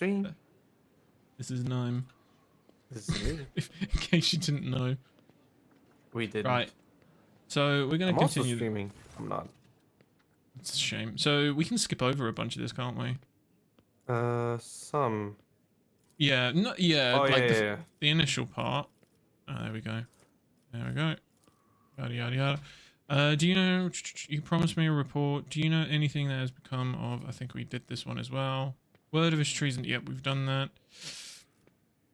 stream. This is Nime. This is me. In case you didn't know. We didn't. Right. So we're going I'm to also continue. streaming. I'm not. It's a shame. So we can skip over a bunch of this, can't we? Some. Yeah. No, yeah. Oh, like yeah. the initial part. Oh, there we go. There we go. Yada yada yada. Do you know? You promised me a report. Do you know anything that has become of? I think we did this one as well. Word of his treason. Yep, we've done that.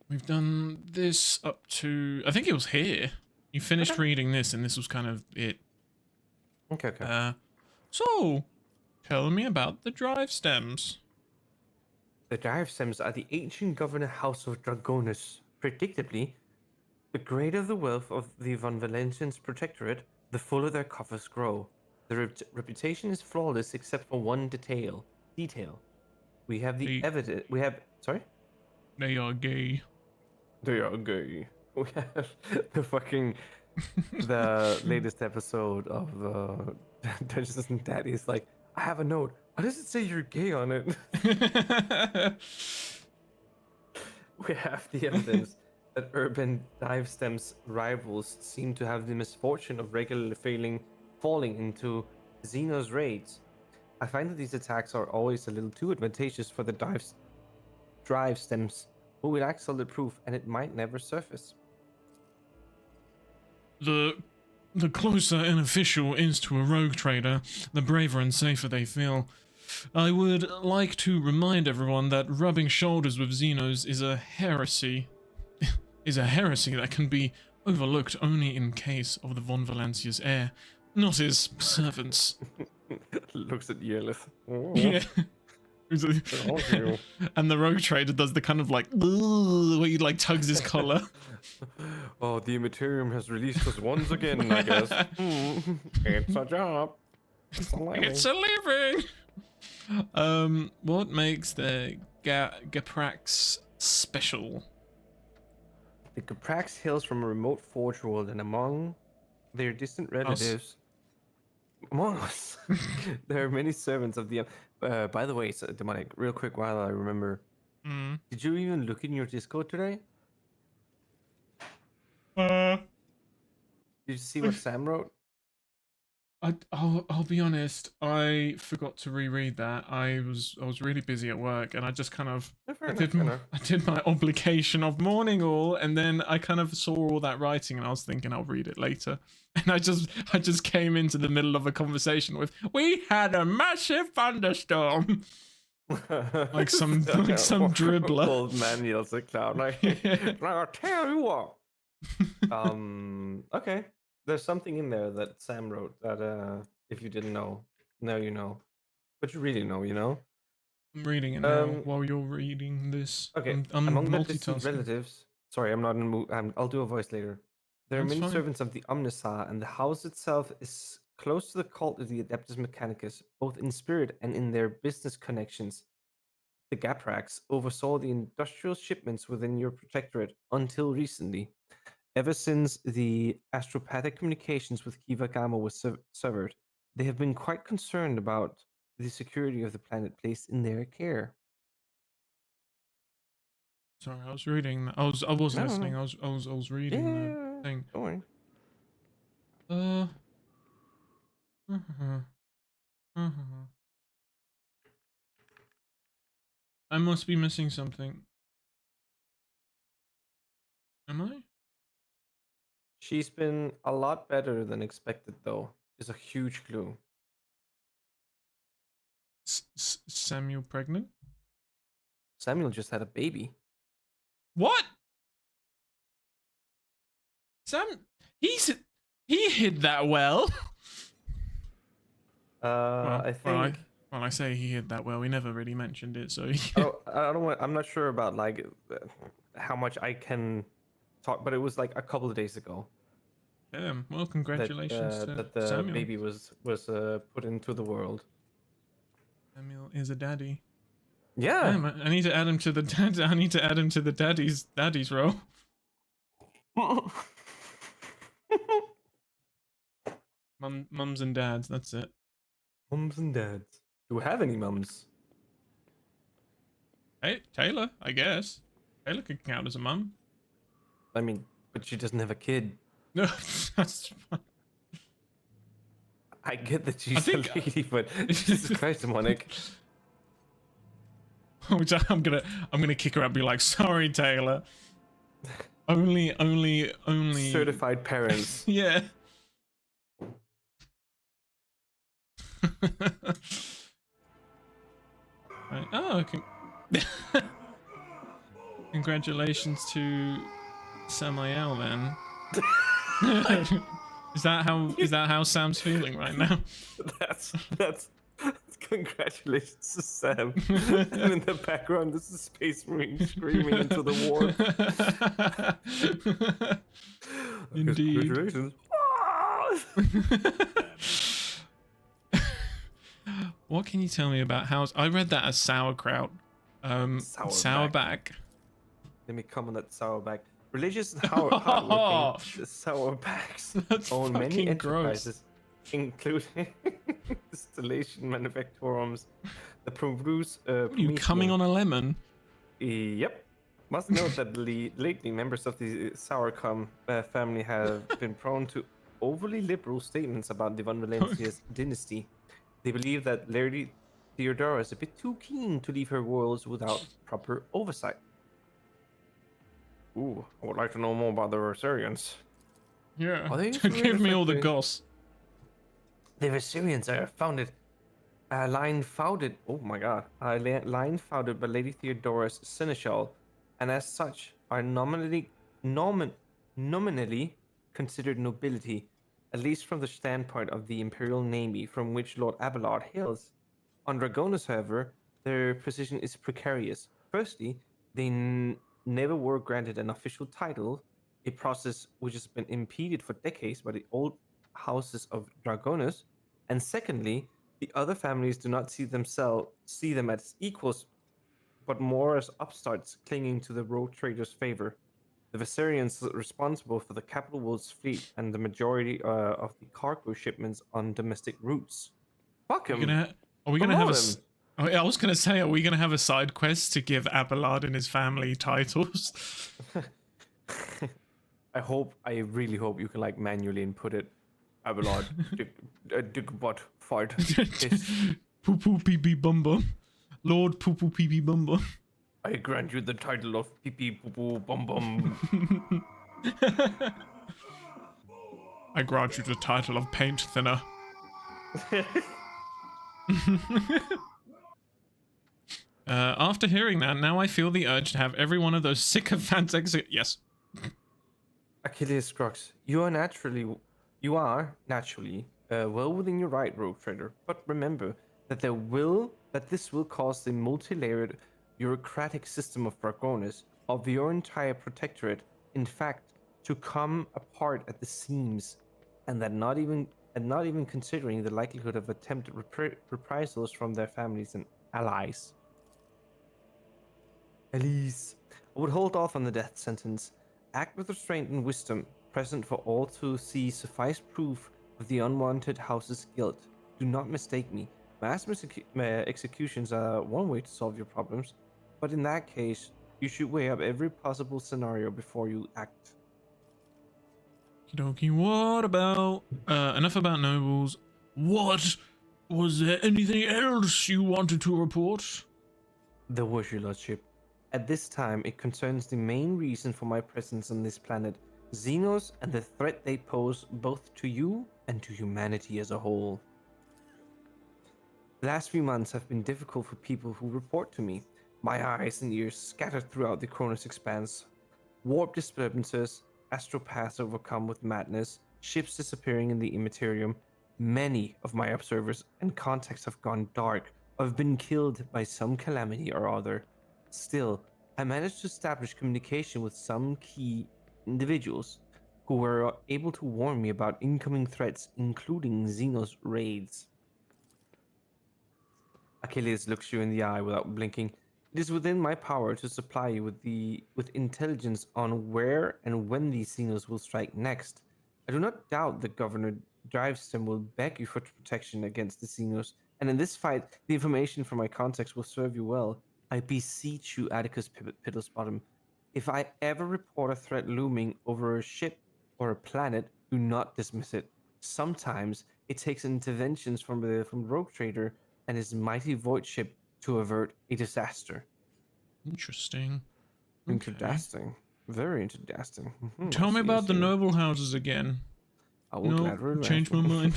We've done this up to. I think it was here. You finished reading this, and this was kind of it. Okay. So, tell me about the drive stems. The drive stems are the ancient governor house of Dargonus. Predictably, the greater the wealth of the Von Valentians protectorate, the fuller their coffers grow. Their reputation is flawless except for one detail. We have the evidence. We have. Sorry? They are gay. They are gay. We have the latest episode of Dungeons and Daddies. Like, I have a note. Why does it say you're gay on it? We have the evidence that urban dive stems rivals seem to have the misfortune of regularly falling into Xeno's raids. I find that these attacks are always a little too advantageous for the drive stems, who will lack solid proof, and it might never surface. The closer an official is to a rogue trader, the braver and safer they feel. I would like to remind everyone that rubbing shoulders with Xenos is a heresy. That can be overlooked only in case of the Von Valancia's heir, not his servants. Looks at Yelith. Yeah. And the rogue trader does the kind of like where he like tugs his collar. Oh, the Immaterium has released us once again, I guess. It's a job. It's a living. What makes the Gaprax special? The Gaprax hails from a remote forge world, and among their distant relatives, among us, there are many servants of the. By the way, Demonic, real quick while I remember, did you even look in your Discord today? Did you see what Sam wrote? I'll be honest, I forgot to reread that. I was really busy at work, and I just kind of I did my obligation of mourning all, and then I kind of saw all that writing, and I was thinking I'll read it later. And I just came into the middle of a conversation with, "We had a massive thunderstorm." like some dribbler. Old man yells at cloud like, "I'll tell you what." Okay. There's something in there that Sam wrote that if you didn't know, now you know. But you really know, you know? I'm reading it now while you're reading this. Okay. I'm among the distant multitasking. relatives. Sorry, I'm not in the mood. I'll do a voice later. There are That's many fine. servants of the Omnisar, and the house itself is close to the cult of the Adeptus Mechanicus, both in spirit and in their business connections. The Gaprax oversaw the industrial shipments within your protectorate until recently. Ever since the astropathic communications with Kiva Gamma was severed, they have been quite concerned about the security of the planet placed in their care. Sorry, I was reading. I was listening. No. I was reading the thing. Don't worry. I must be missing something. Am I? She's been a lot better than expected, though. Is a huge clue. Samuel pregnant? Samuel just had a baby. What? He hid that well. I think. Well, I say he hid that well. We never really mentioned it, so. I don't want. I'm not sure about like how much I can talk, but it was like a couple of days ago. Well, congratulations that the Samuel. baby was put into the world. Samuel is a daddy. Yeah. Damn, I need to add him to the dad. I need to add him to the daddy's role. Mums and dads. That's it. Mums and dads. Do we have any mums? Hey, Taylor, I guess. Taylor could count as a mum. I mean, but she doesn't have a kid. No, that's. I get that I she's a think. lady, but Jesus Christ, Demonic. I'm gonna kick her out and be like, sorry, Taylor. Only. Certified parents. Yeah. Right. Oh, congratulations to Samael then. Is that how Sam's feeling right now? That's congratulations to Sam. And in the background, this is Space Marine screaming into the warp. Indeed. Congratulations. What can you tell me about house? I read that as sauerkraut. Sourback. Let me comment that sourback. Religious and hardworking sourbacks own many enterprises, including distillation manufactorums that produce. Are you coming on a lemon? Yep. Must note that lately members of the Sauercom family have been prone to overly liberal statements about the Von Valencia's dynasty. They believe that Lady Theodora is a bit too keen to leave her worlds without proper oversight. Ooh, I would like to know more about the Rosarians. Yeah, give me all the goss. The Rosarians are founded, a line founded, oh my god, a line founded by Lady Theodora's seneschal, and as such are nominally considered nobility, at least from the standpoint of the imperial navy from which Lord Abelard hails. On Dargonus, however, their position is precarious. Firstly, they never were granted an official title, a process which has been impeded for decades by the old houses of Dargonus. And secondly, the other families do not see them as equals, but more as upstarts clinging to the road traders' favor. The Viserians are responsible for the capital world's fleet and the majority of the cargo shipments on domestic routes. Fuck him. Are we gonna have I was gonna say, are we gonna have a side quest to give Abelard and his family titles? I really hope you can like manually input it. Abelard, dig butt, fart. Poo poo pee pee bum bum. Lord poo poo pee pee bum bum. I grant you the title of pee pee poo poo bum bum. I grant you the title of paint thinner. After hearing that, now I feel the urge to have every one of those sycophants yes. Achilles Crux, you are naturally well within your right, rogue trader. But remember that this will cause the multi-layered bureaucratic system of Dargonus, of your entire protectorate, in fact, to come apart at the seams, and not even considering the likelihood of attempted reprisals from their families and allies. Elise, I would hold off on the death sentence. Act with restraint and wisdom, present for all to see suffice proof of the unwanted house's guilt. Do not mistake me. Mass executions are one way to solve your problems, but in that case, you should weigh up every possible scenario before you act. Okie dokie, what about, enough about nobles. What? Was there anything else you wanted to report? There was, your lordship. At this time, it concerns the main reason for my presence on this planet, Xenos, and the threat they pose both to you and to humanity as a whole. The last few months have been difficult for people who report to me. My eyes and ears scattered throughout the Cronus expanse. Warp disturbances, astral paths overcome with madness, ships disappearing in the immaterium. Many of my observers and contacts have gone dark, or have been killed by some calamity or other. Still, I managed to establish communication with some key individuals who were able to warn me about incoming threats, including Xenos raids. Achilles looks you in the eye without blinking. It is within my power to supply you with intelligence on where and when these Xenos will strike next. I do not doubt that Governor Drivestem will beg you for protection against the Xenos, and in this fight, the information from my contacts will serve you well. I beseech you, Atticus Piddlesbottom, if I ever report a threat looming over a ship or a planet, do not dismiss it. Sometimes it takes interventions from Rogue Trader and his mighty void ship to avert a disaster. Interesting. Okay. Interesting. Very interesting. Tell me about the noble houses again. I will gladly change my mind.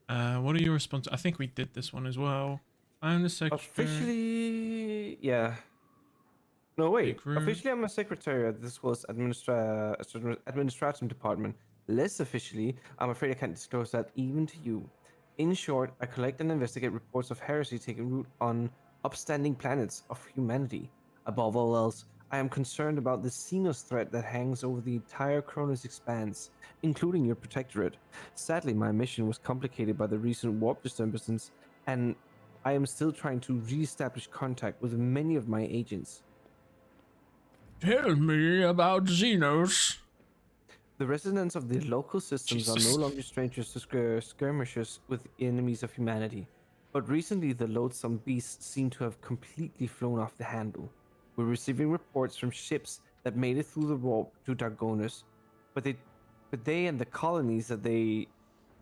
What are your responses? I think we did this one as well. I'm the secretary. Officially, yeah. No, wait. Officially, I'm a secretary at this was administration department. Less officially, I'm afraid I can't disclose that even to you. In short, I collect and investigate reports of heresy taking root on upstanding planets of humanity. Above all else, I am concerned about the Xenos threat that hangs over the entire Cronus expanse, including your protectorate. Sadly, my mission was complicated by the recent warp disturbances, and I am still trying to re-establish contact with many of my agents. Tell me about Xenos. The residents of the local systems are no longer strangers to skirmishes with enemies of humanity, but recently the loathsome beasts seem to have completely flown off the handle. We're receiving reports from ships that made it through the warp to Dargonus, but they and the colonies that they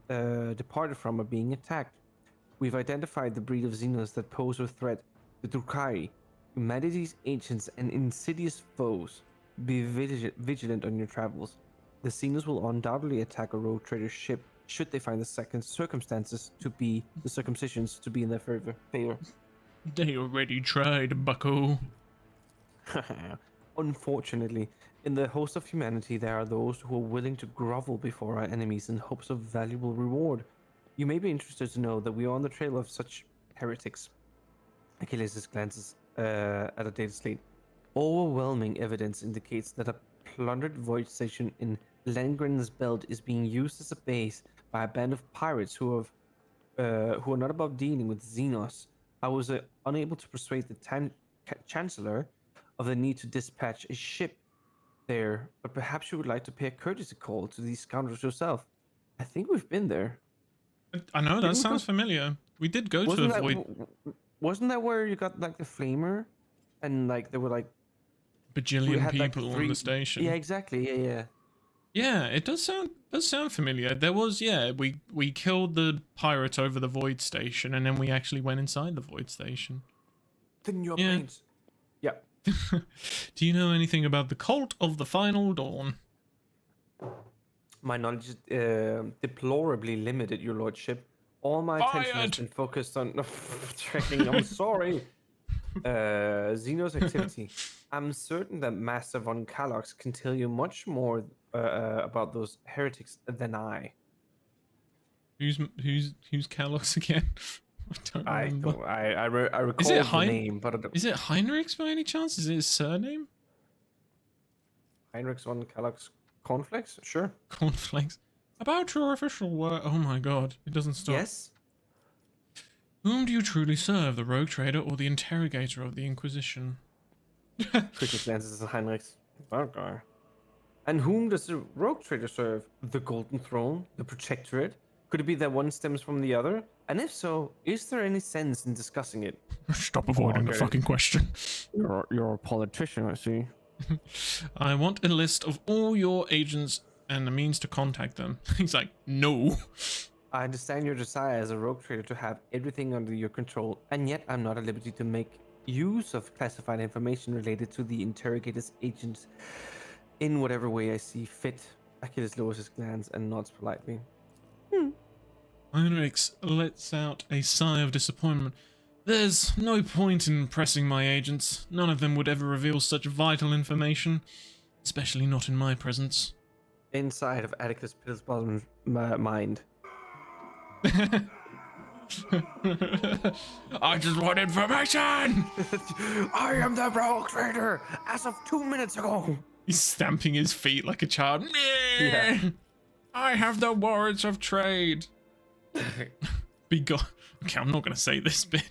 departed from are being attacked. We've identified the breed of Xenos that pose a threat to Drukhari, humanity's ancients and insidious foes. Be vigilant on your travels. The Xenos will undoubtedly attack a rogue trader's ship should they find the circumstances to be the circumcisions to be in their favor. They already tried, bucko. Unfortunately, in the host of humanity, there are those who are willing to grovel before our enemies in hopes of valuable reward. You may be interested to know that we are on the trail of such heretics. Achilles glances at a data slate. Overwhelming evidence indicates that a plundered void station in Lengren's belt is being used as a base by a band of pirates who are not above dealing with Xenos. I was unable to persuade the Chancellor of the need to dispatch a ship there, but perhaps you would like to pay a courtesy call to these scoundrels yourself. I think we've been there. I know, that sounds familiar. We did go to a void... Wasn't that where you got, like, the flamer? And, like, there were, like... bajillion people on the station. Yeah, exactly. Yeah. Yeah, it does sound familiar. There was, we killed the pirate over the void station, and then we actually went inside the void station. Then your brains. Yeah. Do you know anything about the cult of the Final Dawn? My knowledge is deplorably limited, your lordship. All my attention has been focused on checking. I'm sorry. Xenos activity. I'm certain that Master von Kalox can tell you much more about those heretics than I. Who's Kalox again? I don't remember. I recall the name, but I don't... Is it Heinrichs by any chance? Is it his surname? Heinrichs von Kalox Cornflakes? Sure. Cornflakes. About your official work. Oh my god, it doesn't stop. Yes? Whom do you truly serve, the rogue trader or the interrogator of the Inquisition? Quickly glances at Heinrichs. That guy. And whom does the rogue trader serve? The Golden Throne? The Protectorate? Could it be that one stems from the other? And if so, is there any sense in discussing it? Stop avoiding the fucking question. You're a politician, I see. I want a list of all your agents and the means to contact them. He's like, no. I understand your desire as a rogue trader to have everything under your control, and yet I'm not at liberty to make use of classified information related to the interrogator's agents in whatever way I see fit. Achilles lowers his glance and nods politely. Heinrichs lets out a sigh of disappointment. There's no point in pressing my agents. None of them would ever reveal such vital information, especially not in my presence. Inside of Atticus Piddlesbottom's mind. I just want information! I am the rogue trader as of 2 minutes ago. He's stamping his feet like a child. Yeah. I have the warrants of trade. Be gone. Okay, I'm not going to say this bit.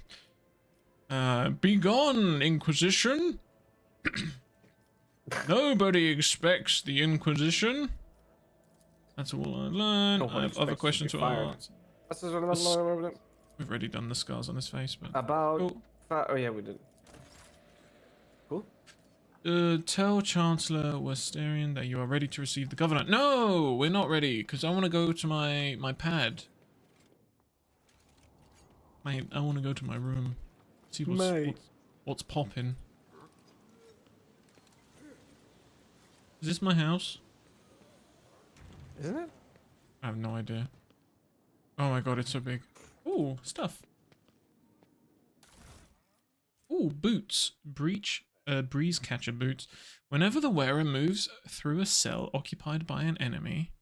Be gone, Inquisition. Nobody expects the Inquisition. That's all I learned. I have other questions to ask. We've already done the scars on his face, but... About far? Oh yeah, we did. Cool. Tell Chancellor Westerian that you are ready to receive the governor. No, we're not ready, because I want to go to my pad. Mate, I want to go to my room. See what's popping. Is this my house? Isn't it? I have no idea. Oh my god, it's so big. Ooh, stuff. Ooh, boots. Breeze catcher boots. Whenever the wearer moves through a cell occupied by an enemy,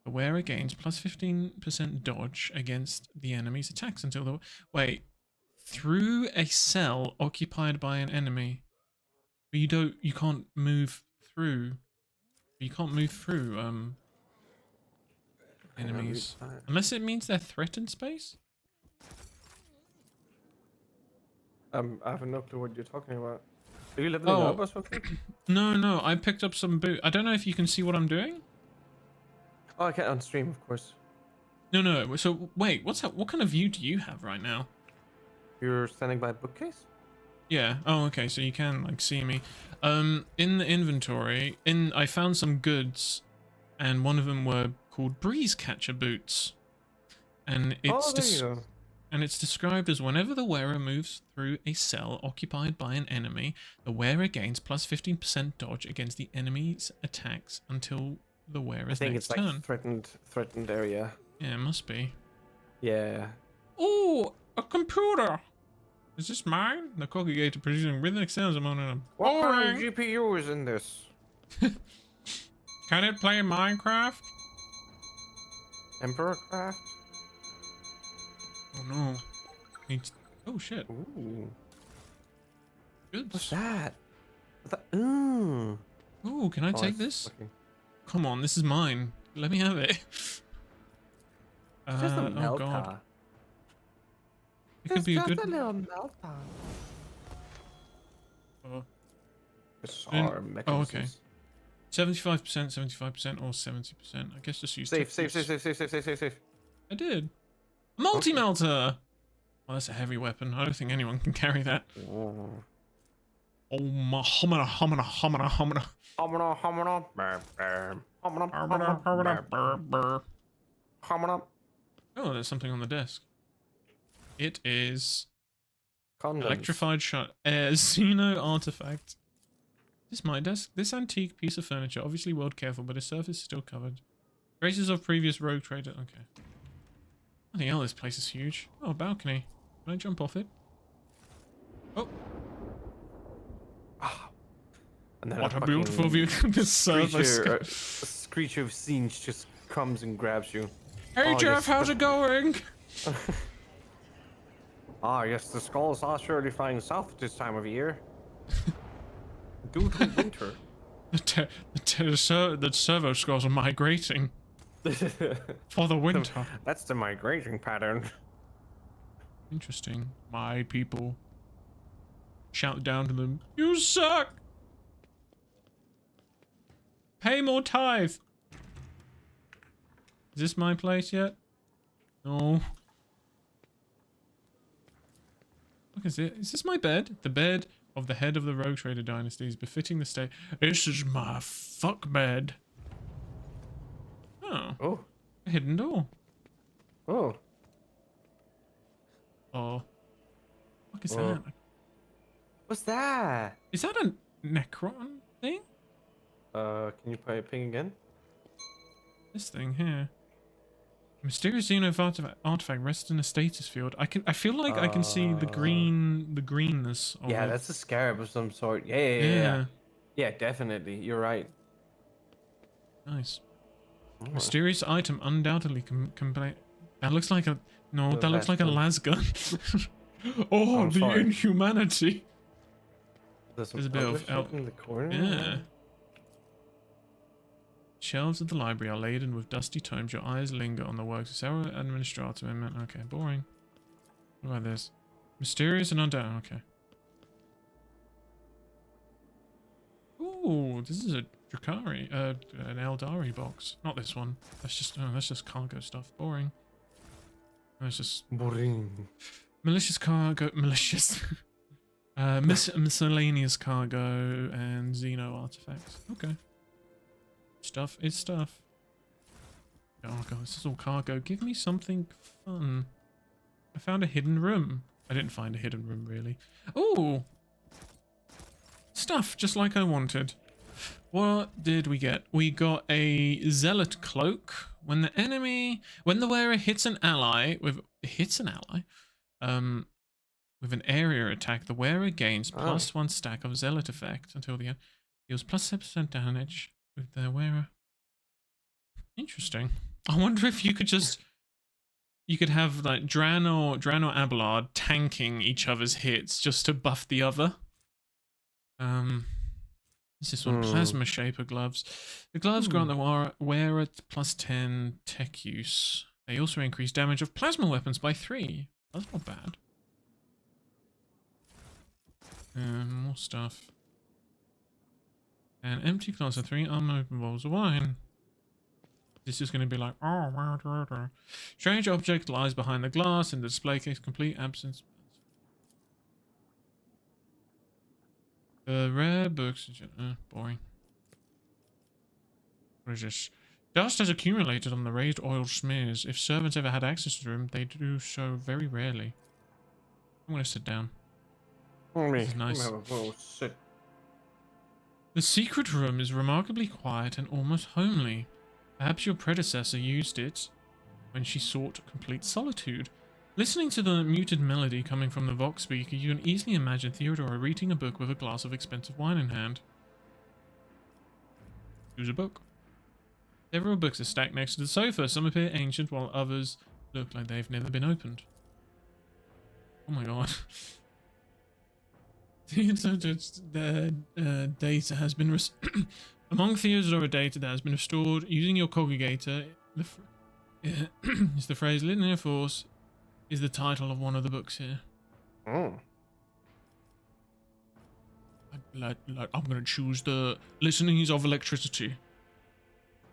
the wearer gains plus 15% dodge against the enemy's attacks until the... Wait. Through a cell occupied by an enemy. But you can't move through. You can't move through, enemies. Unless it means they're threatened space? I have no clue what you're talking about. Are you leveling up or something? No, I picked up some boot. I don't know if you can see what I'm doing. Oh, I can't on stream, of course. No. So wait, what's that? What kind of view do you have right now? You're standing by a bookcase? Yeah. Oh, okay. So you can like see me. In the inventory, I found some goods, and one of them were called breeze catcher boots, and it's described as whenever the wearer moves through a cell occupied by an enemy, the wearer gains plus 15% dodge against the enemy's attacks until the wearer's next turn. I think it's like threatened area. Yeah, it must be. Yeah. Oh, a computer! Is this mine? The congregator producing rhythmic sounds among them. What kind of GPU is in this? Can it play Minecraft? Emperor Craft? Oh no. Oh shit. Ooh. Good. What's that? Ooh. Ooh, can I take this? Looking. Come on, this is mine. Let me have it. It's just a melta. Oh god. It could be a good. A little melta. Oh, okay. 75%, 75%, or 70%. I guess just use Safe. I did. Multi-melter! Well, that's a heavy weapon. I don't think anyone can carry that. Oh my homina. Oh, there's something on the desk. It is electrified shot. Xeno artifact. This is my desk. This antique piece of furniture, obviously world careful, but its surface is still covered. Traces of previous rogue trader. Okay. Bloody hell, this place is huge. Oh, a balcony. Can I jump off it? Oh. And then what a beautiful view. This screech of scenes just comes and grabs you. Hey Jeff, how's it going? Yes, the skulls are surely flying south at this time of year. Due to winter. The servo skulls are migrating. For the winter. That's the migrating pattern. Interesting. My people. Shout down to them. You suck! Pay more tithe! Is this my place yet? No. Look, is this my bed? The bed of the head of the Rogue Trader dynasty is befitting the state. This is my fuck bed. Oh. A hidden door. Oh. What is that? What's that? Is that a Necron thing? Can you play a ping again? This thing here. Mysterious Xeno artifact rests in a status field. I feel like I can see the greenness of it. That's a scarab of some sort. Yeah, definitely. You're right. Nice. Mysterious item undoubtedly that looks like a that looks like a lasgun. The inhumanity. There's a bit of in the corner. Yeah. Shelves of the library are laden with dusty tomes. Your eyes linger on the works of several administrator. Okay, boring. What about this? Mysterious and undoubted. Okay. Ooh, this is a Drakari, an Eldari box. Not this one. That's just cargo stuff. Boring. That's just boring. Malicious cargo. Malicious. Miscellaneous cargo and Xeno artifacts. Okay. Stuff is stuff. Oh god, this is all cargo. Give me something fun. I found a hidden room. I didn't find a hidden room, really. Oh! Stuff, just like I wanted. What did we get? We got a Zealot Cloak. When the wearer hits an ally with an area attack, the wearer gains +1 stack of Zealot effect until the end. Deals +7% damage with their wearer. Interesting. I wonder if you could have like Dran or Abelard tanking each other's hits just to buff the other. This is one Plasma Shaper gloves. The gloves grant the wearer +10 tech use. They also increase damage of plasma weapons by 3. That's not bad. More stuff. An empty glass of 3 unopened bottles of wine. This is going to be like, oh, strange object lies behind the glass in the display case, complete absence. Rare books, boring. What is this? Dust has accumulated on the raised oil smears. If servants ever had access to the room, they do so very rarely. I'm going to sit down. This is nice. The secret room is remarkably quiet and almost homely. Perhaps your predecessor used it when she sought complete solitude. Listening to the muted melody coming from the Vox speaker, you can easily imagine Theodora reading a book with a glass of expensive wine in hand. Choose a book. Several books are stacked next to the sofa. Some appear ancient, while others look like they've never been opened. Oh my god. The data has been among Theodora data that has been restored using your congregator. Is the phrase linear force is the title of one of the books here. I'm gonna choose the listenings of electricity.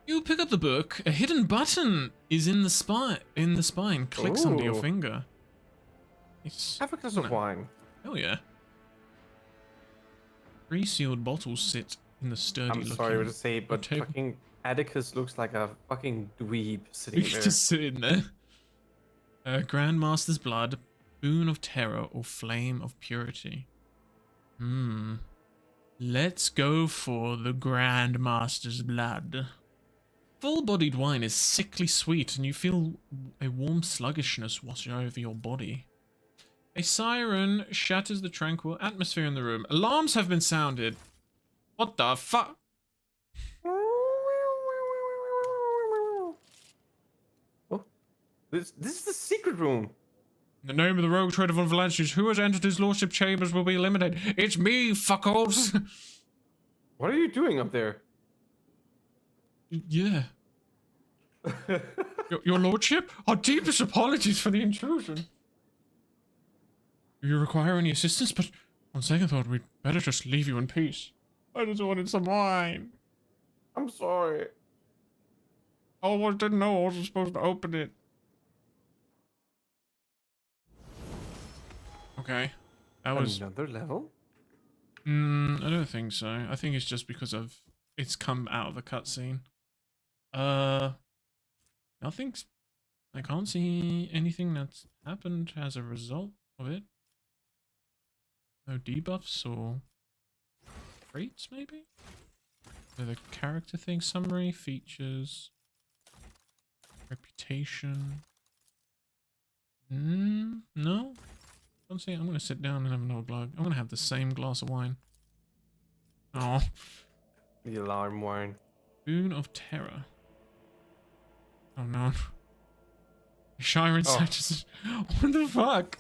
You pick up the book. A hidden button is in the spine. Clicks under your finger. Have a glass of wine. Oh yeah. 3 sealed bottles sit in the sturdy looking... I'm sorry to say, but fucking Atticus looks like a fucking dweeb sitting there. Just sitting there. Grandmaster's blood, boon of terror, or flame of purity. Let's go for the Grandmaster's blood. Full-bodied wine is sickly sweet, and you feel a warm sluggishness wash over your body. A siren shatters the tranquil atmosphere in the room. Alarms have been sounded. What the fuck? Oh, this is the secret room. In the name of the rogue trader von Valancius, who has entered his lordship chambers will be eliminated. It's me, fuckos. What are you doing up there? Yeah. Your lordship? Our deepest apologies for the intrusion. Do you require any assistance? But on second thought, we'd better just leave you in peace. I just wanted some wine. I'm sorry. I didn't know I wasn't supposed to open it. Okay. That was... Another level? I don't think so. I think it's just because of... It's come out of the cutscene. Nothing's... I can't see anything that's happened as a result of it. No debuffs or... traits, maybe? The character thing, summary, features... reputation... no? Don't see. I'm gonna sit down and have another glug. I'm gonna have the same glass of wine. Oh. The alarm wine. Boon of terror. Oh no. Shiren Sanchez. What the fuck?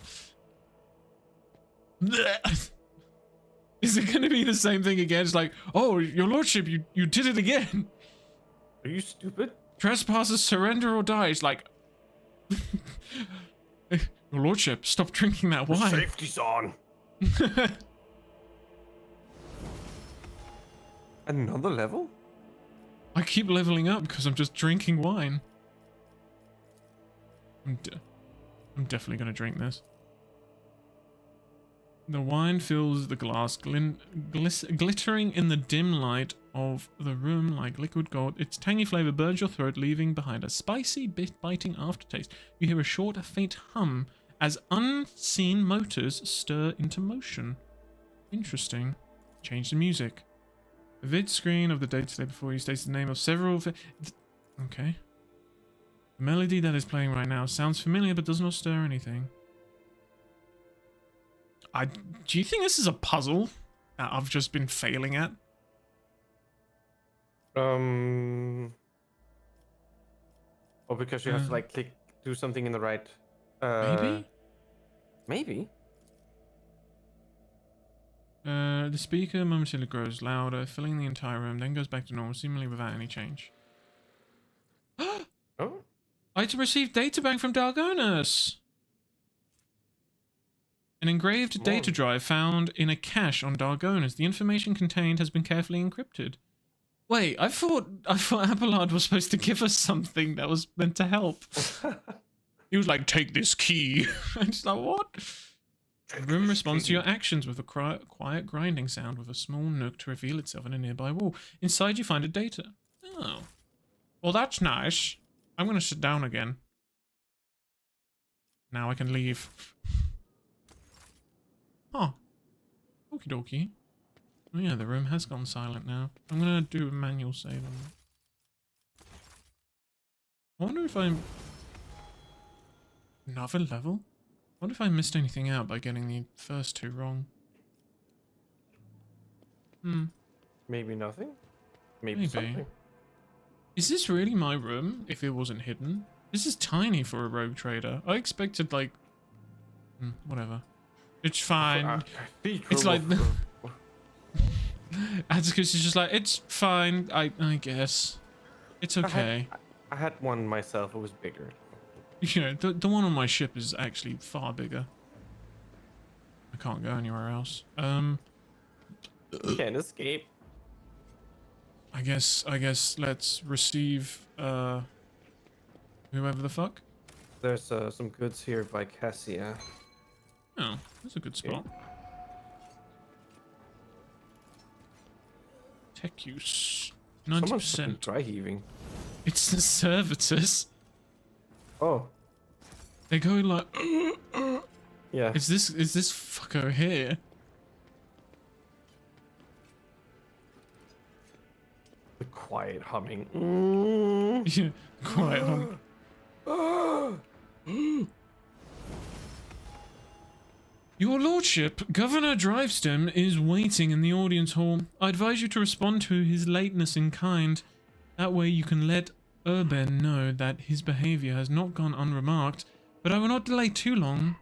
Is it gonna be the same thing again? It's like, oh, your lordship, you did it again. Are you stupid? Trespassers surrender or die. It's like, your lordship, stop drinking that wine. Safety's on. Another level? I keep leveling up because I'm just drinking wine. I'm definitely gonna drink this. The wine fills the glass, glittering in the dim light of the room like liquid gold. Its tangy flavor burns your throat, leaving behind a spicy, biting aftertaste. You hear a short, faint hum as unseen motors stir into motion. Interesting. Change the music. The vid screen of the data before you states the name of several... Okay. The melody that is playing right now sounds familiar but does not stir anything. Do you think this is a puzzle that I've just been failing at? Or because you have to like do something in the right. Maybe. Maybe. The speaker momentarily grows louder, filling the entire room, then goes back to normal, seemingly without any change. Oh. Item received databank from Dargonus. An engraved data drive found in a cache on Dargonus. The information contained has been carefully encrypted. Wait, I thought Abelard was supposed to give us something that was meant to help. He was like, take this key. I'm just like, what? The room responds to your actions with a quiet grinding sound with a small nook to reveal itself in a nearby wall. Inside you find a data. Oh. Well, that's nice. I'm going to sit down again. Now I can leave. Oh. Okie dokie. Oh yeah, the room has gone silent now. I'm gonna do a manual save on that. I wonder if I'm... Another level? I wonder if I missed anything out by getting the first two wrong. Maybe nothing? Maybe something. Is this really my room, if it wasn't hidden? This is tiny for a rogue trader. I expected, like... whatever. It's fine. It's like... Atticus is just like, it's fine, I guess. It's okay. I had one myself, it was bigger. You know, the one on my ship is actually far bigger. I can't go anywhere else. Can't escape. I guess let's receive, whoever the fuck. There's some goods here by Cassia. Oh, that's a good spot. Tech use. 90%. Dry heaving. It's the servitors. Oh. They go like Yeah. Is this fucker here? The quiet humming. Yeah, quiet humming. Your lordship, Governor Drivestem is waiting in the audience hall. I advise you to respond to his lateness in kind. That way you can let Urban know that his behavior has not gone unremarked, but I will not delay too long.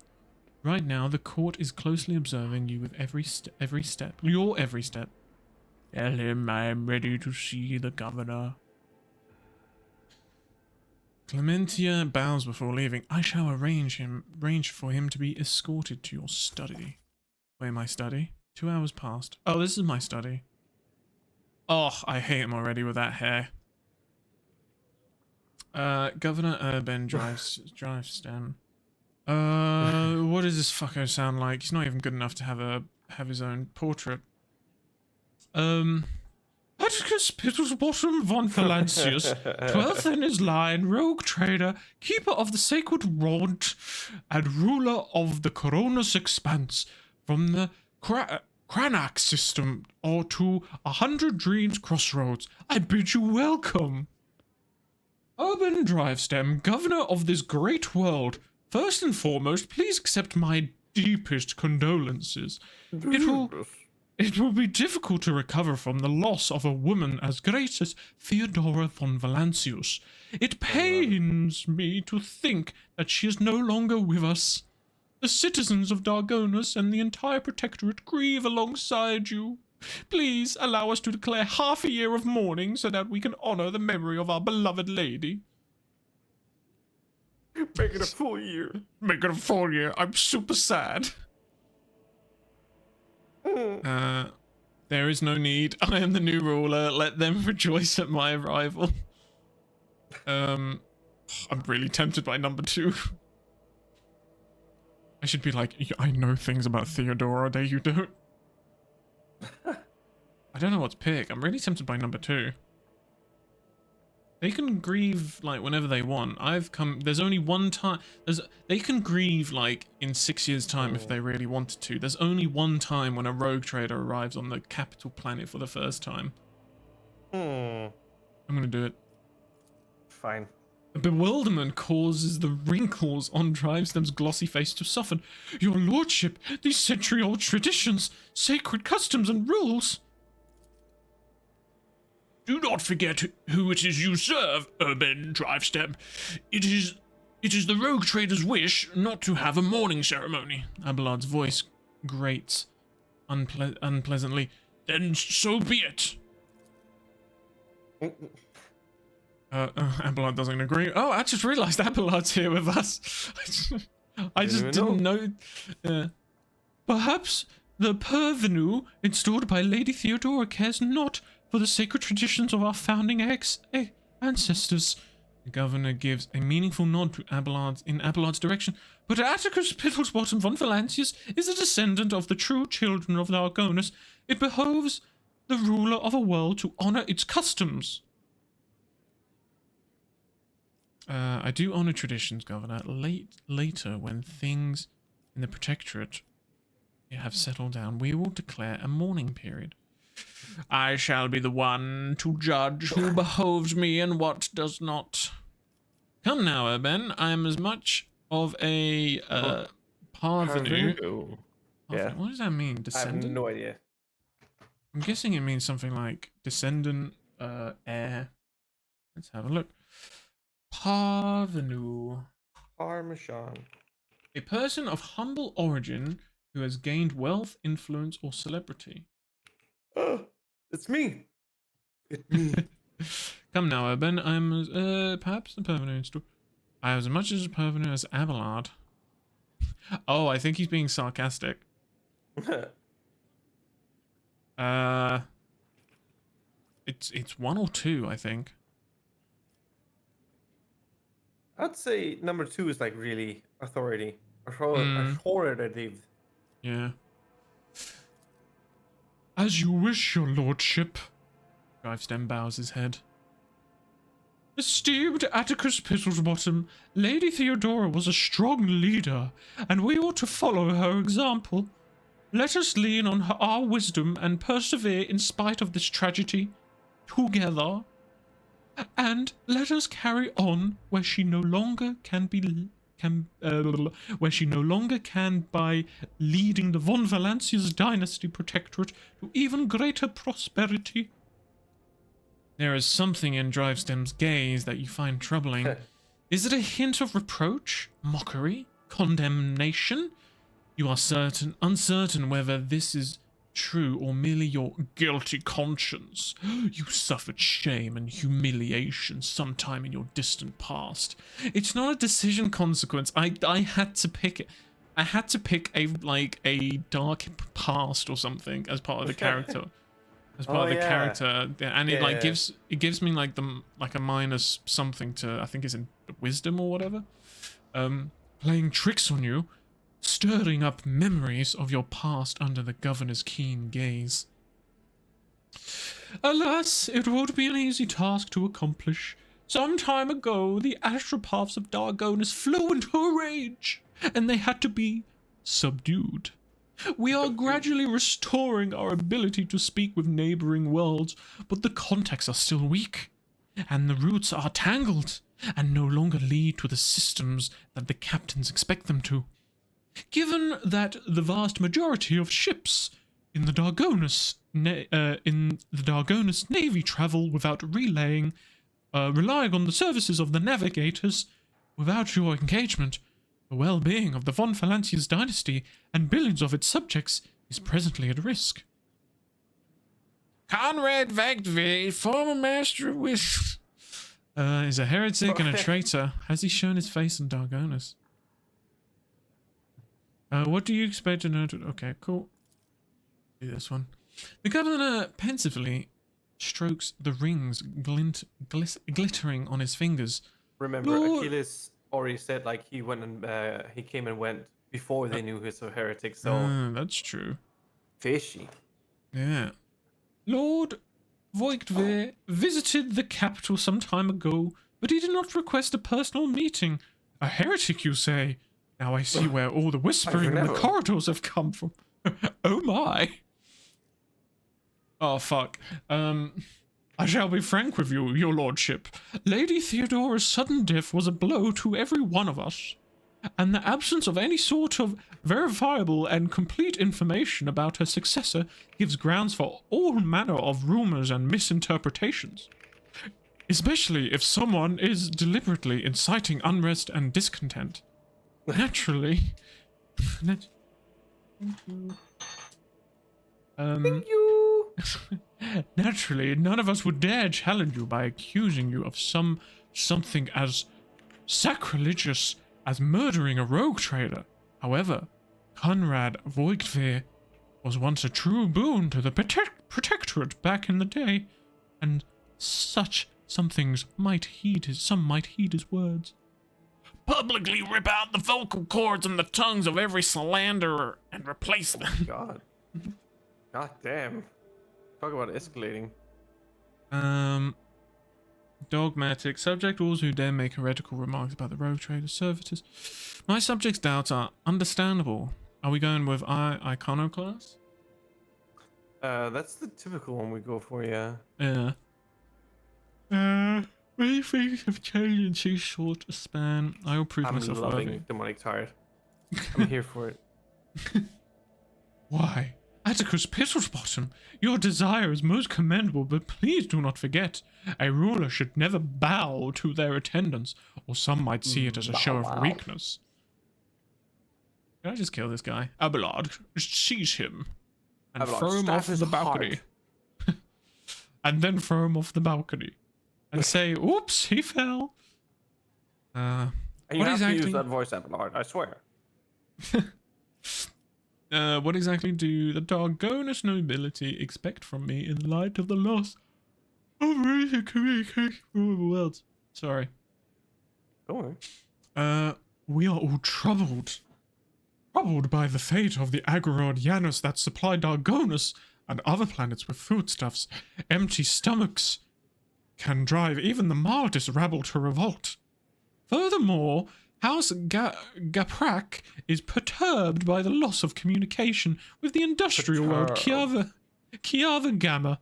Right now, the court is closely observing you with every step. Your every step. Tell him I am ready to see the governor. Clementia bows before leaving. I shall arrange for him to be escorted to your study. Wait, my study? 2 hours passed. Oh, this is my study. Oh, I hate him already with that hair. Governor Urban Drivestem. What does this fucko sound like? He's not even good enough to have his own portrait. Atticus Pittlesbottom von Valancius, 12th in his line, rogue trader, keeper of the sacred rod, and ruler of the Coronis Expanse, from the Cranach system or to 100 Dreams Crossroads. I bid you welcome. Urban Drivestem, governor of this great world. First and foremost, please accept my deepest condolences. It will be difficult to recover from the loss of a woman as great as Theodora von Valancius. It pains me to think that she is no longer with us. The citizens of Dargonus and the entire Protectorate grieve alongside you. Please allow us to declare half a year of mourning so that we can honor the memory of our beloved lady. Make it a full year. Make it a full year. I'm super sad. There is no need. I am the new ruler. Let them rejoice at my arrival. I'm really tempted by number 2. I should be like, I know things about Theodora that you don't. I don't know what to pick. I'm really tempted by number 2. They can grieve like whenever they want. There's only one time. They can grieve like in 6 years' time if they really wanted to. There's only one time when a rogue trader arrives on the capital planet for the first time. I'm gonna do it. Fine. Bewilderment causes the wrinkles on Drivestem's glossy face to soften. Your lordship, these century-old traditions, sacred customs and rules. Do not forget who it is you serve, Urban Drivestem. It is the rogue trader's wish not to have a mourning ceremony. Abelard's voice grates unpleasantly. Then so be it. Abelard doesn't agree. Oh, I just realised Abelard's here with us. I just didn't know. Perhaps the purvenu installed by Lady Theodora cares not for the sacred traditions of our founding ancestors. The governor gives a meaningful nod to Abelard's direction. But Atticus Pittlesbottom von Valancius is a descendant of the true children of Dargonus. It behoves the ruler of a world to honour its customs. I do honour traditions, Governor. Later, when things in the Protectorate have settled down, we will declare a mourning period. I shall be the one to judge who behoves me and what does not. Come now, Urban. I am as much of a parvenu. Yeah. What does that mean? Descendant? I have no idea. I'm guessing it means something like descendant, heir. Let's have a look. Parvenu. Parmesan. A person of humble origin who has gained wealth, influence, or celebrity. Oh, it's me. It's me. Come now, Urban. I'm perhaps the Parvenu store. I have as much as a Parvenu as Abelard. Oh, I think he's being sarcastic. It's 1 or 2, I think. I'd say number 2 is like really authoritative. Yeah. As you wish, your lordship. Drivestem bows his head. Esteemed Atticus Pittlesbottom, Lady Theodora was a strong leader, and we ought to follow her example. Let us lean on our wisdom and persevere in spite of this tragedy, together. And let us carry on where she no longer can by leading the von Valancius dynasty protectorate to even greater prosperity. There is something in Drivestem's gaze that you find troubling. Is it a hint of reproach, mockery, condemnation? You are uncertain whether this is true or merely your guilty conscience. You suffered shame and humiliation sometime in your distant past. It's not a decision consequence. I had to pick it. I had to pick a dark past or something as part of the character. As part of the character, and it gives me like a minus something to, I think it's in wisdom or whatever. Playing tricks on you. Stirring up memories of your past under the governor's keen gaze. Alas, it won't be an easy task to accomplish. Some time ago, the astropaths of Dargonus flew into a rage, and they had to be subdued. We are gradually restoring our ability to speak with neighboring worlds, but the contacts are still weak, and the roots are tangled, and no longer lead to the systems that the captains expect them to. Given that the vast majority of ships in the Dargonus Navy travel without relying on the services of the navigators, without your engagement, the well-being of the von Valancius dynasty and billions of its subjects is presently at risk. Conrad Vagdve, former master with... is a heretic and a traitor. Has he shown his face in Dargonus? What do you expect to know? Okay, cool. Do this one. The governor pensively strokes the rings glittering on his fingers. Remember, Achilles already said like he went and he came and went before they knew he was a heretic, so That's true. fishy. Yeah. Lord Voigtve visited the capital some time ago, but he did not request a personal meeting. A heretic, you say? Now I see where all the whispering in the corridors have come from. Oh my. Oh, fuck. I shall be frank with you, your lordship. Lady Theodora's sudden death was a blow to every one of us, and the absence of any sort of verifiable and complete information about her successor gives grounds for all manner of rumors and misinterpretations. Especially if someone is deliberately inciting unrest and discontent. Naturally... Thank you. Naturally, none of us would dare challenge you by accusing you of something as sacrilegious as murdering a rogue trader. However, Conrad Voigtve was once a true boon to the protectorate back in the day, and some might heed his words. Publicly rip out the vocal cords and the tongues of every slanderer and replace them. Oh God. God damn. Talk about escalating. Dogmatic. Subject rules who dare make heretical remarks about the rogue trader servitors. My subject's doubts are understandable. Are we going with iconoclast? That's the typical one we go for, yeah. Yeah. Many things have changed in too short a span. I will prove myself worthy. I'm loving demonic tired. I'm here for it. Why? Atticus Pistolsbottom, your desire is most commendable, but please do not forget, a ruler should never bow to their attendants, or some might see it as a show of weakness. Can I just kill this guy? Abelard, seize him, and throw him off the balcony. And then throw him off the balcony. And say, oops, he fell. And you have to use that voice, Abelard, I swear. What exactly do the Dargonus nobility expect from me in light of the loss of recent communication with the world? Sorry. Go on. We are all troubled. Troubled by the fate of the Agorod Janus that supplied Dargonus and other planets with foodstuffs. Empty stomachs can drive even the mildest rabble to revolt. Furthermore, House Gaprak is perturbed by the loss of communication with the industrial world Kiava Gamma,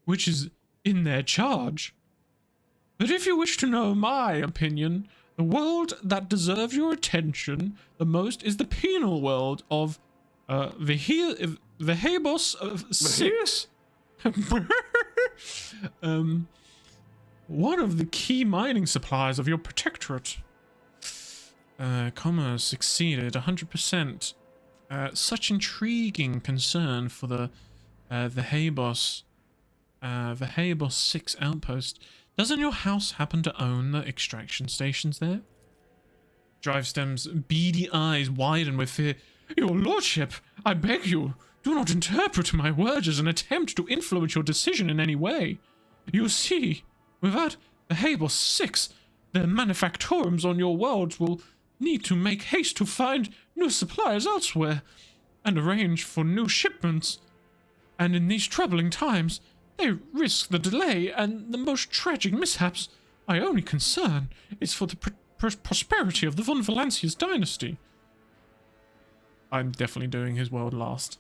which is in their charge. But if you wish to know my opinion, the world that deserves your attention the most is the penal world of Vehabos 6. One of the key mining supplies of your protectorate. Commerce succeeded 100%. Such intriguing concern for the Habos 6 outpost. Doesn't your house happen to own the extraction stations there? Drivestem's beady eyes widen with fear. Your lordship, I beg you, do not interpret my words as an attempt to influence your decision in any way. You see, without the Habos 6, the manufactorums on your worlds will need to make haste to find new suppliers elsewhere and arrange for new shipments. And in these troubling times, they risk the delay and the most tragic mishaps. My only concern is for the prosperity of the von Valancius dynasty. I'm definitely doing his world last.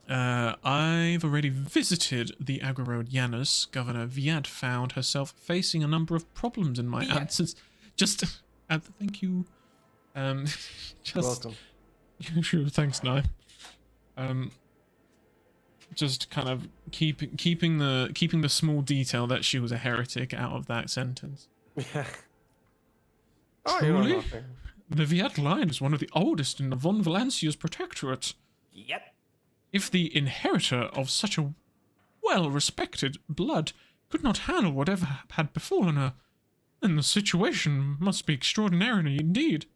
I've already visited the Agorod Janus. Governor Viad found herself facing a number of problems in my absence. Thank you. Welcome. Sure, thanks, Nye. Just kind of keeping the small detail that she was a heretic out of that sentence. Yeah. Truly, the Viad line is one of the oldest in the von Valancius protectorate. Yep. If the inheritor of such a well-respected blood could not handle whatever had befallen her, then the situation must be extraordinary indeed.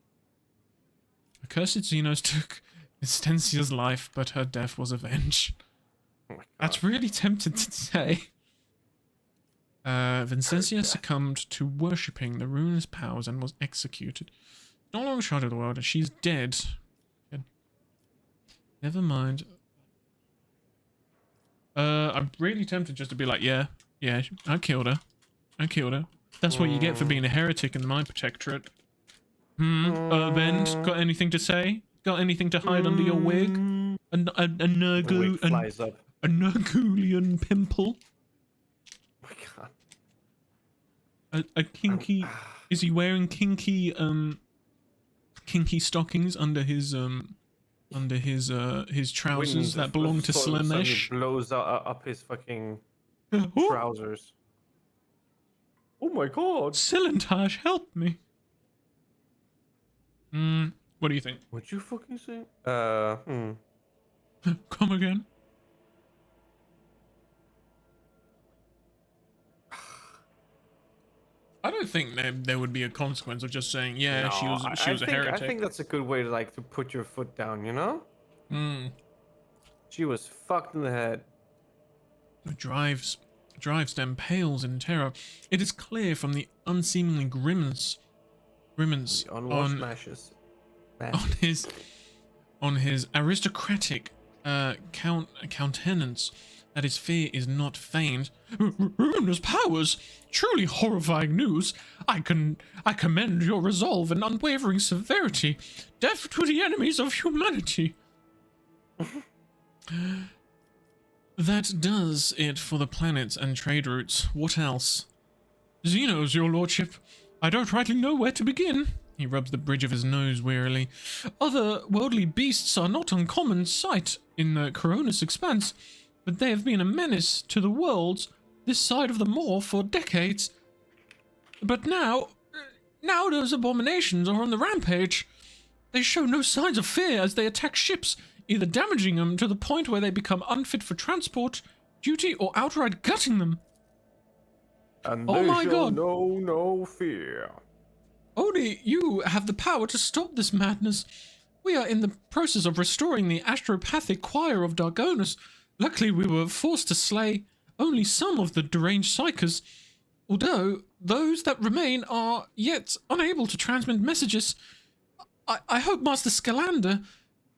Accursed Xenos took Estensia's life, but her death was avenged. Oh my God. That's really tempting to say. Vincentia succumbed to worshipping the ruinous powers and was executed. No longer charge of the world, and she's dead. Good. Never mind. I'm really tempted just to be like, yeah, I killed her. That's what you get for being a heretic in my protectorate. Bend, got anything to say? Got anything to hide under your wig? A Nergulian pimple? Oh my god. A kinky... Is he wearing kinky stockings under his trousers that belong to Slanesh? Blows up his fucking trousers. Oh my god. Silentage, help me. What do you think? What'd you fucking say? Come again? I don't think there would be a consequence of just saying, yeah, no, she was a heretic. I think that's a good way to to put your foot down, you know? She was fucked in the head. It drives them pales in terror. It is clear from the unseemly grimace on his aristocratic countenance that his fear is not feigned. Ruinous powers! Truly horrifying news. I commend your resolve and unwavering severity. Death to the enemies of humanity. That does it for the planets and trade routes. What else? Xenos, your lordship. I don't rightly know where to begin. He rubs the bridge of his nose wearily. Other worldly beasts are not uncommon sight in the Coronis expanse, but they have been a menace to the worlds this side of the moor for decades. But now those abominations are on the rampage. They show no signs of fear as they attack ships, either damaging them to the point where they become unfit for transport, duty, or outright gutting them. And oh my god! Know no fear. Only you have the power to stop this madness. We are in the process of restoring the astropathic choir of Dargonus. Luckily, we were forced to slay only some of the deranged psychers, although those that remain are yet unable to transmit messages. I hope Master Scalander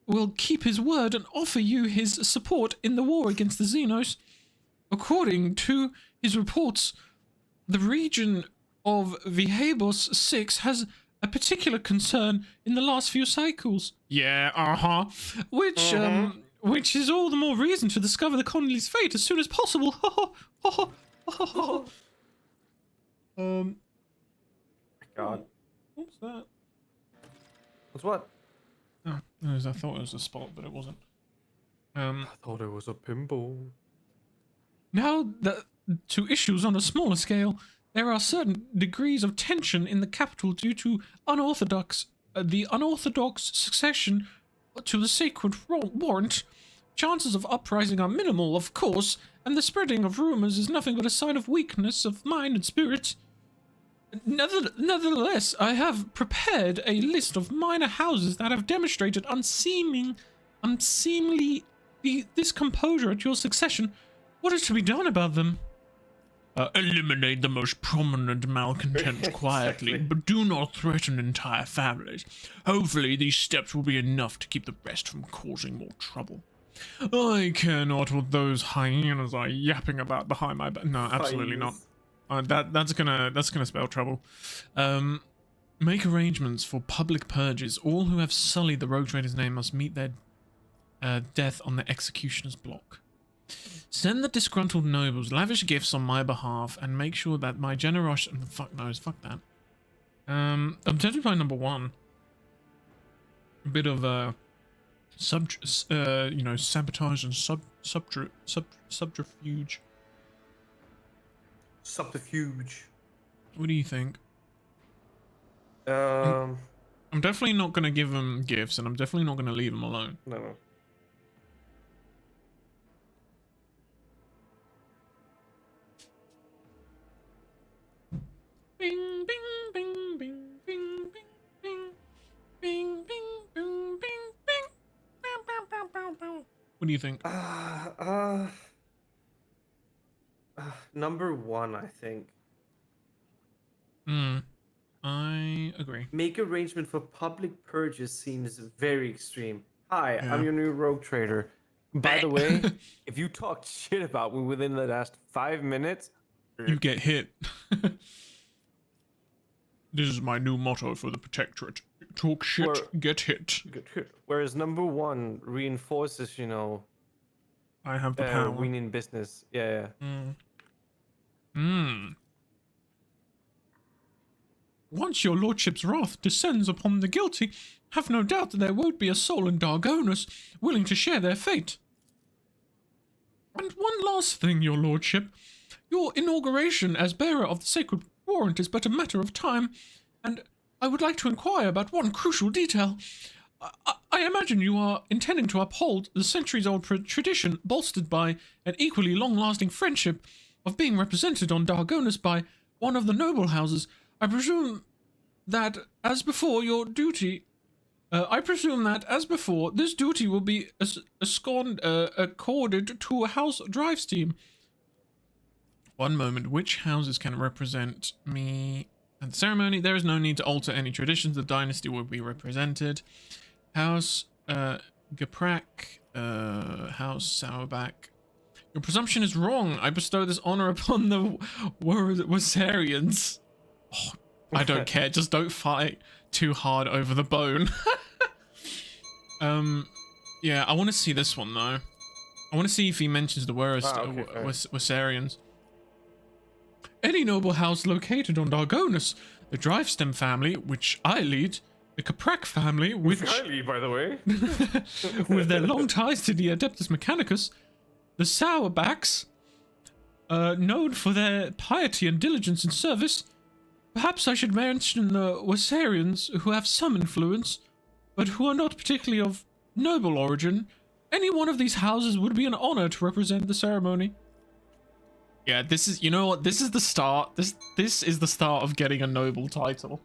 will keep his word and offer you his support in the war against the Xenos. According to his reports, the region of Vihabos 6 has a particular concern in the last few cycles. Yeah, which is all the more reason to discover the colony's fate as soon as possible. God. What's that? What's what? Oh, I thought it was a spot, but it wasn't. I thought it was a pimple. Now, to issues on a smaller scale, there are certain degrees of tension in the capital due to the unorthodox succession to the sacred warrant. Chances of uprising are minimal, of course, and the spreading of rumors is nothing but a sign of weakness of mind and spirit. Nevertheless, I have prepared a list of minor houses that have demonstrated unseemly discomposure at your succession. What is to be done about them? Eliminate the most prominent malcontents quietly, but do not threaten entire families. Hopefully, these steps will be enough to keep the rest from causing more trouble. I care not what those hyenas are yapping about behind my back. No, absolutely not. That's gonna spell trouble. Make arrangements for public purges. All who have sullied the rogue trader's name must meet their death on the executioner's block. Send the disgruntled nobles lavish gifts on my behalf and make sure that my generosity... Fuck that. I'm tempted by number one. A bit of sabotage and subterfuge. Subterfuge. What do you think? I'm definitely not going to give them gifts, and I'm definitely not going to leave them alone. No. Bing, bing, bing, bing, bing, bing, bing, bing, bing, bing, bing, bing. What do you think? I Number one, I think. Hmm. I agree. Make arrangement for public purges seems very extreme. Hi, I'm Yeah. your new rogue trader. By the way, if you talked shit about me within the last 5 minutes, You get hit. This is my new motto for the Protectorate. Talk shit, get hit. Whereas number one reinforces, I have the power. winning business. Yeah. Once your lordship's wrath descends upon the guilty, have no doubt that there won't be a soul in Dargonus willing to share their fate. And one last thing, your lordship. Your inauguration as bearer of the sacred warrant is but a matter of time, and I would like to inquire about one crucial detail. I imagine you are intending to uphold the centuries-old tradition bolstered by an equally long-lasting friendship of being represented on Dargonus by one of the noble houses. I presume that, as before, this duty will be accorded to a house drives team. One moment, which houses can represent me at the ceremony? There is no need to alter any traditions. The dynasty will be represented. House Gaprak, House Sauerback. Your presumption is wrong. I bestow this honor upon the Wasarians. Oh, I don't care. Just don't fight too hard over the bone. Yeah, I want to see this one though. I want to see if he mentions the Wasarians. Any noble house located on Dargonus, the Drivestem family, which I lead, the Caprak family, which I lead, by the way, with their long ties to the Adeptus Mechanicus, the Sauerbacks, known for their piety and diligence in service. Perhaps I should mention the Wasarians, who have some influence, but who are not particularly of noble origin. Any one of these houses would be an honor to represent the ceremony. Yeah, this is, you know what, this is the start. This is the start of getting a noble title.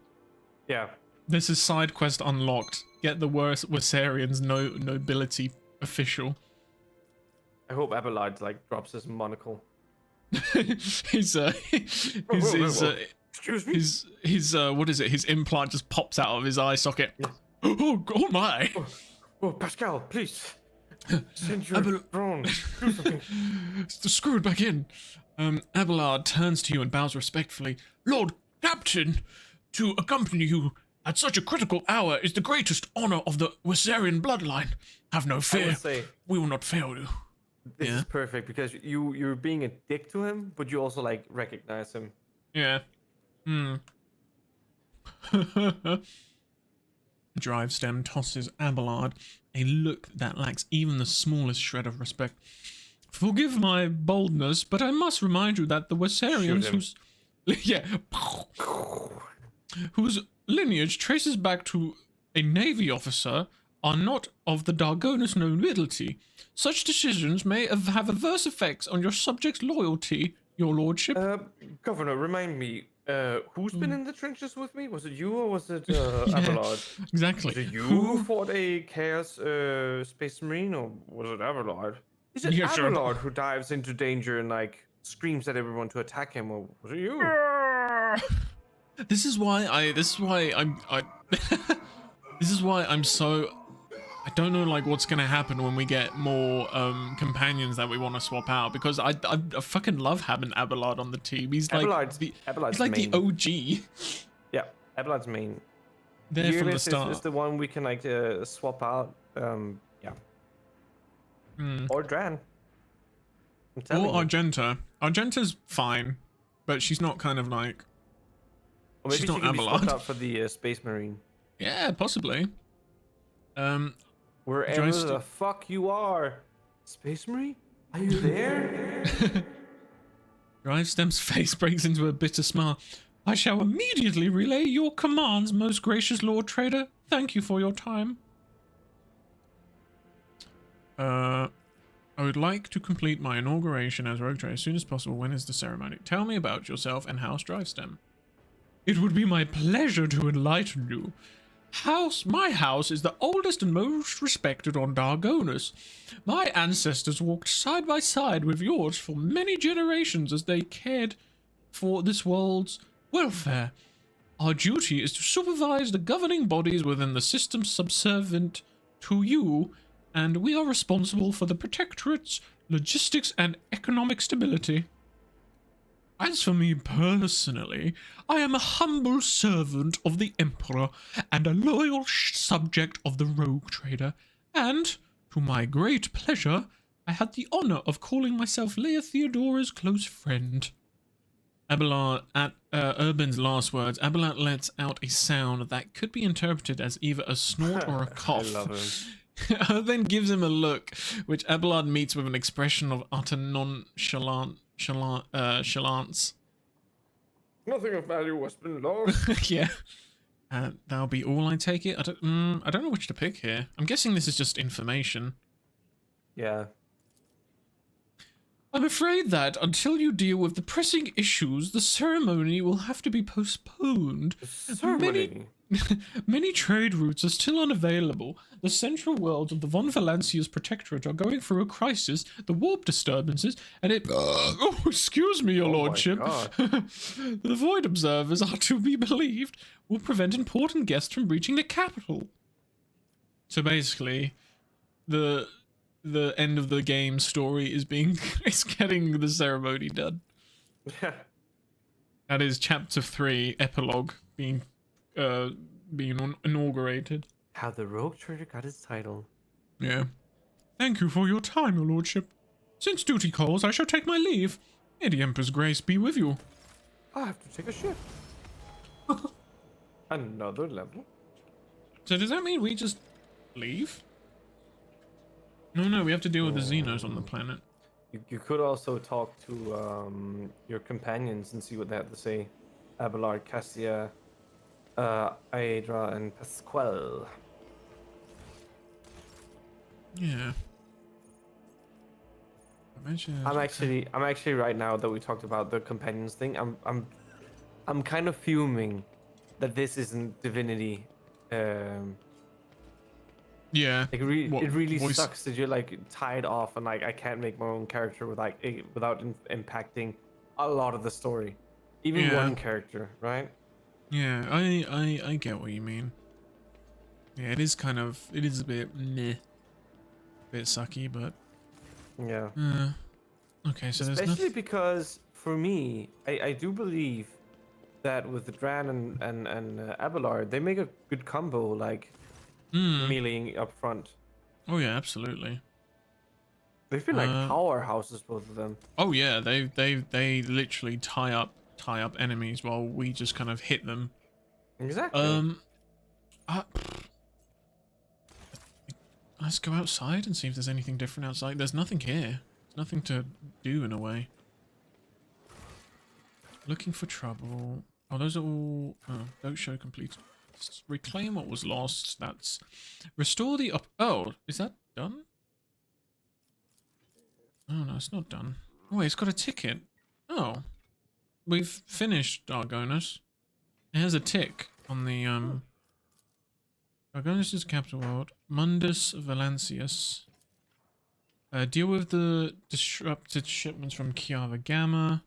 Yeah. This is side quest unlocked. Get the Wasarians nobility official. I hope Abelard drops his monocle. Excuse me? What is it? His implant just pops out of his eye socket. Yes. Oh my! Oh, Pascal, please. Send your drone. Do something. Screw it back in. Abelard turns to you and bows respectfully. Lord Captain, to accompany you at such a critical hour is the greatest honor of the Wasarian bloodline. Have no fear. We will not fail you. This is perfect because you're being a dick to him, but you also recognize him. Yeah. Drivestem tosses Abelard a look that lacks even the smallest shred of respect. Forgive my boldness, but I must remind you that the Wasarians whose lineage traces back to a navy officer are not of the Dargonus nobility. Such decisions may have adverse effects on your subjects' loyalty, your lordship. Governor, remind me, who's been in the trenches with me? Was it you or was it Abelard? Exactly. Was it you who fought a Chaos Space Marine, or was it Abelard? Is it Abelard who dives into danger and screams at everyone to attack him, or was it you? This is why I'm so. I don't know what's gonna happen when we get more companions that we want to swap out, because I fucking love having Abelard on the team. He's Abelard's the main. OG. Yeah, Abelard's main. There from the start. Is the one we can swap out. Yeah. Or Dran. Or Argenta. Argenta's fine, but she's not kind of like. Or maybe she's she not can be Abelard. swapped out for the Space Marine. Yeah, possibly. Wherever the fuck you are, Space Marine, are you there? Drivestem's face breaks into a bitter smile. I shall immediately relay your commands, most gracious Lord Trader. Thank you for your time. I would like to complete my inauguration as Rogue Trader as soon as possible. When is the ceremony? Tell me about yourself and House Drivestem. It would be my pleasure to enlighten you. My house is the oldest and most respected on Dargonus. My ancestors walked side by side with yours for many generations as they cared for this world's welfare. Our duty is to supervise the governing bodies within the system subservient to you, and we are responsible for the Protectorate's logistics and economic stability. As for me personally, I am a humble servant of the Emperor and a loyal subject of the Rogue Trader, and, to my great pleasure, I had the honor of calling myself Leia Theodora's close friend. Abelard, at Urban's last words, Abelard lets out a sound that could be interpreted as either a snort or a cough. I love him. Urban gives him a look, which Abelard meets with an expression of utter nonchalance. Nothing of value has been lost. Yeah. That'll be all, I take it. I don't know which to pick here. I'm guessing this is just information. Yeah. I'm afraid that until you deal with the pressing issues, the ceremony will have to be postponed. Many trade routes are still unavailable. The central worlds of the Von Valancia's Protectorate are going through a crisis, the warp disturbances, and it... Oh, excuse me, your lordship. The Void Observers are to be believed will prevent important guests from reaching the capital. So basically, the end of the game story is getting the ceremony done. Yeah. That is chapter 3 epilogue being inaugurated. How the Rogue Trader got his title. Yeah. Thank you for your time, your lordship. Since duty calls, I shall take my leave. May the Emperor's grace be with you. I have to take a ship. Another level. So does that mean we just leave? No, we have to deal with the Xenos on the planet. You could also talk to your companions and see what they have to say. Abelard, Cassia, Aedra, and Pasquale. Yeah. I'm actually right now that we talked about the companions thing. I'm kind of fuming that this isn't Divinity. Yeah. Like it really sucks that you're like tied off and like I can't make my own character without impacting a lot of the story, even one character, right? Yeah, I get what you mean. Yeah, it is a bit meh, bit sucky, but yeah. Okay, so especially because for me, I do believe that with the Dran and Abelard, they make a good combo, like meleeing up front. Oh yeah, absolutely. They've been like powerhouses, both of them. Oh yeah, they literally tie up enemies while we just kind of hit them. Exactly. Let's go outside and see if there's anything different outside. There's nothing here. There's nothing to do in a way. Looking for trouble. Oh, those are all... Oh, don't show complete. Reclaim what was lost. That's... Restore the... Oh, is that done? Oh, no, it's not done. Oh, wait, it's got a ticket. Oh. We've finished Dargonus. It has a tick on the, Dargonus is capital world. Mundus Valancius. Deal with the disrupted shipments from Kiava Gamma.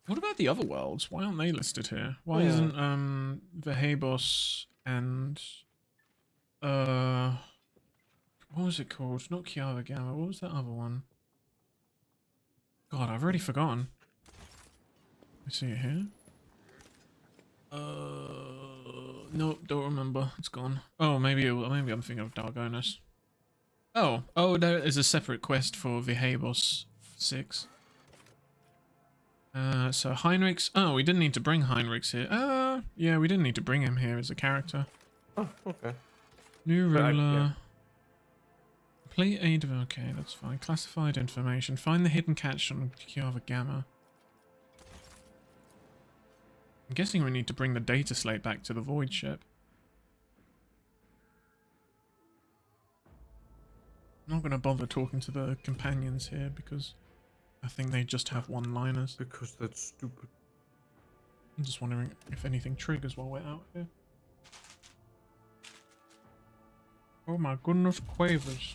What about the other worlds? Why aren't they listed here? Why isn't Vehabos and what was it called? Not Kiava Gamma. What was that other one? God, I've already forgotten. I see it here. No, don't remember. It's gone. Oh, maybe I'm thinking of Dargonus. Oh, there is a separate quest for Vehabos 6. So Heinrichs. Oh, we didn't need to bring Heinrichs here. Yeah, we didn't need to bring him here as a character. Oh, okay. New ruler. Complete aid. Okay, that's fine. Classified information. Find the hidden catch on Kiava Gamma. I'm guessing we need to bring the data slate back to the Void ship. I'm not going to bother talking to the companions here because I think they just have one-liners. Because that's stupid. I'm just wondering if anything triggers while we're out here. Oh my goodness, quavers.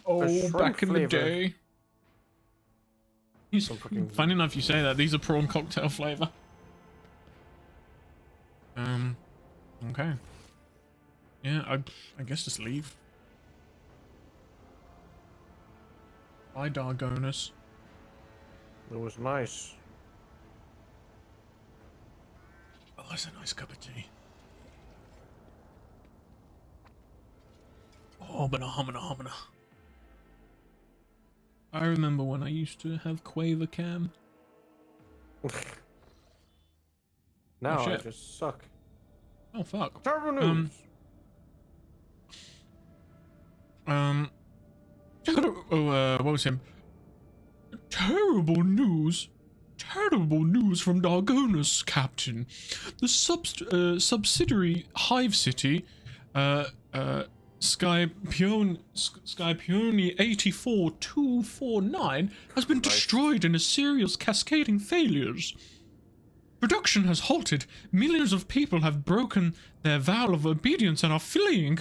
Oh, shrimp back in flavor. the day. Funny enough you say that. These are prawn cocktail flavor. Okay. Yeah, I guess just leave. Bye, Dargonus. It was nice. Oh, that's a nice cup of tea. Oh, homina. I remember when I used to have Quaver Cam. Now I shit. just suck. Oh, fuck. Terrible news. What was him? Terrible news from Dargonus, Captain. The subsidiary Hive City, Skypione 84249 has been destroyed in a series of cascading failures. Production has halted. Millions of people have broken their vow of obedience and are fleeing.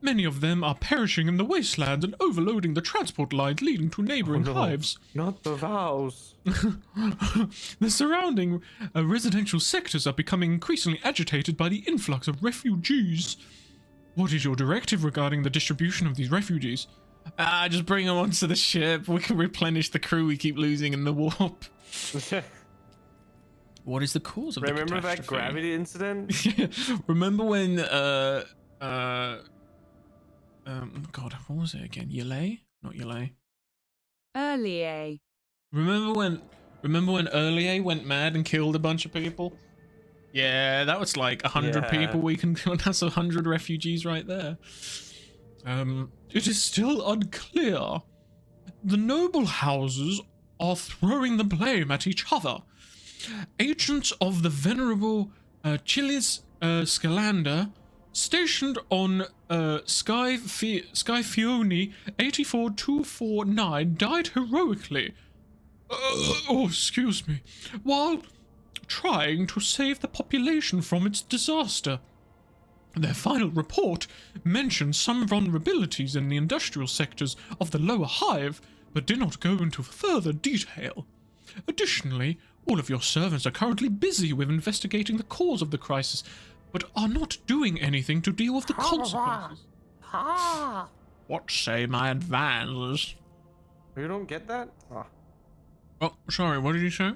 Many of them are perishing in the wastelands and overloading the transport lines leading to neighboring hives. Not the vows. The surrounding residential sectors are becoming increasingly agitated by the influx of refugees. What is your directive regarding the distribution of these refugees? Just bring them onto the ship. We can replenish the crew we keep losing in the warp. What is the cause of the catastrophe? Remember that gravity incident? Remember when, God, what was it again? Yelay? Not Yelay. Earlier. Remember when Earlier went mad and killed a bunch of people? Yeah, that was like 100 people we can... That's 100 refugees right there. It is still unclear. The noble houses are throwing the blame at each other. Agents of the venerable Chilis Scalander, stationed on Skyfione 84249, died heroically. Excuse me. While trying to save the population from its disaster. Their final report mentioned some vulnerabilities in the industrial sectors of the lower hive, but did not go into further detail. Additionally, all of your servants are currently busy with investigating the cause of the crisis, but are not doing anything to deal with the consequences. What say my advisors? You don't get that? Oh, sorry, what did you say?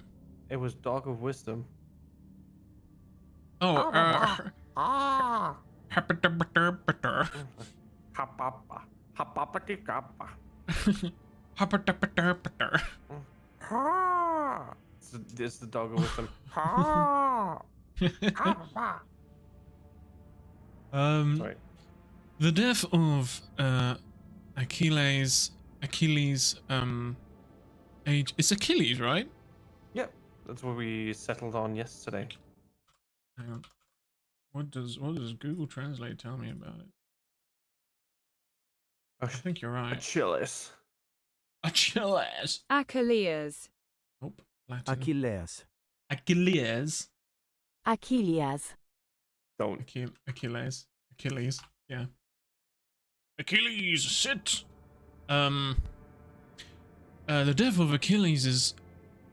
It was Dog of Wisdom. Oh, It's the Dog of Wisdom. Sorry. The death of Achilles, it's Achilles, right? Yep, that's what we settled on yesterday. Hang on. What does Google Translate tell me about it? I think you're right. Achilles. Achilles. Achilles. Nope. Latin. Achilles. Achilles. Achilles. Don't. Achilles. Yeah. Achilles, sit. The death of Achilles'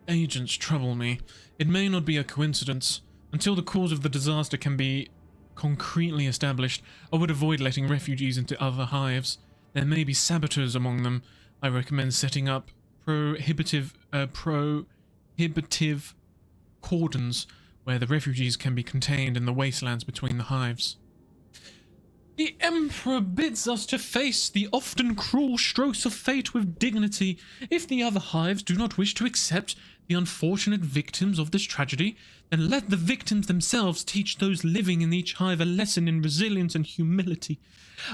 agents trouble me. It may not be a coincidence. Until the cause of the disaster can be concretely established, I would avoid letting refugees into other hives. There may be saboteurs among them. I recommend setting up prohibitive cordons where the refugees can be contained in the wastelands between the hives. The Emperor bids us to face the often cruel strokes of fate with dignity. If the other hives do not wish to accept the unfortunate victims of this tragedy, then let the victims themselves teach those living in each hive a lesson in resilience and humility.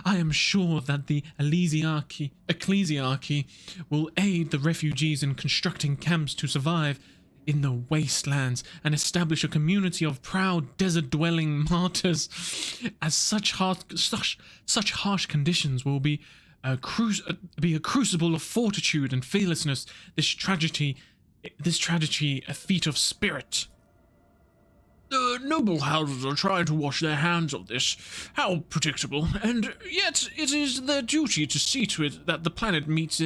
I am sure that the ecclesiarchy will aid the refugees in constructing camps to survive in the wastelands and establish a community of proud desert-dwelling martyrs. As such harsh conditions will be a crucible of fortitude and fearlessness. This tragedy a feat of spirit. The noble houses are trying to wash their hands of this. How predictable. And yet it is their duty to see to it that the planet meets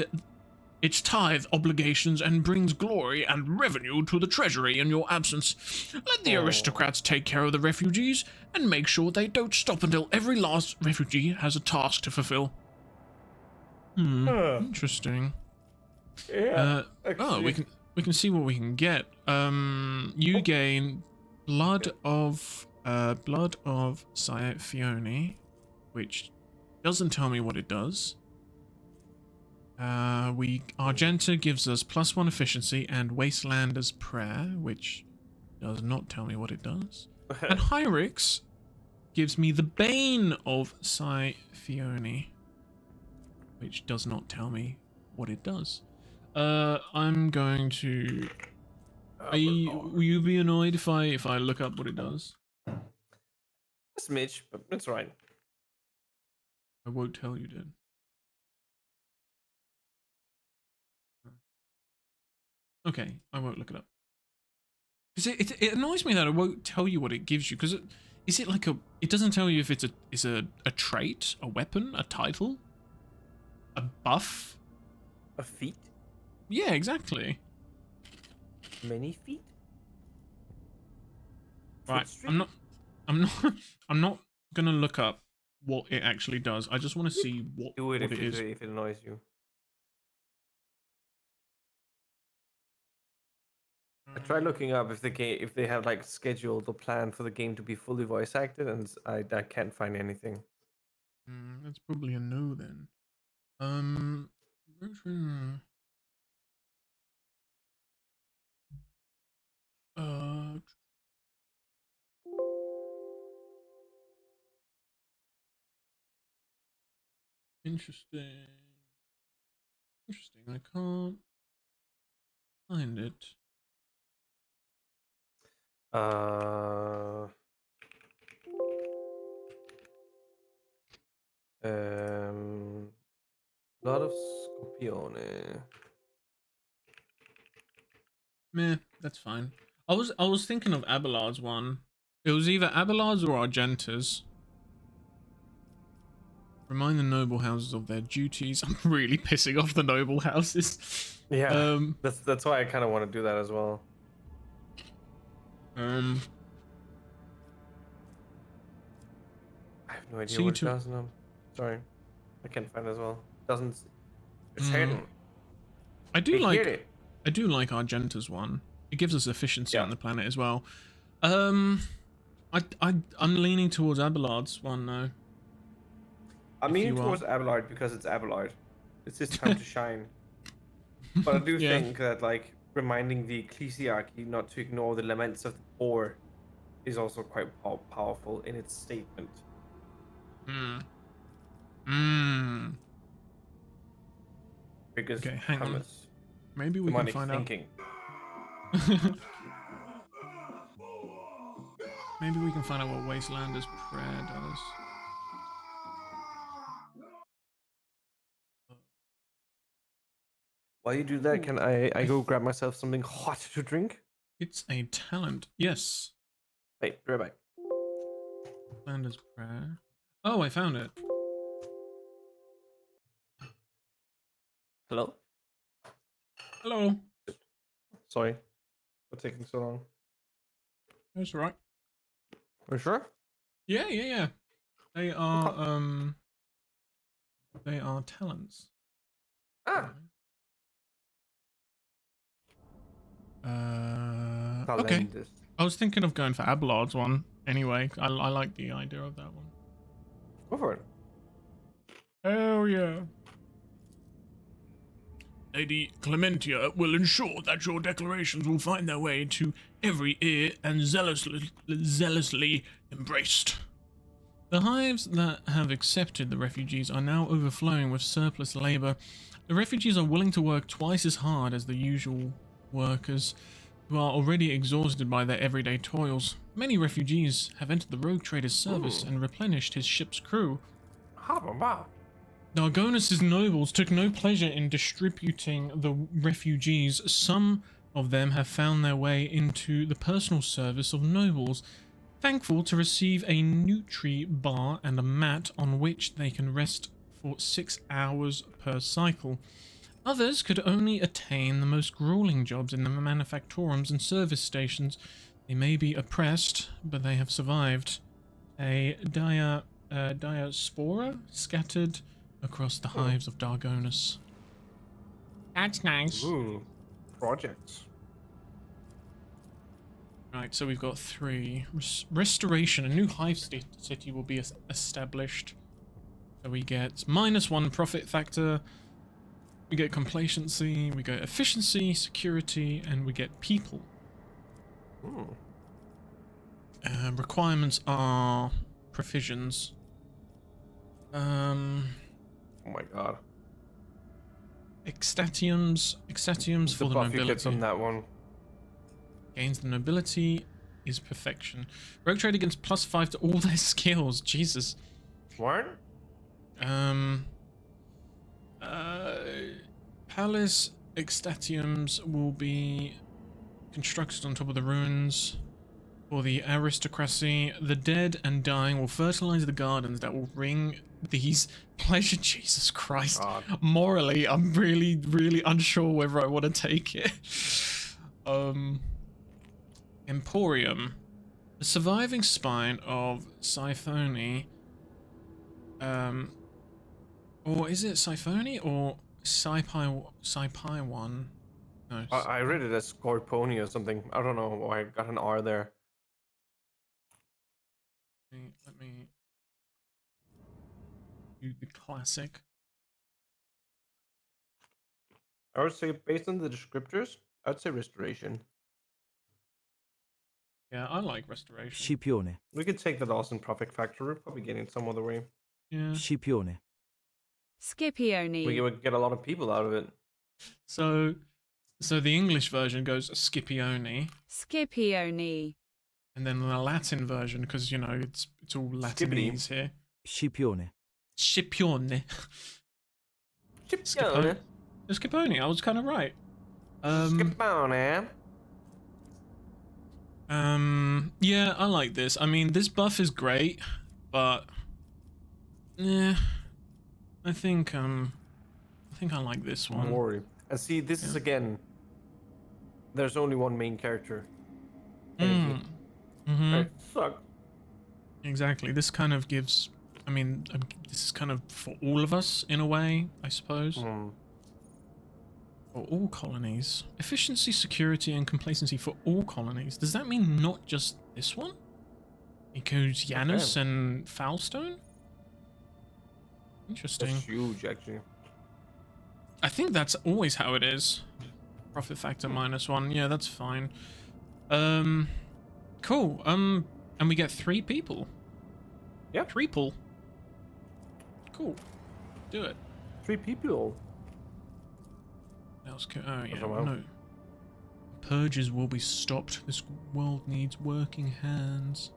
its tithe obligations and brings glory and revenue to the treasury in your absence. Let the aristocrats take care of the refugees and make sure they don't stop until every last refugee has a task to fulfill. Interesting. Yeah. Oh, we can see what we can get. You gain blood of Fione, which doesn't tell me what it does. Argenta gives us +1 efficiency and Wastelander's Prayer, which does not tell me what it does. And Hyrix gives me the Bane of Fione, which does not tell me what it does. I'm going to. Will you be annoyed if I look up what it does? A smidge, but it's right. I won't tell you, then. Okay, I won't look it up. Because it annoys me that I won't tell you what it gives you. Because is it like it doesn't tell you if it's a trait, a weapon, a title, a buff, a feat. Yeah, exactly. Many feet. Right, I'm not gonna look up what it actually does. I just want to see what it is. If it annoys you. I tried looking up if they have like scheduled or planned for the game to be fully voice acted, and I can't find anything. That's probably a no then. Interesting. I can't find it. Lot of Scorpione. Meh, that's fine. I was thinking of Abelard's one. It was either Abelard's or Argenta's. Remind the noble houses of their duties. I'm really pissing off the noble houses. Yeah, that's why I kind of want to do that as well. I have no idea what it does now. Sorry, I can't find it as well. Doesn't. It's hidden. I do like Argenta's one. It gives us efficiency on the planet as well. I'm leaning towards Abelard's one though. I'm leaning towards Abelard because it's Abelard. It's his time to shine. But I do think that like reminding the ecclesiarchy not to ignore the laments of the poor is also quite powerful in its statement. Because hang on. Maybe we can find out. Maybe we can find out what Wastelander's Prayer does. While you do that, can I go grab myself something hot to drink? It's a talent. Yes. Wait, right back. Wastelander's Prayer. Oh, I found it. Hello? Hello. Sorry for taking so long. That's right. Are you sure? Yeah. They are talents. Okay. I was thinking of going for Abelard's one. Anyway, I like the idea of that one. Go for it. Hell yeah. Lady Clementia will ensure that your declarations will find their way to every ear and zealously embraced. The hives that have accepted the refugees are now overflowing with surplus labor. The refugees are willing to work twice as hard as the usual workers, who are already exhausted by their everyday toils. Many refugees have entered the rogue trader's service and replenished his ship's crew. Dargonus' nobles took no pleasure in distributing the refugees. Some of them have found their way into the personal service of nobles, thankful to receive a Nutri bar and a mat on which they can rest for 6 hours per cycle. Others could only attain the most grueling jobs in the manufactorums and service stations. They may be oppressed, but they have survived. A diaspora scattered across the hives of Dargonus. That's nice. Ooh, projects. Right, so we've got 3. Restoration. A new hive city will be established. So we get -1 profit factor. We get complacency. We get efficiency, security, and we get people. Ooh. Requirements are provisions. Oh my god. Extatiums for the buff you get nobility. from that one. Gains the nobility is perfection. Rogue Trader gets +5 to all their skills. Jesus. What? Palace extatiums will be constructed on top of the ruins. For the aristocracy, the dead and dying will fertilize the gardens that will bring these pleasure. Jesus Christ. God. Morally, I'm really, really unsure whether I want to take it. Emporium. The surviving spine of Siphone. Or is it Siphone or Saipai one? No. I read it as Scorponi or something. I don't know why I got an R there. Let me do the classic. I would say, based on the descriptors, I'd say restoration. Yeah, I like restoration. Scipione. We could take the loss in profit factor. We're probably getting some other way. Yeah. Scipione. Scipione. We would get a lot of people out of it. So the English version goes Scipione, Scipione. and then the Latin version, because you know it's all Latinese here. Scipione. Scipione. Scipione. Scipione. I was kind of right. Scipione. Yeah, I like this. I mean, this buff is great, but yeah, I think I like this one. Don't worry. And see, this is again. There's only one main character. It sucks. Exactly. This kind of gives. I mean, this is kind of for all of us in a way, I suppose. For all colonies. Efficiency, security, and complacency for all colonies. Does that mean not just this one? It goes Janus and Foulstone? Interesting. That's huge, actually. I think that's always how it is. Profit factor -1. Yeah, that's fine. Cool. And we get 3 people. Yeah. Triple. Cool. Do it. 3 people. Else oh yeah, well. no. Purges will be stopped. This world needs working hands.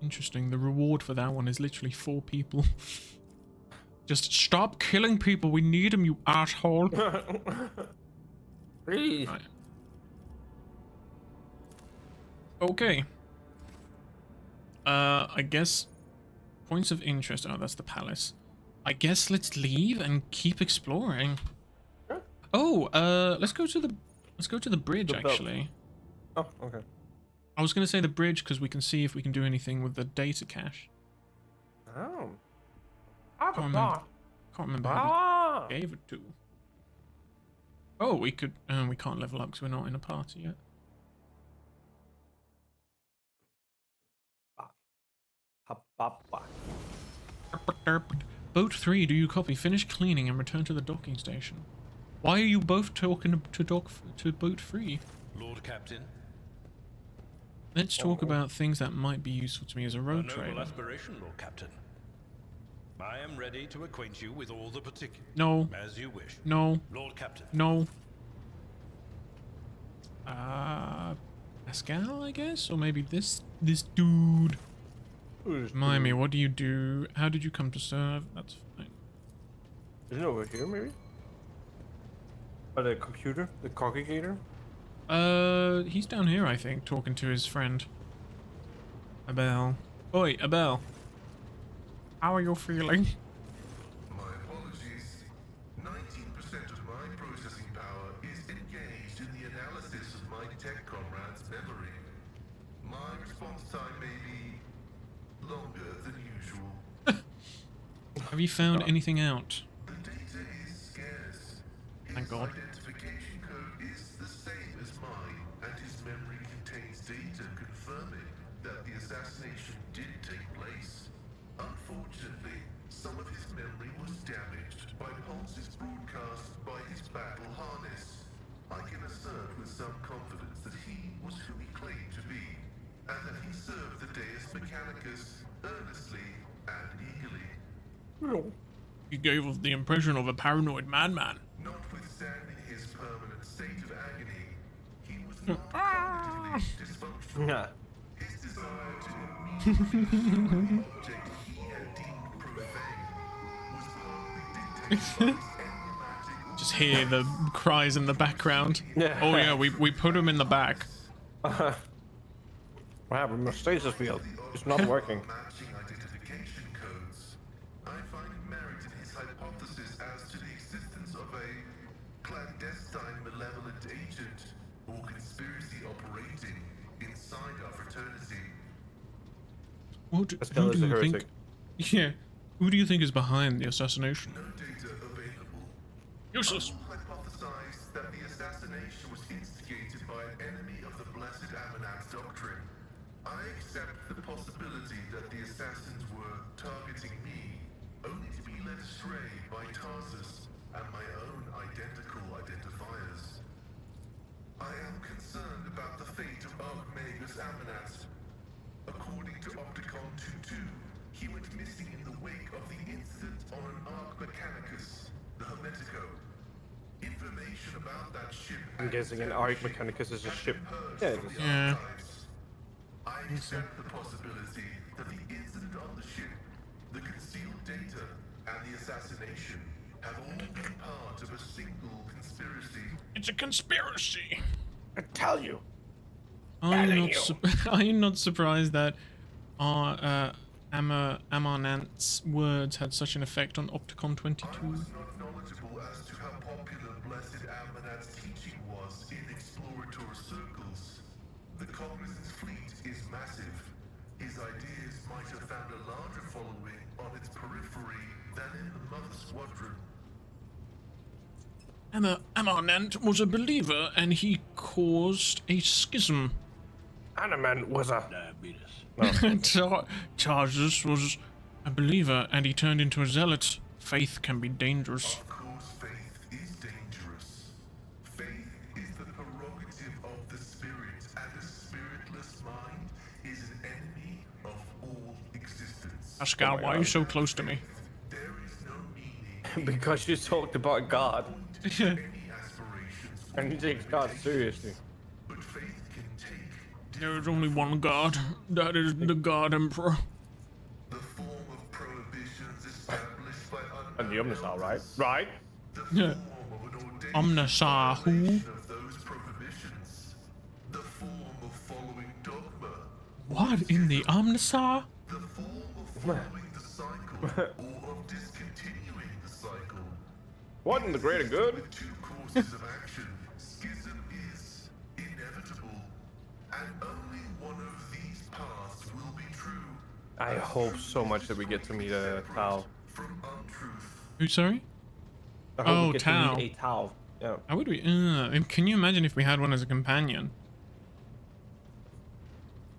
Interesting. The reward for that one is literally 4 people. Just stop killing people. We need them, you asshole. Please. Right. Okay. I guess points of interest. Oh, that's the palace. I guess let's leave and keep exploring. Sure. Oh, let's go to the bridge The belt. actually. Oh, okay. I was gonna say the bridge because we can see if we can do anything with the data cache. Oh. Can't remember who we gave it to. Oh, we could. We can't level up because we're not in a party yet. Boat 3, do you copy? Finish cleaning and return to the docking station. Why are you both talking to boat 3? Lord Captain. Let's talk about things that might be useful to me as a A road noble trader. aspiration, Lord Captain. I am ready to acquaint you with all the particulars. No. As you wish. No. Lord Captain. No. Pascal, I guess? Or maybe this dude. Remind me, what do you do? How did you come to serve? That's fine. Isn't it over here, maybe? the computer, the congregator? He's down here, I think, talking to his friend. Abel. Oi, Abel. How are you feeling? My apologies. 19% of my processing power is engaged in the analysis of my tech comrade's memory. My response time may be longer than usual. Have you found anything out? The data is scarce. Thank His God. identification code is the same as mine, and his memory contains data confirming that the assassination did take place. Unfortunately, some of his memory was damaged by pulses broadcast by his battle harness. I can assert with some confidence that he was who he claimed to be, and that he served the Deus Mechanicus earnestly and eagerly. You gave off the impression of a paranoid madman. Notwithstanding his permanent state of agony, he was not cognitively dysfunctional. Yeah. His desire to immediately the object he had deemed profane was partly dictated by his enigmatic Just hear the cries in the background. Yeah. Oh yeah, we put him in the back. What happened? My stasis field. It's not working. matching identification codes. I find merit in his hypothesis as to the existence of a clandestine malevolent agent or conspiracy operating inside our fraternity. Who Estelle do is a you think? heretic. Yeah. Who do you think is behind the assassination? No data available. Useless. Hypothesized that the assassination was instigated by an enemy of the Blessed Amanat's doctrine. I accept the possibility that the assassins were targeting me, only to be led astray by Tarsus and my own identical identifiers. I am concerned about the fate of Archmagus Amanat. According to Opticon 2-2, he went missing in the wake of the incident on an Arch Mechanicus, the Hermetico. Information about that ship. I'm guessing an Arch Mechanicus is a ship. Purged Yeah, it from is. the Yeah. archives. I accept the possibility that the incident on the ship, the concealed data, and the assassination have all been part of a single conspiracy. It's a conspiracy. I tell you. Are you not surprised that our Amarnant's words had such an effect on Opticon 22? I was not knowledgeable as to how popular Blessed Amanat's teaching was in explorator circles. The Cognizant's fleet is massive. His ideas might have found a larger following on its periphery than in the Mother Squadron. Amarnant was a believer and he caused a schism. Animan was a. Tarsus was a believer and he turned into a zealot. Faith can be dangerous. Of course, faith is dangerous. Faith is the prerogative of the spirit, and a spiritless mind is an enemy of all existence. Pascal, my why are you God. so close to me? There is no meaning Because you talked about God. to any aspirations, And he takes God seriously. but faith can take There is only one God. That is the God Emperor. the form of prohibitions established by And the Omnisal, right? Right? the Yeah. form of an ordained Omnisar who? violation of those prohibitions, the form of following dogma, What in the Omnisar? the form of following the cycle, or of discontinuing the cycle. What in the greater good? With two courses of action, schism is inevitable, and only one of these paths will be true. I hope so much that we get to meet a Tau. From untruth. Who, sorry? I hope Oh, we get Tau. to meet a Tau. Yeah. How would we? Can you imagine if we had one as a companion?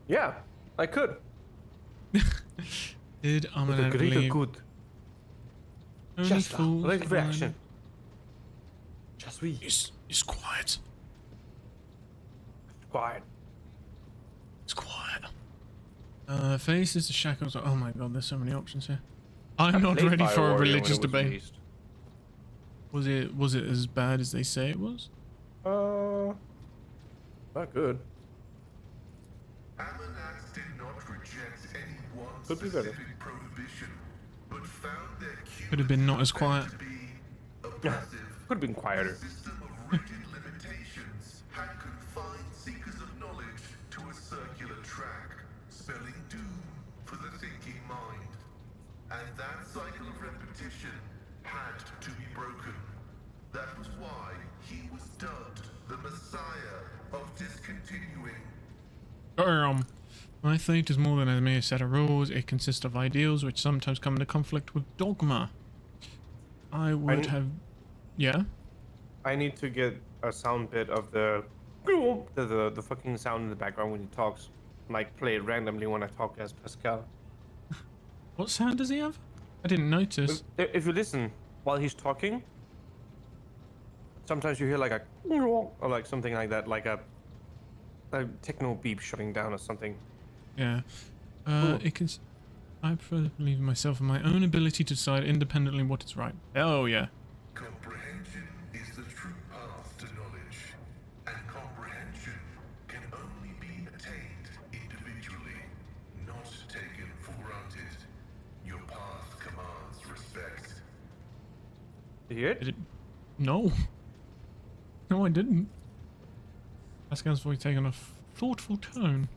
Yeah, I could. Did The Amarnant greater believe good. only Just fools right find- reaction. Just we. It's quiet. Quiet. It's quiet. Faces the shackles. Oh my god, there's so many options here. I'm not Played ready Fire for a Warrior when it religious was debate. released. Was it as bad as they say it was? Not good. Amanats did not reject any one Could be better. specific prohibition, but found their Could have been not as quiet. to be oppressive. Could have been quieter. System of rigid limitations had confined seekers of knowledge to a circular track, spelling doom for the thinking mind. And that cycle of repetition had to be broken. That was why he was dubbed the Messiah of Discontinuing. My fate is more than a mere set of rules. It consists of ideals which sometimes come into conflict with dogma. I would have... Yeah? I need to get a sound bit of the fucking sound in the background when he talks. Like, play it randomly when I talk as Pascal. What sound does he have? I didn't notice. If you listen while he's talking, sometimes you hear like a... or like something like that, like a techno beep shutting down or something. Yeah. It can... I prefer to believe in myself and my own ability to decide independently what is right. Oh, yeah. Comprehension is the true path to knowledge, and comprehension can only be attained individually, not taken for granted. Your path commands respect. Did you hear it? No. No, I didn't. Pascal's voice taken a thoughtful tone.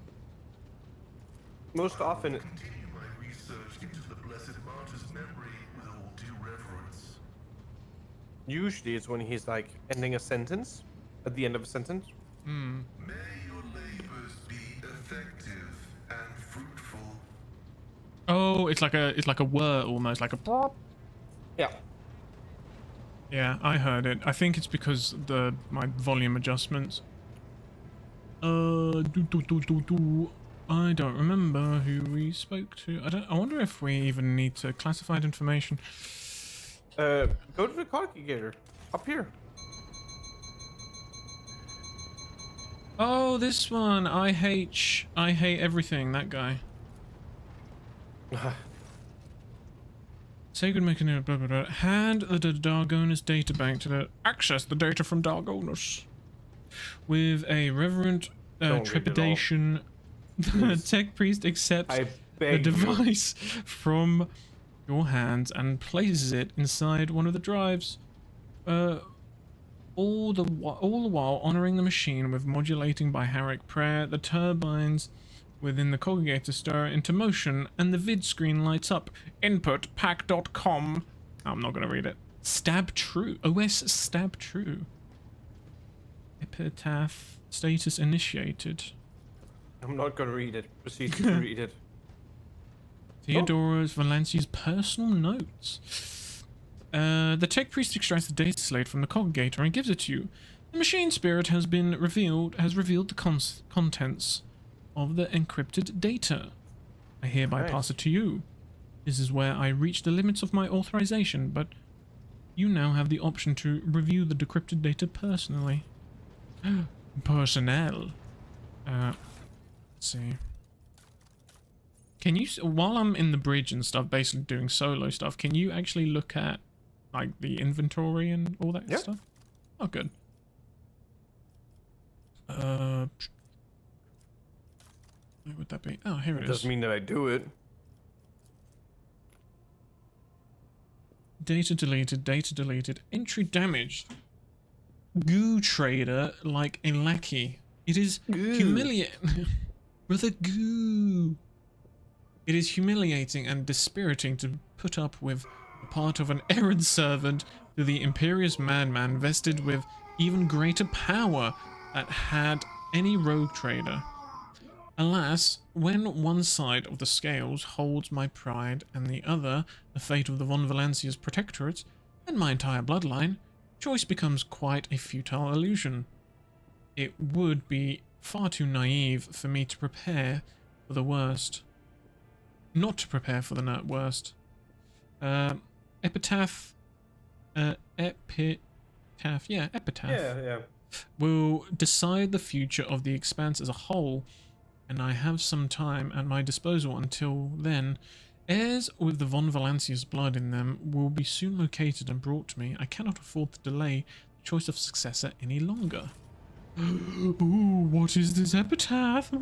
Most often... Continue my research into the Blessed Martyr's memory with all due reverence. Usually it's when he's like ending a sentence, at the end of a sentence. May your labors be effective and fruitful. Oh, it's like a whir almost, like a... Yeah. Yeah, I heard it. I think it's because my volume adjustments. I don't remember who we spoke to. I wonder if we even need to classified information. Go to the congregator. Up here. Oh, this one. I hate everything, that guy. Sacred mechanism, blah, blah, blah. Hand the Dargonus databank to access the data from Dargonus. With a reverent trepidation, the tech priest accepts the device from your hands and places it inside one of the drives. All the while honoring the machine with modulating biharic prayer. The turbines within the congregator stir into motion and the vid screen lights up. Input pack.com. I'm not going to read it. Stab true. OS stab true. Epitaph status initiated. I'm not going to read it. Proceed to read it. Theodoros Valencia's personal notes. The tech priest extracts the data slate from the congregator and gives it to you. The machine spirit has revealed the contents of the encrypted data. I hereby pass it to you. This is where I reach the limits of my authorization, but you now have the option to review the decrypted data personally. Personnel. Let's see. Can you, while I'm in the bridge and stuff, basically doing solo stuff, can you actually look at like the inventory and all that stuff? Oh, good. Where would that be? Oh, here it is. Doesn't mean that I do it. Data deleted, entry damaged. Goo trader like a lackey. It is humiliating. Brother Goo. It is humiliating and dispiriting to put up with the part of an errand servant to the imperious madman vested with even greater power that had any rogue trader. Alas, when one side of the scales holds my pride and the other the fate of the von Valencia's protectorate and my entire bloodline, choice becomes quite a futile illusion. It would be far too naive for me to prepare for the worst. Not to prepare for the worst. Epitaph. Epitaph. Yeah, epitaph. Yeah. Will decide the future of the expanse as a whole, and I have some time at my disposal until then. Heirs with the von Valencia's blood in them will be soon located and brought to me. I cannot afford to delay the choice of successor any longer. Ooh, what is this epitaph? It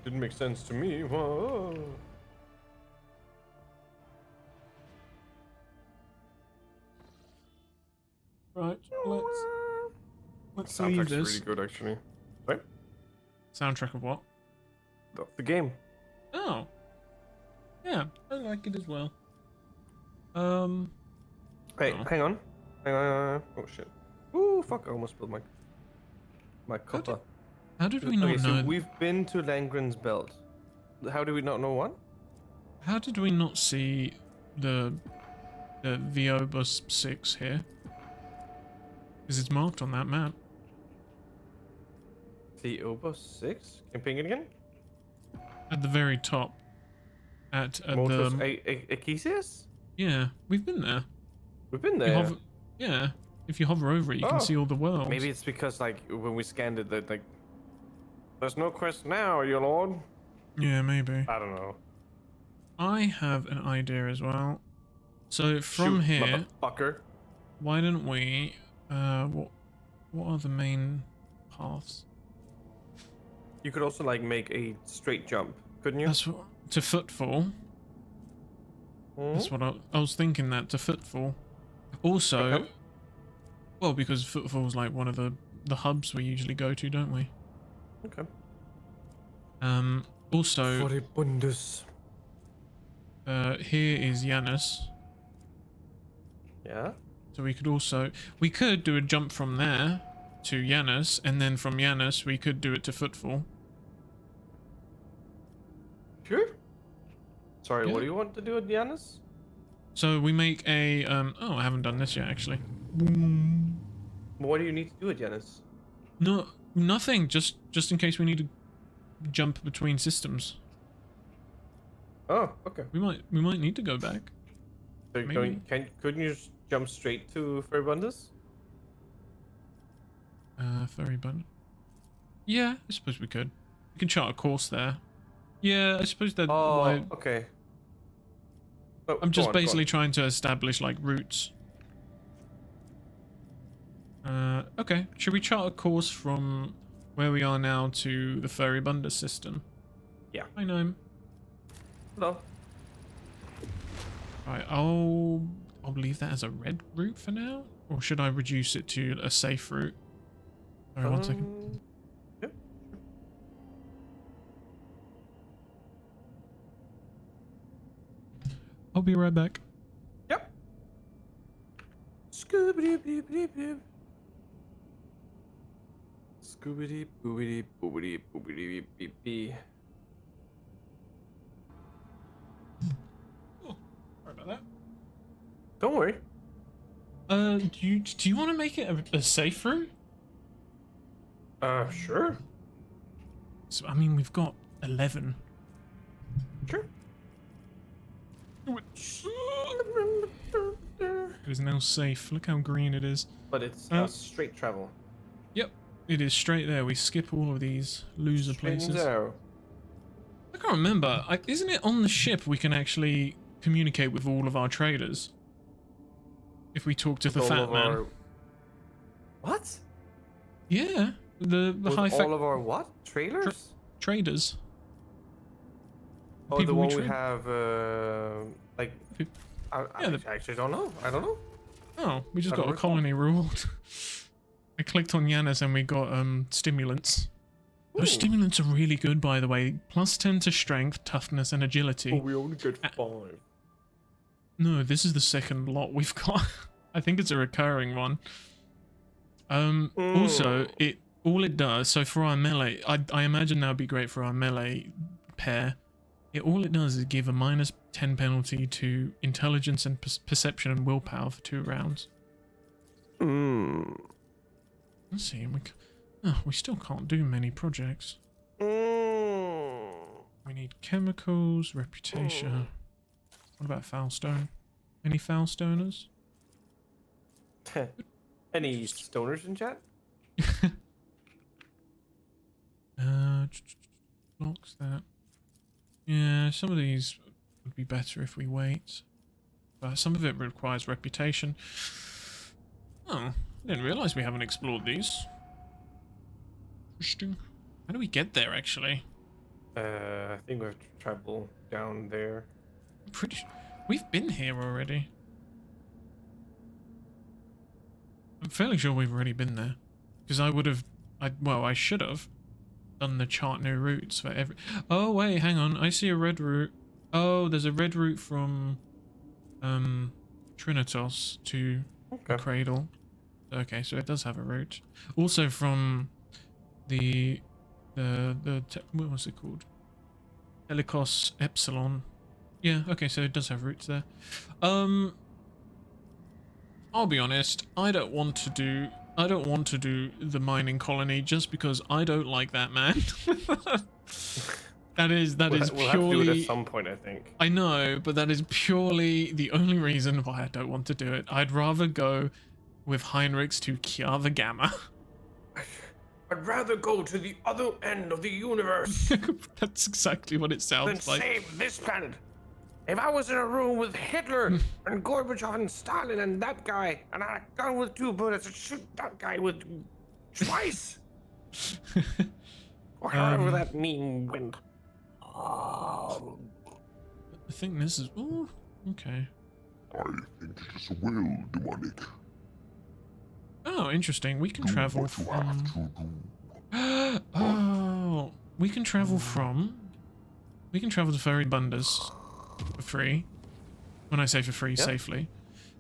didn't make sense to me. Right, let's leave Soundtrack's this. really good, actually. Right? Soundtrack of what? The game. Oh. Yeah, I like it as well. Hey, Oh. hang on. Oh shit. Ooh, fuck! I almost spilled my copper. How did we not Okay, so know? we've been to Langren's Belt. How do we not know what? How did we not see the VO bus 6 here? Because it's marked on that map. The Obus 6? Can you ping it again? At the very top. At Motors the... Achesius? Yeah, we've been there. We've been You there. yeah, if you hover over it, you can see all the worlds. Maybe it's because, like, when we scanned it, that, like, there's no quest now, your lord. Yeah, maybe. I don't know. I have an idea as well. So from Shoot, here, motherfucker. why don't we... what are the main paths? You could also, like, make a straight jump, couldn't you? That's what... To footfall. That's what I was thinking, that to footfall. Also, Okay. well, because footfall's like one of the hubs we usually go to, don't we? Okay. Also, Furibundus. here is Janus. Yeah? So we could do a jump from there to Janus, and then from Janus we could do it to footfall. Sure. Sorry, Yeah. what do you want to do at Giannis? So we make a oh, I haven't done this yet actually. What do you need to do at Giannis? No, nothing. Just in case we need to jump between systems. Oh, okay. We might need to go back. So Maybe. couldn't you just jump straight to Furibundus? Ferry button. Yeah, I suppose we could. We can chart a course there. Yeah, I suppose that. Oh, okay. Oh, I'm just go on. basically trying to establish like routes. Okay. Should we chart a course from where we are now to the Furibundus system? Yeah. I know. Hello. Right, I'll leave that as a red route for now, or should I reduce it to a safe route? Sorry, 1 second. Yep. I'll be right back. Yep. Scooby beep beep beep. Scooby boobity boobity boobity beep beep beep. Oh, sorry about that. Don't worry. Do you want to make it a safe route? Sure. So, I mean, we've got 11. Sure. It is now safe. Look how green it is. But it's straight travel. Yep, it is straight there. We skip all of these loser places. There. I can't remember. Isn't it on the ship we can actually communicate with all of our traders? If we talk to the All fat of man. our... What? Yeah, the With high all of our what? Trailers? traders. Oh, People the one we trade. have, like... Pe- I Yeah, actually don't know. I don't know. Oh, we just I got don't a recall. colony ruled. I clicked on Janus and we got stimulants. Those Ooh. stimulants are really good, by the way. +10 to strength, toughness, and agility. Oh, we only get 5. No, this is the second lot we've got. I think it's a recurring one. Also, all it does, so for our melee, I imagine that would be great for our melee pair. All it does is give a -10 penalty to intelligence and perception and willpower for 2 rounds. Let's see, we still can't do many projects. We need chemicals, reputation. What about foulstone? Any foulstoners? Any stoners in chat? Locks that. Yeah, some of these would be better if we wait. But some of it requires reputation. Oh, I didn't realise we haven't explored these. Interesting. How do we get there, actually? I think we have to travel down there. I'm pretty sure we've been here already. I'm fairly sure we've already been there. Because I would have... I should have done the chart new routes for every... Oh, wait, hang on. I see a red route. Oh, there's a red route from... Trinitos to the Cradle. Okay, so it does have a route. Also from the what was it called? Helicos Epsilon. Yeah, okay, so it does have routes there. I'll be honest, I don't want to do the mining colony just because I don't like that man. That is We'll have to do purely it at some point, I think. I know, but that is purely the only reason why I don't want to do it. I'd rather go with Heinrichs to Kia the Gamma. I'd rather go to the other end of the universe That's exactly what it than sounds like. save this planet. If I was in a room with Hitler and Gorbachev and Stalin and that guy, and I had a gun with 2 bullets, I'd shoot that guy with twice. Or however that meme went. I think this is... Oh, okay. I think it is well, demonic. Oh, interesting. We can travel What you from... have to do. Oh, we can travel from... We can travel to Furry Bunders for free. When I say for free, safely.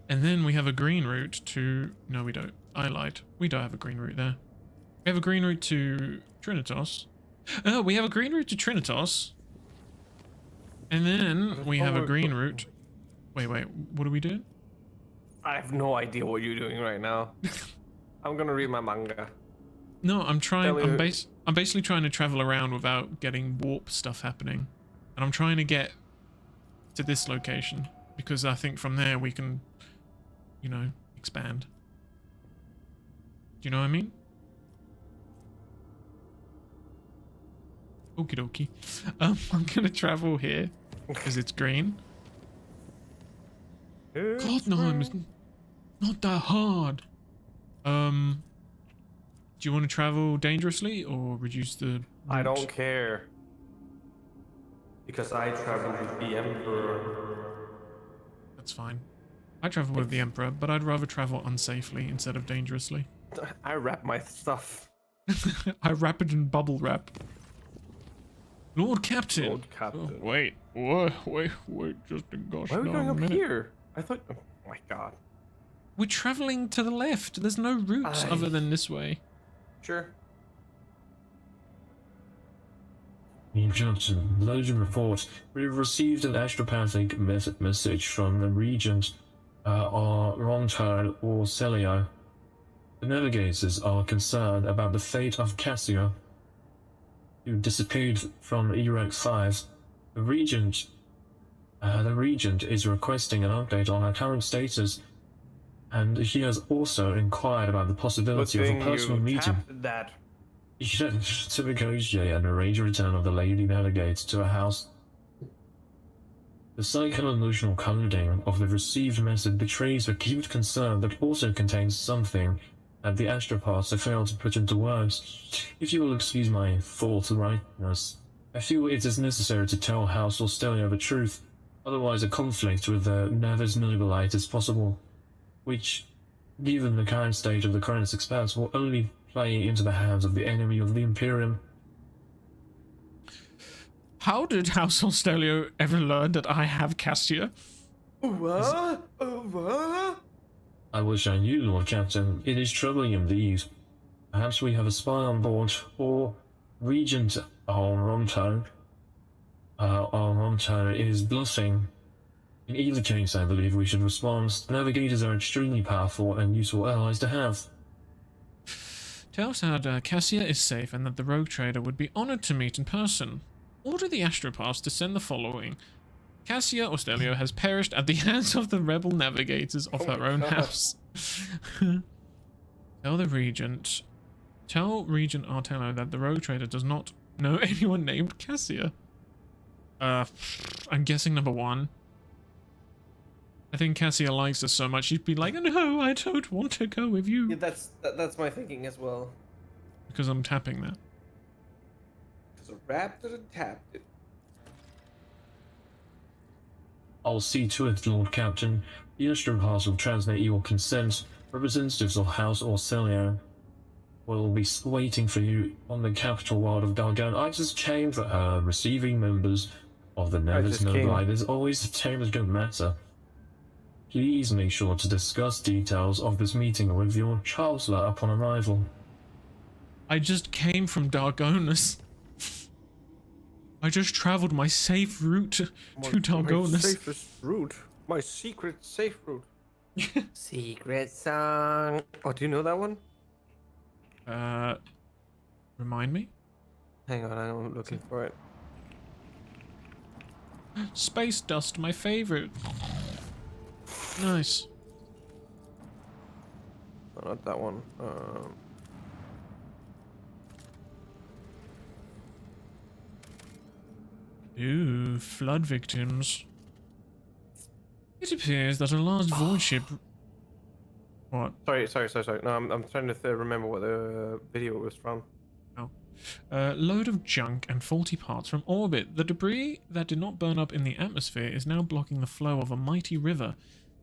And then we have a green route to... No, we don't. I lied. We don't have a green route there. We have a green route to Trinitos. Oh, we have a green route to Trinitos. And then we have a green route... Wait, what are we doing? I have no idea what you're doing right now. I'm gonna read my manga. No, I'm trying... Tell me I'm basically trying to travel around without getting warp stuff happening. And I'm trying to get to this location. Because I think from there we can, you know, expand. Do you know what I mean? Okie dokie. I'm gonna travel here. Because it's green. God, no, it's not that hard. Do you want to travel dangerously or reduce the route? I don't care. Because I travel with the Emperor. That's fine. I travel with the Emperor, but I'd rather travel unsafely instead of dangerously. I wrap my stuff. I wrap it in bubble wrap. Lord Captain. Lord Captain. Oh, wait, just a gosh Why are we going up minute. here? I thought... Oh my god. We're traveling to the left. There's no routes other than this way. Sure. Johnson, Legend report. We've received an astropathic message from the Regent, Rontar or Celio. The navigators are concerned about the fate of Cassia, who disappeared from Iraq 5. The Regent is requesting an update on her current status, and he has also inquired about the possibility of a personal meeting. That. To negotiate and arrange a return of the Lady Navigator to her house. The psycho-emotional coding of the received message betrays a acute concern that also contains something that the astropaths have failed to put into words. If you will excuse my forthrightness, I feel it is necessary to tell House Austelia the truth, otherwise a conflict with the Navis Nobilite is possible, which, given the current state of the current expanse, will only play into the hands of the enemy of the Imperium. How did House Austerlio ever learn that I have Cassia? What? What? I wish I knew, Lord Captain. It is troubling indeed. Perhaps we have a spy on board, or Regent Ronto. Ronto is bluffing. In either case, I believe we should respond. Navigators are extremely powerful and useful allies to have. Tell us that Cassia is safe and that the rogue trader would be honored to meet in person. Order the astropaths to send the following. Cassia Austerlio has perished at the hands of the rebel navigators of her own house. Tell Regent Artello that the rogue trader does not know anyone named Cassia. I'm guessing number 1. I think Cassia likes us so much she'd be like, no, I don't want to go with you. Yeah, that's my thinking as well. Because I'm tapping that. Because a raptor and tapped it. I'll see to it, Lord Captain. The astropaths will transmit your consent. Representatives of House Orcelia will be waiting for you on the capital ward of Dargonus. I just changed receiving members of the Nevis Nobility. There's always a chamber's don't matter. Please make sure to discuss details of this meeting with your chancellor upon arrival. I just came from Dargonus. I just traveled my safe route to Dargonus. My safest route. My secret safe route. Secret song. Oh, do you know that one? Remind me? Hang on, I'm looking for it. Space Dust, my favorite. Nice. Oh, not that one. Ooh, flood victims. It appears that a large void ship... What? Sorry. No, I'm trying to remember what the video was from. Oh. Load of junk and faulty parts from orbit. The debris that did not burn up in the atmosphere is now blocking the flow of a mighty river.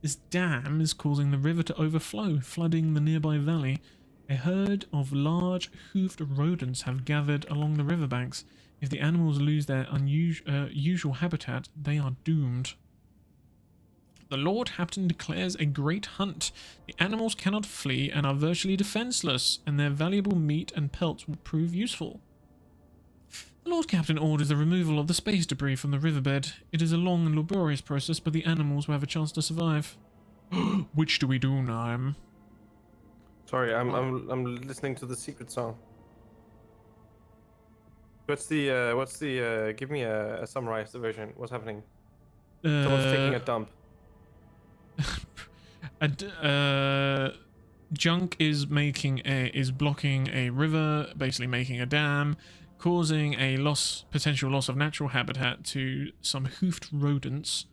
This dam is causing the river to overflow, flooding the nearby valley. A herd of large hoofed rodents have gathered along the riverbanks. If the animals lose their usual habitat, they are doomed. The Lord Captain declares a great hunt. The animals cannot flee and are virtually defenseless, and their valuable meat and pelts will prove useful. The Lord Captain orders the removal of the space debris from the riverbed. It is a long and laborious process, but the animals will have a chance to survive. Which do we do now? Sorry, I'm listening to the secret song. What's the give me a summarized version. What's happening? Someone's taking a dump. Junk is blocking a river, basically making a dam, causing a potential loss of natural habitat to some hoofed rodents.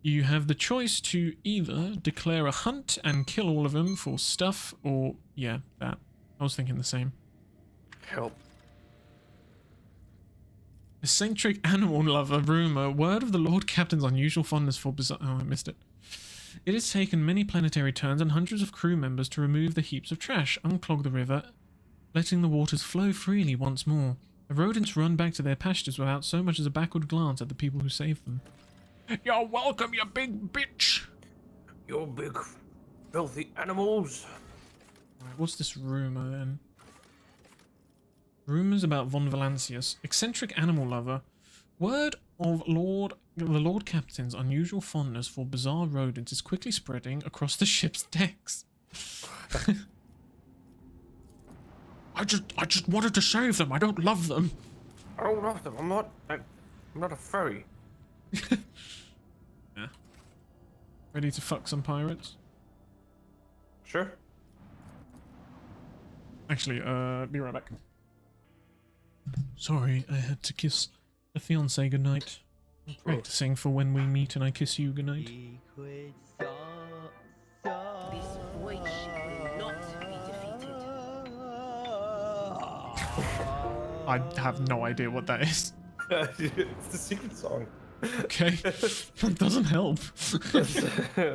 You have the choice to either declare a hunt and kill all of them for stuff, or yeah, that. I was thinking the same. Help. Eccentric animal lover rumor. Word of the Lord Captain's unusual fondness for bizarre... Oh, I missed it. It has taken many planetary turns and hundreds of crew members to remove the heaps of trash, unclog the river, letting the waters flow freely once more. The rodents run back to their pastures without so much as a backward glance at the people who saved them. You're welcome, you big bitch! You big, filthy animals! Right, what's this rumor then? Rumors about Von Valancius, eccentric animal lover. Word of the Lord Captain's unusual fondness for bizarre rodents is quickly spreading across the ship's decks. I just wanted to save them. I don't love them. I don't love them. I'm not a furry. Yeah. Ready to fuck some pirates? Sure. Actually, be right back. Sorry, I had to kiss the fiancé goodnight. I'm practicing for when we meet and I kiss you goodnight. This void ship will not be defeated. I have no idea what that is. It's the secret song. Okay, that doesn't help.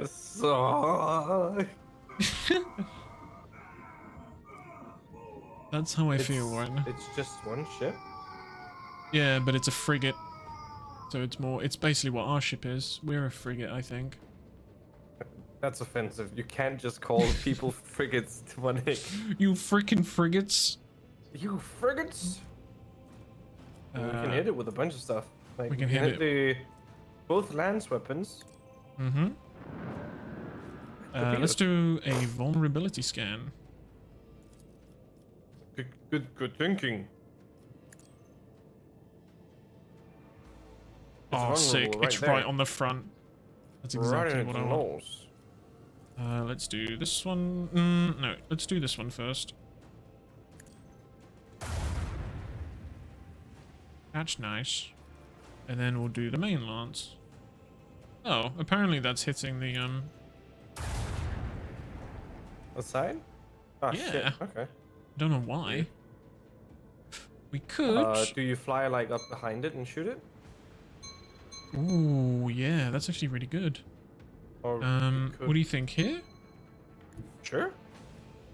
So... That's how I feel right now. It's just one ship? Yeah, but it's a frigate. So it's basically what our ship is. We're a frigate, I think. That's offensive. You can't just call people frigates to one hit. You freaking frigates. You frigates? We can hit it with a bunch of stuff. Like, we can hit both lance weapons. Mm-hmm. Let's do a vulnerability scan. Good thinking. Oh, sick. It's right on the front. That's exactly what I want. Let's do this one. No, let's do this one first. That's nice. And then we'll do the main lance. Oh, apparently that's hitting the, The side? Oh, yeah. shit. Okay. Don't know why. We could... do you fly, like, up behind it and shoot it? Ooh, yeah, that's actually really good. Or what do you think, here? Sure.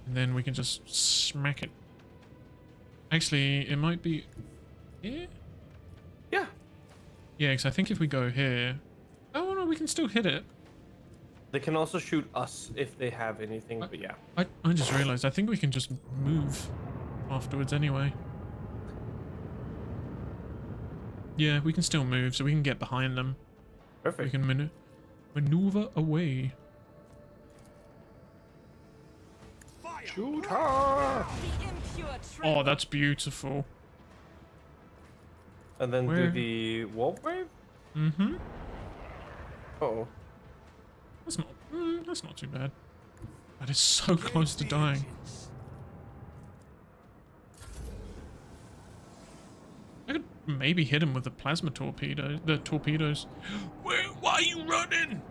And then we can just smack it. Actually, it might be here? Yeah. Yeah, because I think if we go here... Oh, no, we can still hit it. They can also shoot us if they have anything, but yeah. I just realized, I think we can just move afterwards anyway. Yeah, we can still move, so we can get behind them. Perfect. We can maneuver away. Shoot her! Oh, that's beautiful. And then Where? do the warp wave? Mm-hmm. Uh-oh. That's not too bad. That is so close to dying. I could maybe hit him with the plasma torpedo. The torpedoes. Why are you running?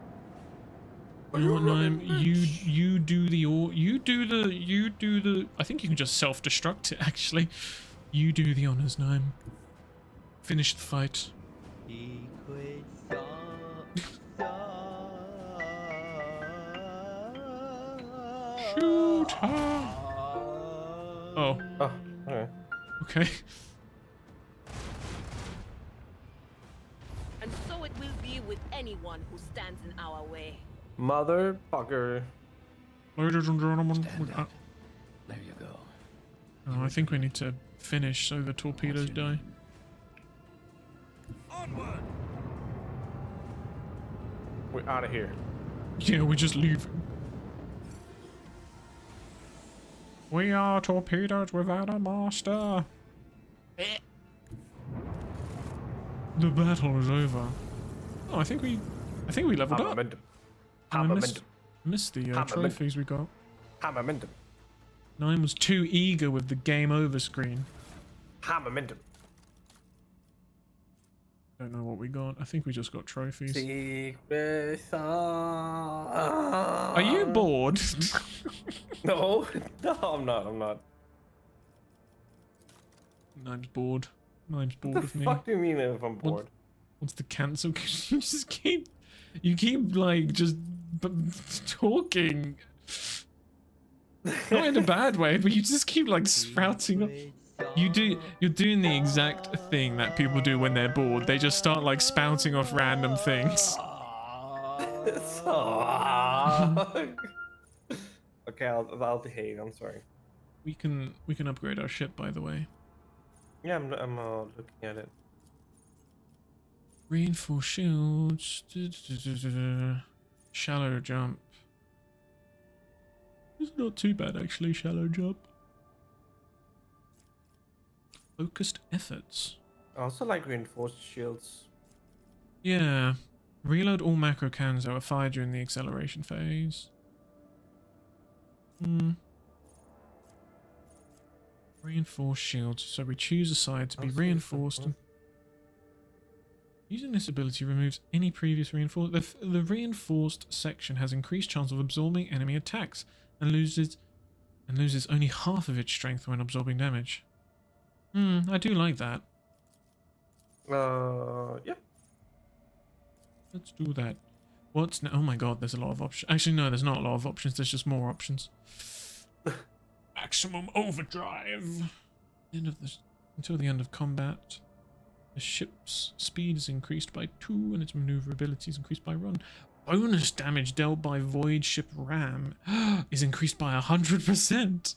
You know what, Nime? You do the. I think you can just self-destruct it. Actually, you do the honors, Nime. Finish the fight. Shoot her. Oh. Oh, alright. Okay. And so it will be with anyone who stands in our way. Motherfucker. Ladies and gentlemen. There you go. Oh, I think we need to finish so the torpedoes die. Onward! We're out of here. Yeah, we just leave. We are torpedoes without a master. The battle is over. Oh, I think we leveled up. Momentum. I Momentum. missed the Momentum. trophies we got. Momentum. Nine was too eager with the game over screen. Momentum. Don't know what we got. I think we just got trophies. Secret song. Are you bored? No, no, I'm not. Nine's bored. Nine's bored What of the me. fuck do you mean if I'm bored? Wants to cancel because you keep like just talking. Not in a bad way, but you just keep like sprouting. You're doing the exact thing that people do when they're bored. They just start like spouting off random things. Okay, I'll behave. I'm sorry. We can upgrade our ship, by the way. Yeah, I'm looking at it. Reinforced shields. Shallow jump. It's not too bad actually. Shallow jump. Focused efforts. I also like reinforced shields. Yeah. Reload all macro cannons that were fired during the acceleration phase. Reinforced shields. So we choose a side to be reinforced. Using this ability removes any previous reinforced. The reinforced section has increased chance of absorbing enemy attacks and loses only half of its strength when absorbing damage. I do like that. Yeah. Let's do that. What's now? Oh my god, there's a lot of options. Actually, no, there's not a lot of options. There's just more options. Maximum overdrive. Until the end of combat. The ship's speed is increased by 2 and its maneuverability is increased by 1. Bonus damage dealt by void ship ram is increased by 100%.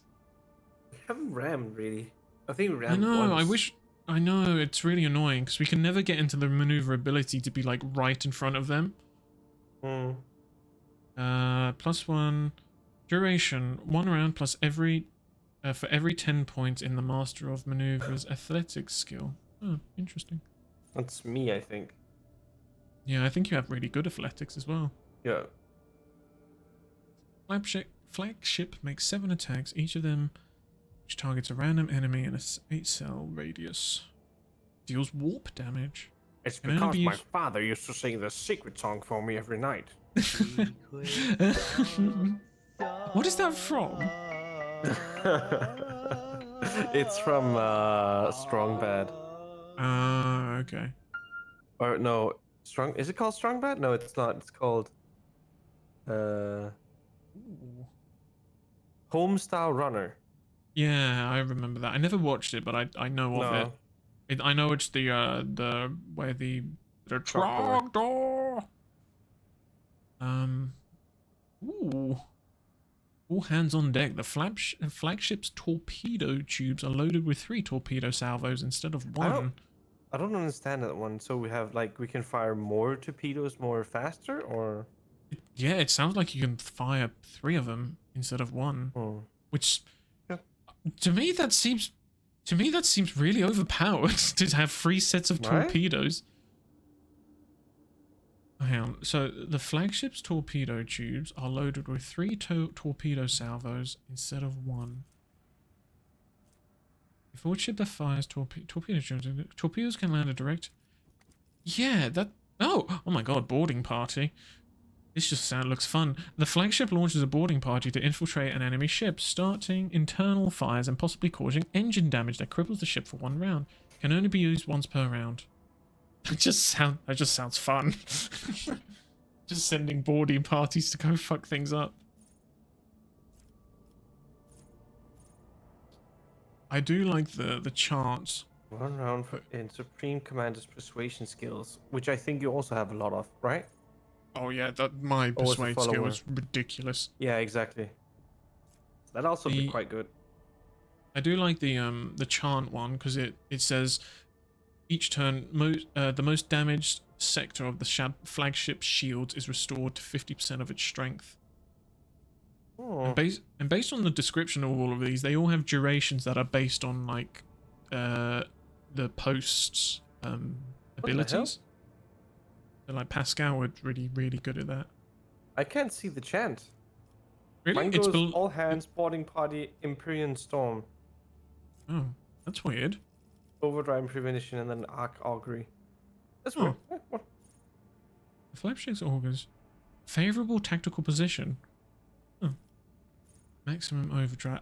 We haven't rammed really. I think we I rammed know, once. I know, it's really annoying because we can never get into the maneuverability to be like right in front of them. +1 duration, 1 round plus for every 10 points in the Master of Maneuvers athletics skill. Oh, interesting. That's me, I think. Yeah, I think you have really good athletics as well. Yeah. Flagship makes 7 attacks, each of them which targets a random enemy in a 8-cell radius. Deals warp damage. It's Can because only be my used- father used to sing the secret song for me every night. What is that from? It's from Strong Bad. Okay. Or no, Strong. Is it called Strong Bad? No, it's not. It's called. Ooh. Homestyle Runner. Yeah, I remember that. I never watched it, but I know of No. it. I know it's the where the Tractor. tractor. Ooh. All hands on deck. The flagship's torpedo tubes are loaded with 3 torpedo salvos instead of 1. I don't understand that one. So we have like we can fire more torpedoes more faster, or Yeah, it sounds like you can fire 3 of them instead of 1, which Yeah. to me that seems really overpowered to have 3 sets of Right? torpedoes. Hang on. So the flagship's torpedo tubes are loaded with 3 torpedo salvos instead of 1. If all ship that fires torpedo tubes, torpedoes can land a direct. Yeah, that. Oh my God! Boarding party. This just looks fun. The flagship launches a boarding party to infiltrate an enemy ship, starting internal fires and possibly causing engine damage that cripples the ship for 1 round. Can only be used once per round. That just sounds fun. Just sending boarding parties to go fuck things up. I do like the chart. 1 round in Supreme Commander's persuasion skills, which I think you also have a lot of, right? Oh yeah, that my Or was it persuade skill follower? is ridiculous. Yeah, exactly. That'd also be quite good. I do like the chant one because it says each turn the most damaged sector of the flagship shield is restored to 50% of its strength. Oh. And based on the description of all of these, they all have durations that are based on like the post's abilities. So like Pascal would really good at that. I can't see the chant. Really? Mine It's goes all hands, boarding party, Empyrean Storm, Oh, that's weird. Overdrive Premonition, and then Arc Augury. That's Oh. weird. Eh, what? The flagship's augurs. Favorable tactical position. Oh. Maximum overdrive.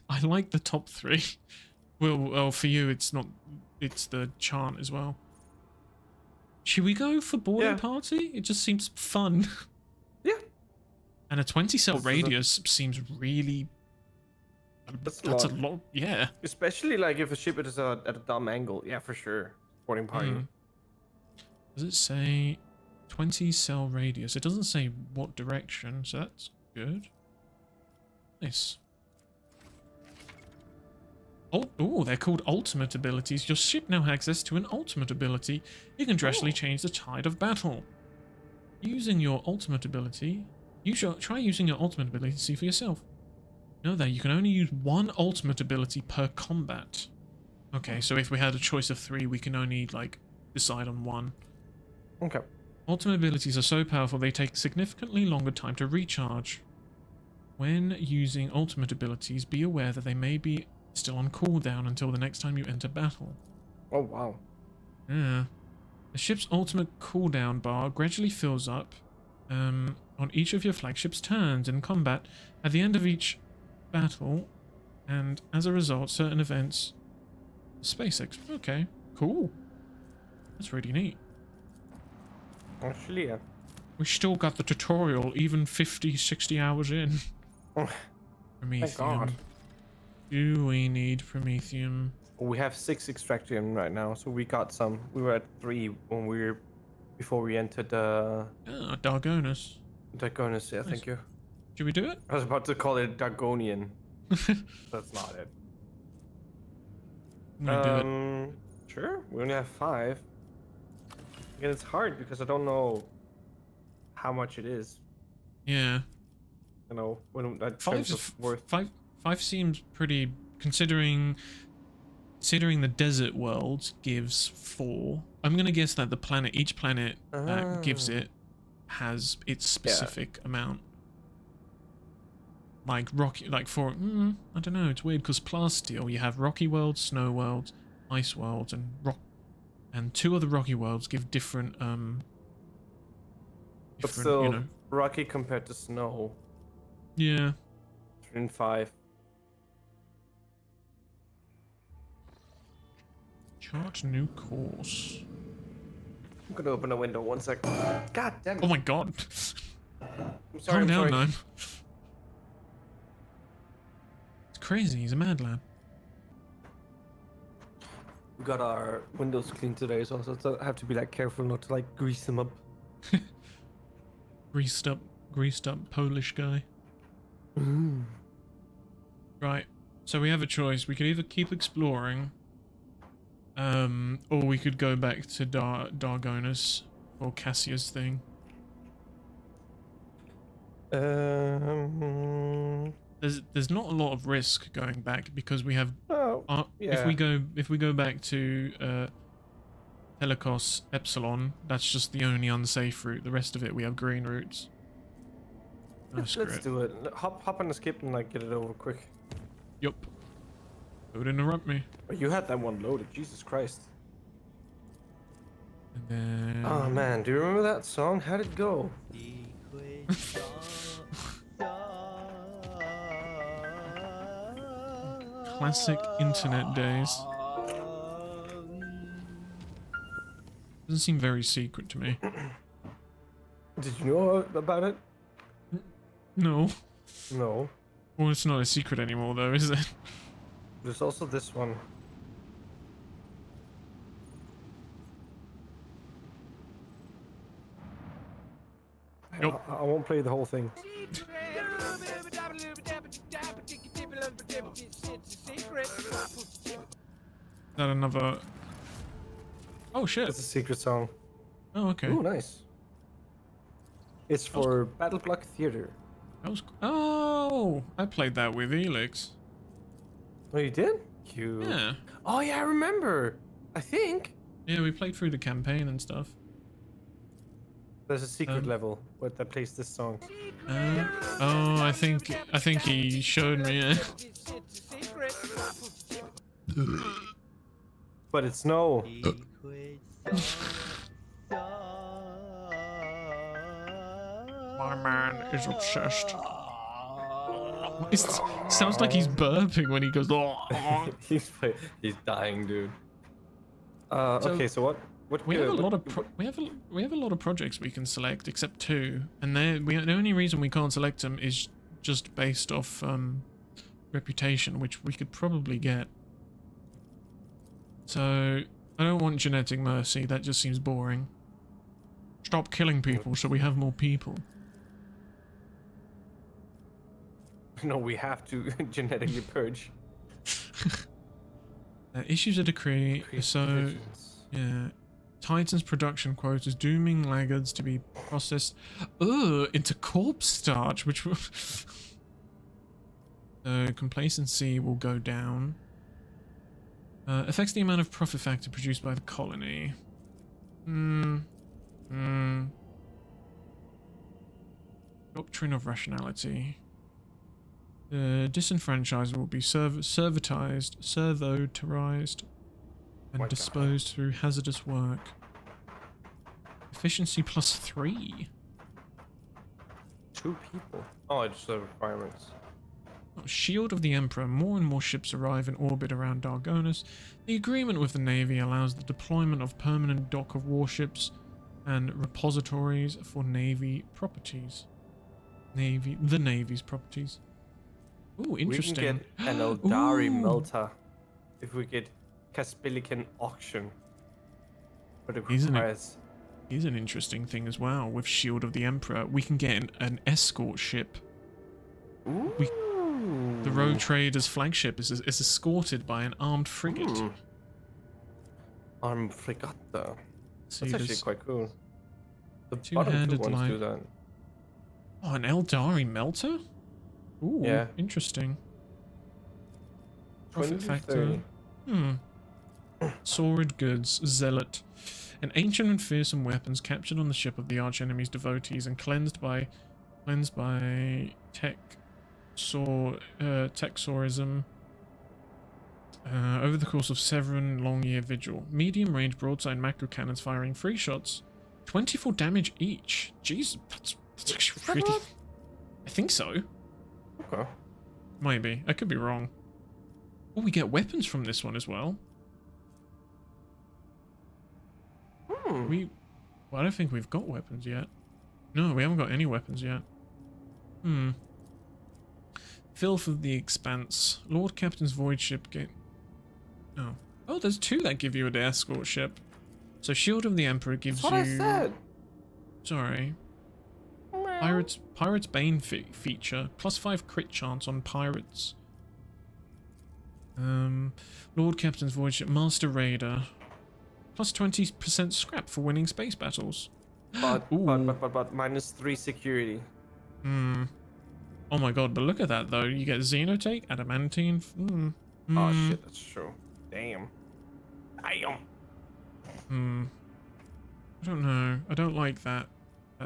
I like the top 3. Well, for you, it's not. It's the chant as well. Should we go for boarding Yeah. party? It just seems fun. Yeah. And a 20 cell This is a- radius seems really. That's That's a a lot. Yeah. Especially like if a ship is at a dumb angle. Yeah, for sure. Boarding party. Hmm. Does it say 20 cell radius? It doesn't say what direction, so that's good. Nice. Oh, they're called ultimate abilities. Your ship now has access to an ultimate ability. You can drastically change the tide of battle. Using your ultimate ability, try using your ultimate ability to see for yourself. Know that you can only use 1 ultimate ability per combat. Okay, so if we had a choice of 3, we can only like decide on 1. Okay. Ultimate abilities are so powerful they take significantly longer time to recharge. When using ultimate abilities, be aware that they may be still on cooldown until the next time you enter battle. Oh wow. Yeah. The ship's ultimate cooldown bar gradually fills up on each of your flagship's turns in combat at the end of each battle, and as a result, certain events. SpaceX. Okay, cool. That's really neat. Actually, yeah. We still got the tutorial, even 50, 60 hours in. Oh, Prometheum. God. Do we need Prometheum? We have 6 extraction right now, so we got some. We were at 3 when before we entered Ah, Dargonus. Dargonus. Yeah, Nice. thank you. Should we do it? I was about to call it Dargonian. That's not it. I'm gonna do it. Sure. We only have 5. Again, it's hard because I don't know how much it is. Yeah. You know, when that Five, terms of worth. five seems pretty, considering the desert world gives 4. I'm gonna guess that each planet that gives it has its specific amount. Like rocky, like for I don't know. It's weird because Plasteel, you have rocky worlds, snow worlds, ice worlds, and rock, and 2 other rocky worlds give different But different, still, you know. rocky compared to snow. Yeah. 3 and 5. Chart new course. I'm gonna open a window 1 sec. God damn it. Oh my god. I'm sorry. Calm I'm down, sorry. Gnome. crazy. He's a mad lad. We got our windows cleaned today, so I have to be like careful not to like grease them up. Greased up Polish guy. Right. So we have a choice. We could either keep exploring, or we could go back to Dargonus or Cassia's thing. There's not a lot of risk going back because we have. If we go back to Telecos Epsilon, that's just the only unsafe route. The rest of it we have green routes. Let's do it. Hop on the skip and like get it over quick. Yup. Don't interrupt me. Oh, you had that one loaded. Jesus Christ. And then. Oh man, do you remember that song? How'd it go? Classic internet days. Doesn't seem very secret to me. Did you know about it? No. No. Well, it's not a secret anymore, though, is it? There's also this one. Nope. I won't play the whole thing. Is that another... Oh, shit. It's a secret song. Oh, okay. Ooh, nice. It's for Battle Block Theater. That was... Oh! I played that with Elix. Oh, you did? Cute. Yeah. Oh, yeah, I remember. I think. Yeah, we played through the campaign and stuff. There's a secret level that plays this song. Oh, I think he showed me it. But it's no. My man is obsessed. It sounds like he's burping when he goes. he's dying, dude. Okay, so what? We have a lot of we have a lot of projects we can select, except 2, and the only reason we can't select them is just based off reputation, which we could probably get. So I don't want genetic mercy. That just seems boring. Stop killing people, so we have more people. No, we have to genetically purge. Issues a decree. So yeah. Titan's production quotas dooming laggards to be processed into corpse starch, which will complacency will go down. Affects the amount of profit factor produced by the colony. Doctrine of rationality. Disenfranchised will be servotarized and disposed through hazardous work. Efficiency +3. 2 people. Oh, it's the requirements. Shield of the Emperor. More and more ships arrive in orbit around Dargonus. The agreement with the Navy allows the deployment of permanent dock of warships and repositories for Navy properties. The Navy's properties. Ooh, interesting. We can get an Eldari melter if we get Caspilican auction. But it requires... Here's an interesting thing as well. With Shield of the Emperor, we can get an escort ship. Ooh. The Road Trader's flagship is escorted by an armed frigate. Armed frigate. That's actually quite cool. The two-handed bottom 2 ones do that. Oh, an Eldari melter? Ooh, yeah. Interesting. Profit 20 factor. 30. Sordid goods, zealot. An ancient and fearsome weapons captured on the ship of the arch-enemy's devotees and cleansed by Texorism over the course of 7 long-year vigil. Medium-range broadside macro cannons firing 3 shots, 24 damage each. Jeez, that's actually pretty. I think so. Okay. Maybe. I could be wrong. Oh, we get weapons from this one as well. Well, I don't think we've got weapons yet. No, we haven't got any weapons yet. Filth of the Expanse. Lord Captain's Void Ship get... Oh. Oh, there's 2 that give you an escort ship. So Shield of the Emperor gives That's what you... I said. Sorry. Pirate's Bane feature. +5 crit chance on pirates. Lord Captain's Void Ship. Master Raider. +20% scrap for winning space battles. But Ooh. -3 security. Hmm. Oh my god, but look at that though. You get Xenotake, Adamantine. Oh shit, that's true. Damn. Damn. I don't know. I don't like that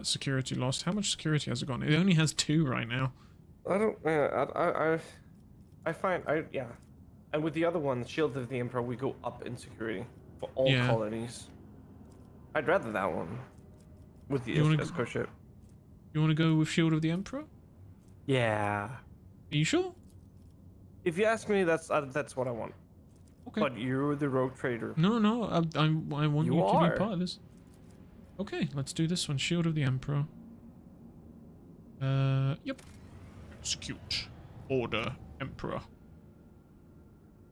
security lost. How much security has it gone? It only has 2 right now. I don't. I find yeah. And with the other one, Shield of the Emperor, we go up in security for all Yeah. colonies. I'd rather that one with the escort ship. You want to go with Shield of the Emperor? Yeah. Are you sure? If you ask me, that's what I want. Okay. But you're the rogue trader. No, I want You you to are. be part of this. Okay, let's do this one. Shield of the Emperor. Yep. Execute. Order Emperor.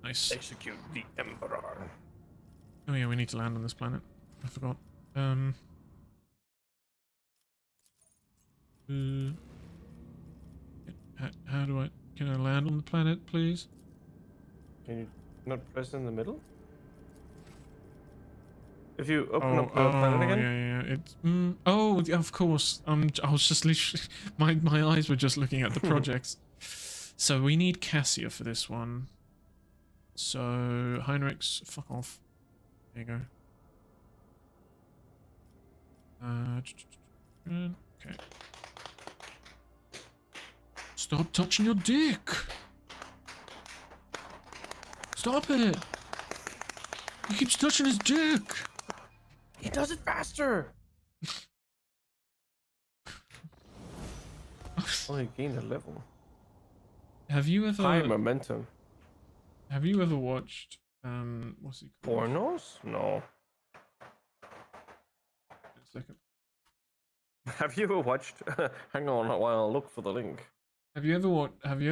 Nice. Execute the Emperor. Oh yeah, we need to land on this planet. I forgot. How do I... Can I land on the planet, please? Can you not press in the middle? If you open up the planet again? Yeah. It's... oh, yeah, of course. I was just literally... My eyes were just looking at the projects. So we need Cassia for this one. So, Heinrichs, fuck off. There you go. Okay. Stop touching your dick! Stop it! He keeps touching his dick! He does it faster! Oh, he gained a level. Have you ever... High momentum. Have you ever watched... what's it called? Pornos? No. Wait a second. Have you ever watched... Hang on while I look for the link. Have you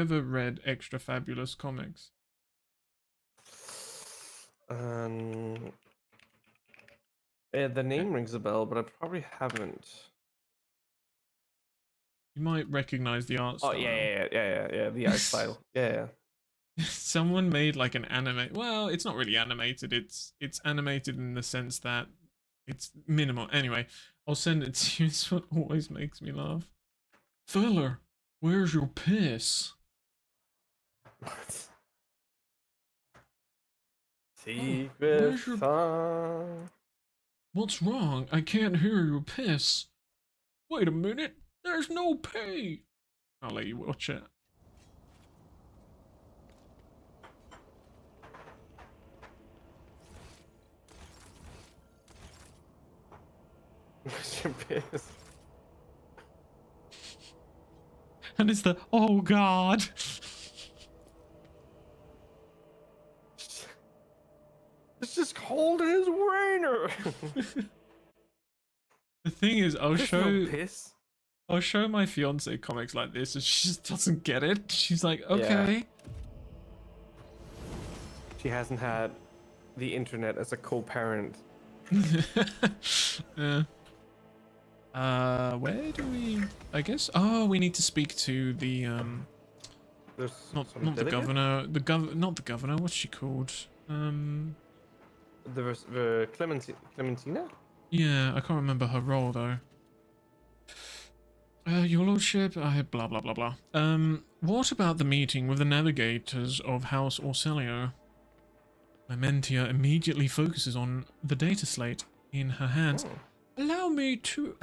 ever read Extra Fabulous comics? The name rings a bell, but I probably haven't. You might recognize the art style. Oh yeah, the art style. Yeah. Someone made like an anime. Well, it's not really animated. It's animated in the sense that it's minimal. Anyway, I'll send it to you. It's what always makes me laugh. Feller, where's your piss? What? Secret fun. What's wrong? I can't hear your piss. Wait a minute. There's no pee. I'll let you watch it. Where's your piss? And it's the, oh god. It's just holding his wiener. The thing is, I'll piss. I'll show my fiance comics like this and she just doesn't get it. She's like, okay. Yeah. She hasn't had the internet as a co-parent. Yeah. Where do we... I guess... Oh, we need to speak to the, There's not the delegate? governor. Not the governor. What's she called? The Clementina? Yeah, I can't remember her role though. Your lordship, blah blah blah blah. What about the meeting with the navigators of House Orselio? Lamentia immediately focuses on the data slate in her hands. Oh. Allow me to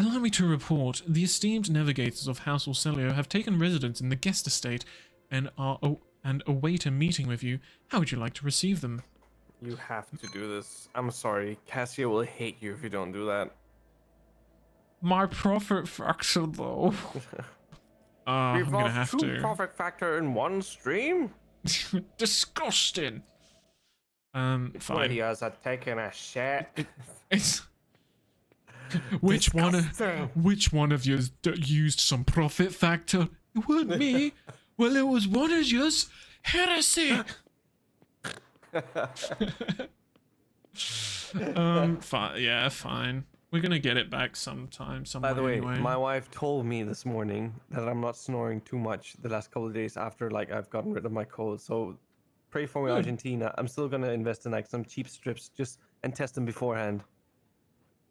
report. The esteemed navigators of House Orselio have taken residence in the guest estate and await a meeting with you. How would you like to receive them? You have to do this. I'm sorry. Cassia will hate you if you don't do that. My profit factor, though. I'm gonna have to. Profit factor in one stream? Disgusting. Fine. Fine. Videos are taking a shit. It's which one of you used some profit factor? It wasn't me. Well, it was one of yours. Heresy. Yeah, fine. We're gonna get it back sometime. By the way, anyway. my wife told me this morning that I'm not snoring too much the last couple of days after like I've gotten rid of my cold. So pray for me, Good. Argentina. I'm still gonna invest in like some cheap strips just and test them beforehand.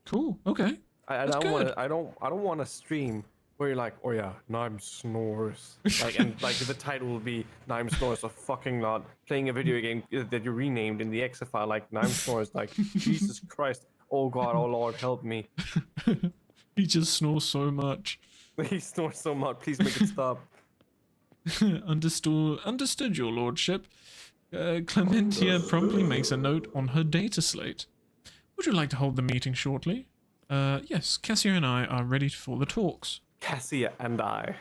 Cool. Okay. I That's don't want good. to. I don't want to stream where you're like, oh yeah, Nime snores. Like and like the title will be Nime snores a fucking lot. Playing a video game that you renamed in the exe file like Nime snores. Like Jesus Christ. Oh God. Oh Lord, help me. He just snores so much. He snores so much. Please make it stop. Understood, your lordship. Clementia promptly makes a note on her data slate. Would you like to hold the meeting shortly? Yes, Cassia and I are ready for the talks. Cassia and I.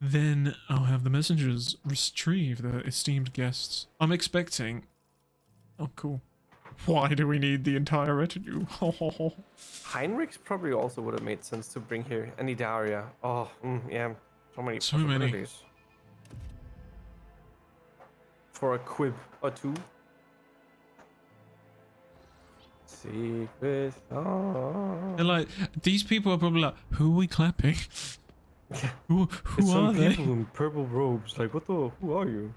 Then I'll have the messengers retrieve the esteemed guests. I'm expecting... Oh, cool. Why do we need the entire retinue? Heinrich's probably also would have made sense to bring here. And Daria. Oh, yeah. So many. possibilities. For a quib or two. Secret. Oh. They're like, these people are probably like, who are we clapping? who It's are some they? people in purple robes. Like, what the? Who are you?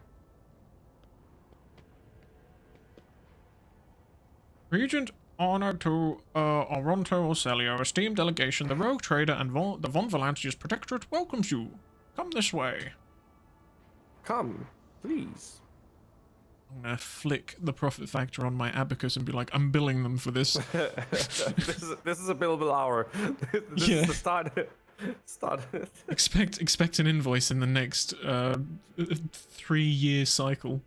Regent honored to Oronto Orselio, esteemed delegation, the rogue trader and the Von Valantius Protectorate welcomes you. Come this way. Come, please. I'm gonna flick the profit factor on my abacus and be like, I'm billing them for this. this is a billable hour. This Yeah. is the start. Expect an invoice in the next 3-year cycle.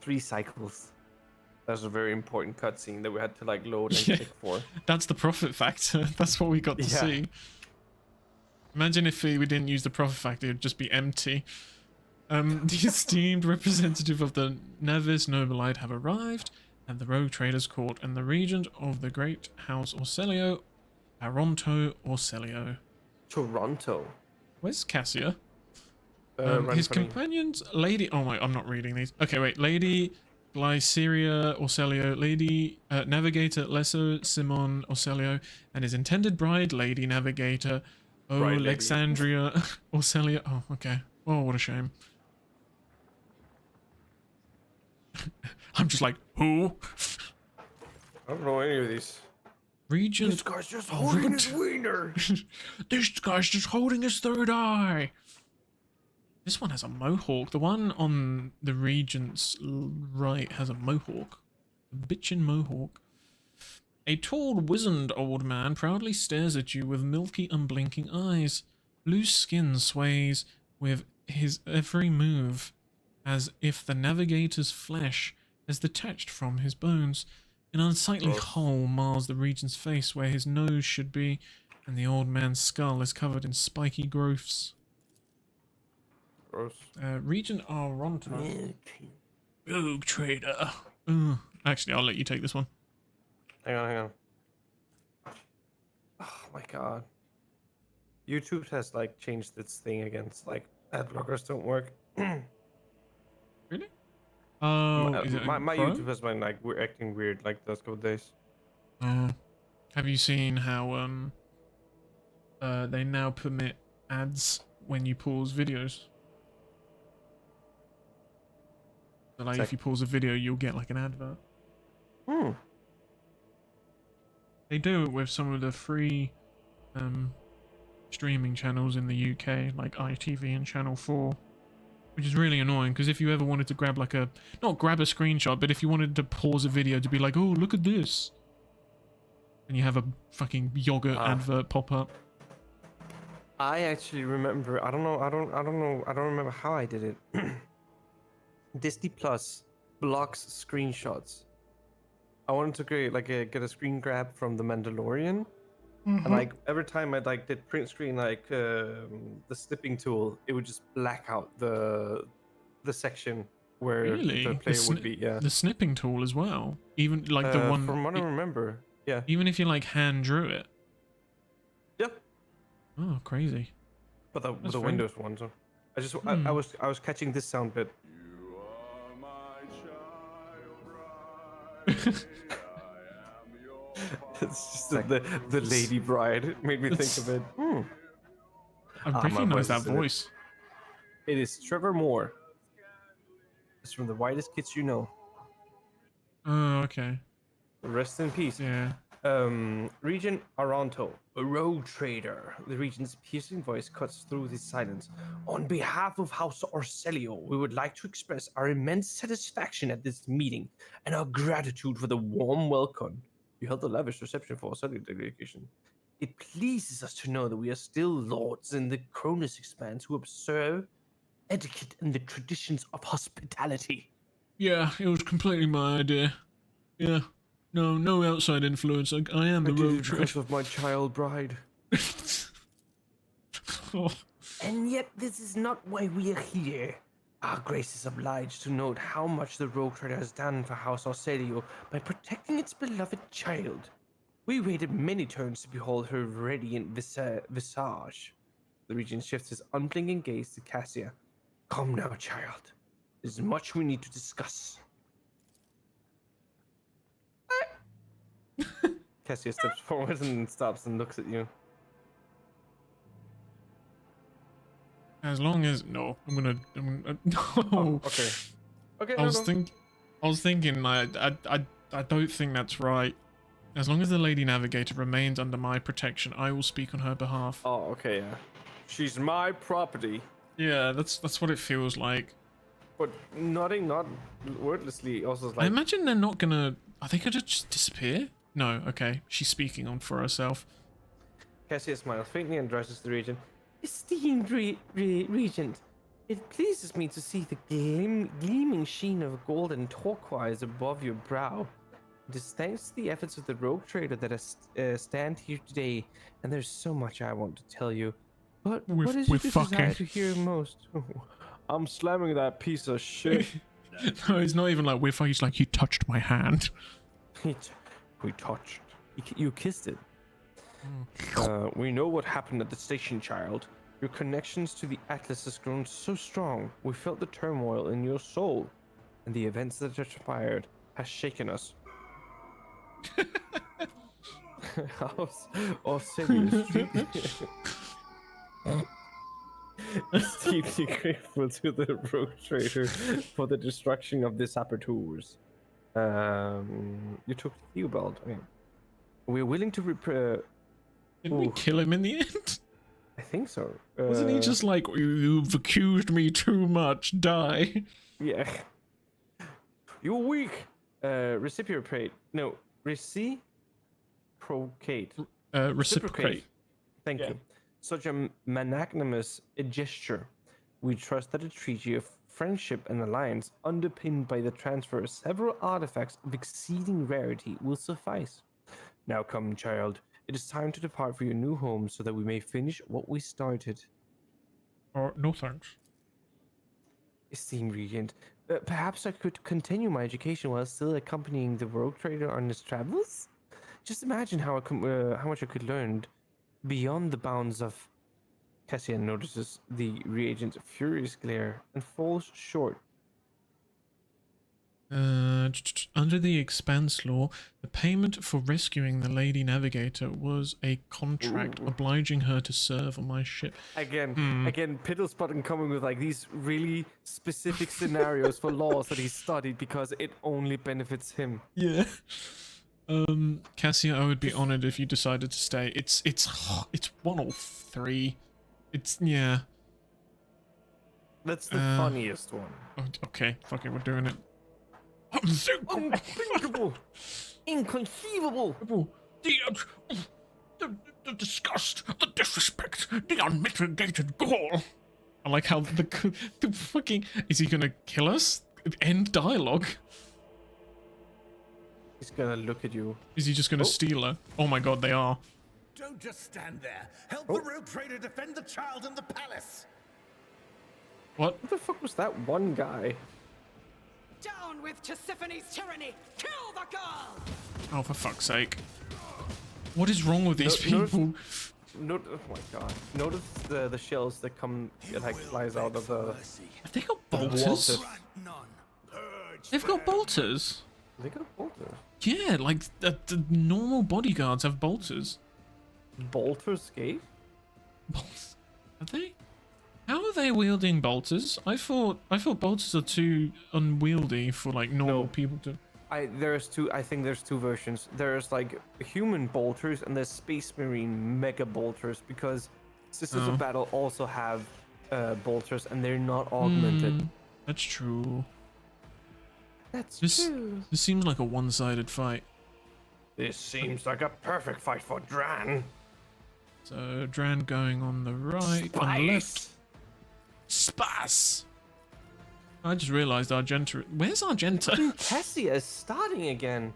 3 cycles. That's a very important cutscene that we had to like load and Yeah. click for. That's the profit factor. That's what we got to Yeah. see. Imagine if we didn't use the profit factor, it'd just be empty. The esteemed representative of the Nevis Nobilite have arrived at the Rogue Traders Court, and the regent of the Great House Orselio, Aronto Orselio. Toronto. Where's Cassia? Run His for me. companions, Lady... Oh my, I'm not reading these. Okay, wait. Lady Glyceria Orselio, Lady Navigator Lesso Simon Orselio, and his intended bride, Lady Navigator Bride lady. Alexandria Orselio. Oh, okay. Oh, what a shame. I'm just like, who? I don't know any of these. Regent... This guy's just holding his wiener. This guy's just holding his third eye. This one has a mohawk. The one on the regent's right has a mohawk. A bitchin' mohawk. A tall, wizened old man proudly stares at you with milky, unblinking eyes. Loose skin sways with his every move, as if the navigator's flesh has detached from his bones. An unsightly hole mars the regent's face where his nose should be, and the old man's skull is covered in spiky growths. Gross. Regent Aronto. Hang Rogue trader. Actually, I'll let you take this one. on. Oh my god. YouTube has like changed its thing against like ad blockers don't work. Really? Oh, is it my Chrome? YouTube has been like we're acting weird like those couple days. Have you seen how they now permit ads when you pause videos? So like if you pause a video, you'll get like an advert. They do it with some of the free streaming channels in the UK, like ITV and Channel 4. Which is really annoying, because if you ever wanted to grab like a... Not grab a screenshot, but if you wanted to pause a video to be like, oh, look at this. And you have a fucking yogurt advert pop up. I actually remember, I don't remember how I did it. Disney Plus blocks screenshots. I wanted to get a screen grab from The Mandalorian. And like every time I like did print screen like the snipping tool, it would just black out the section where Really? the player would be. Yeah. The snipping tool as well? Even like the one... From what I remember, yeah. Even if you like hand drew it? Yep. Oh, crazy. But the That's Windows one, so I just I was catching this sound bit. You are my child bride. I am your It's just the lady bride. It made me think of it. I my recognize voice that is in it. voice. It is Trevor Moore. It's from the Whitest Kids You Know. Oh, okay. Rest in peace. Yeah. Regent Aranto, a rogue trader. The Regent's piercing voice cuts through the silence. On behalf of House Orselio, we would like to express our immense satisfaction at this meeting and our gratitude for the warm welcome. You held a lavish reception for Orselio delegation. It pleases us to know that we are still lords in the Cronus Expanse who observe etiquette and the traditions of hospitality. Yeah, it was completely my idea. Yeah. No outside influence. I am the road because of my child bride. Oh. And yet this is not why we are here. Our grace is obliged to note how much the rogue trader has done for House Orselio by protecting its beloved child. We waited many turns to behold her radiant visage. The regent shifts his unblinking gaze to Cassia. Come now, child. There's much we need to discuss. Cassia steps forward and stops and looks at you. As long as no, I'm gonna no. Oh, okay. Okay. I was thinking I don't think that's right. As long as the Lady Navigator remains under my protection, I will speak on her behalf. Oh, okay, yeah. She's my property. Yeah, that's what it feels like. But nodding, not wordlessly, also is like. I imagine they're not gonna. Are they gonna just disappear? No. Okay, she's speaking on for herself. Cassia smiles faintly and addresses the regent. Esteemed regent, it pleases me to see the gleaming sheen of gold and turquoise above your brow. It is thanks to the efforts of the rogue trader that I stand here today, and there's so much I want to tell you. But what is your desire to hear most? I'm slamming that piece of shit. No, it's not even like we're fucking. He's like, you touched my hand. We touched. You kissed it. We know what happened at the station, child. Your connections to the Atlas has grown so strong. We felt the turmoil in your soul, and the events that transpired has shaken us. Is deeply grateful to the rogue trader for the destruction of this apparatus. You took Theobald. Okay. We're willing to Did we kill him in the end? I think so. Wasn't he just like, you've accused me too much, die? Yeah. You're weak. Reciprocate. No, reciprocate. Reciprocate. Thank you. Such a magnanimous gesture. We trust that a treaty of friendship and alliance, underpinned by the transfer of several artifacts of exceeding rarity, will suffice. Now come, child. It is time to depart for your new home so that we may finish what we started. No thanks. Esteemed Regent, perhaps I could continue my education while still accompanying the rogue trader on his travels? Just imagine how much I could learn beyond the bounds of... Cassian notices the reagent's furious glare and falls short. Under the Expanse law, the payment for rescuing the Lady Navigator was a contract obliging her to serve on my ship. Again, Piddlespotting coming with like these really specific scenarios for laws that he studied because it only benefits him. Yeah. Cassia, I would be honored if you decided to stay. It's 103. It's, yeah. That's the funniest one. Oh, okay, fuck it, we're doing it. Unthinkable! Inconceivable! The disgust, the disrespect, the unmitigated gall. I like how the fucking... Is he gonna kill us? End dialogue. He's gonna look at you. Is he just gonna steal her? Oh my god, they are. Don't just stand there. Help the rogue trader defend the child in the palace. What? What the fuck was that one guy? Down with Tisiphone's tyranny! Kill the girl! Oh, for fuck's sake. What is wrong with these people? Oh my god! Notice the shells that come like flies out of the. Have they got bolters? Walters. They've got bolters. They got bolters. Yeah, like the normal bodyguards have bolters. Bolters gate? Bolts? Are they? How are they wielding bolters? I thought bolters are too unwieldy for like normal No. people to. I think there's two versions. There's like human bolters and there's Space Marine mega bolters because Sisters Oh. of Battle also have bolters and they're not augmented. That's true. That's This true. this seems like a one-sided fight. This seems like a perfect fight for Dran. So Dran going on the right, on the left. Spas. I just realised Argenta. Where's Argenta? Cassia is starting again.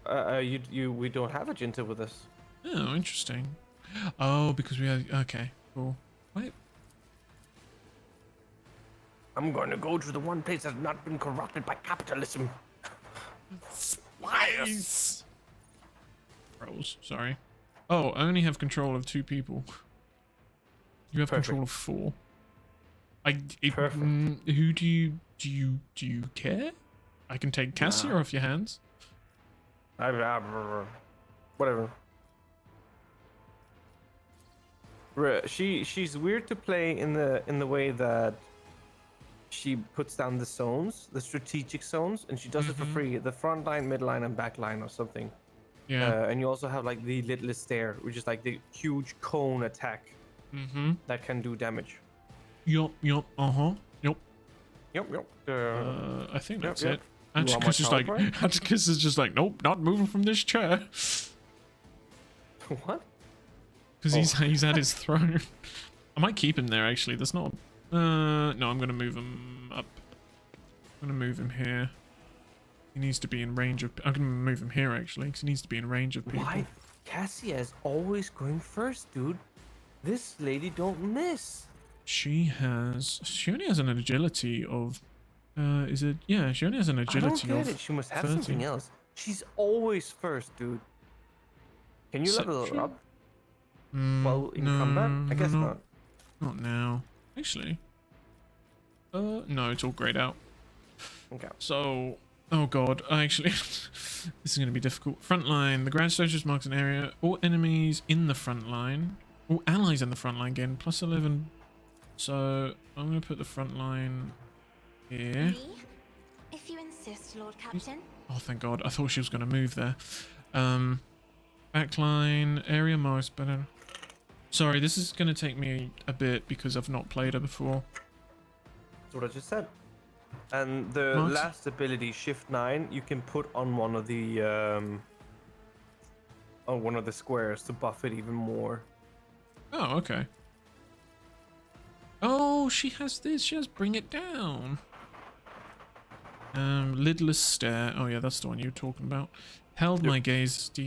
We don't have Agenta with us. Oh, interesting. Oh, because we had. Okay, cool. Wait. I'm going to go to the one place that's not been corrupted by capitalism. Spies. Rolls. Sorry. Oh, I only have control of 2 people. You have control of 4. Perfect. Who do you care? I can take Cassia off your hands. Whatever. She's weird to play in the way that she puts down the zones, the strategic zones, and she does it for free. The front line, mid line, and back line or something. Yeah. And you also have like the Lidless Stare, which is like the huge cone attack that can do damage. Yup. Uh-huh. Yup. Yep. I think that's yep. it. Atticus is like, Atticus is just like, nope, not moving from this chair. What? Because he's at his throne. I might keep him there actually. There's not. No, I'm gonna move him up. I'm gonna move him here. He needs to be in range of. I'm gonna move him here actually, because he needs to be in range of people. Why? Cassia is always going first, dude. This lady don't miss. She only has an agility of. Is it? Yeah, she only has an agility I don't of. get it. She must have 30. something else. She's always first, dude. Can you level her up? Well, in combat? I guess not. Not now. Actually. No, it's all grayed out. Okay. So, oh god, actually, this is going to be difficult. Front line. The ground soldiers marks an area. All enemies in the front line. All allies in the front line gain plus 11. So, I'm going to put the front line here. Me? If you insist, Lord Captain. Oh, thank god. I thought she was going to move there. Backline. Area marks better. Sorry, this is going to take me a bit because I've not played her before. That's what I just said. And the What? last ability, Shift 9, you can put on one of the squares to buff it even more. Oh, okay. Oh, she has this. She has Bring It Down. Lidless Stare. Oh, yeah, that's the one you were talking about. Held my gaze to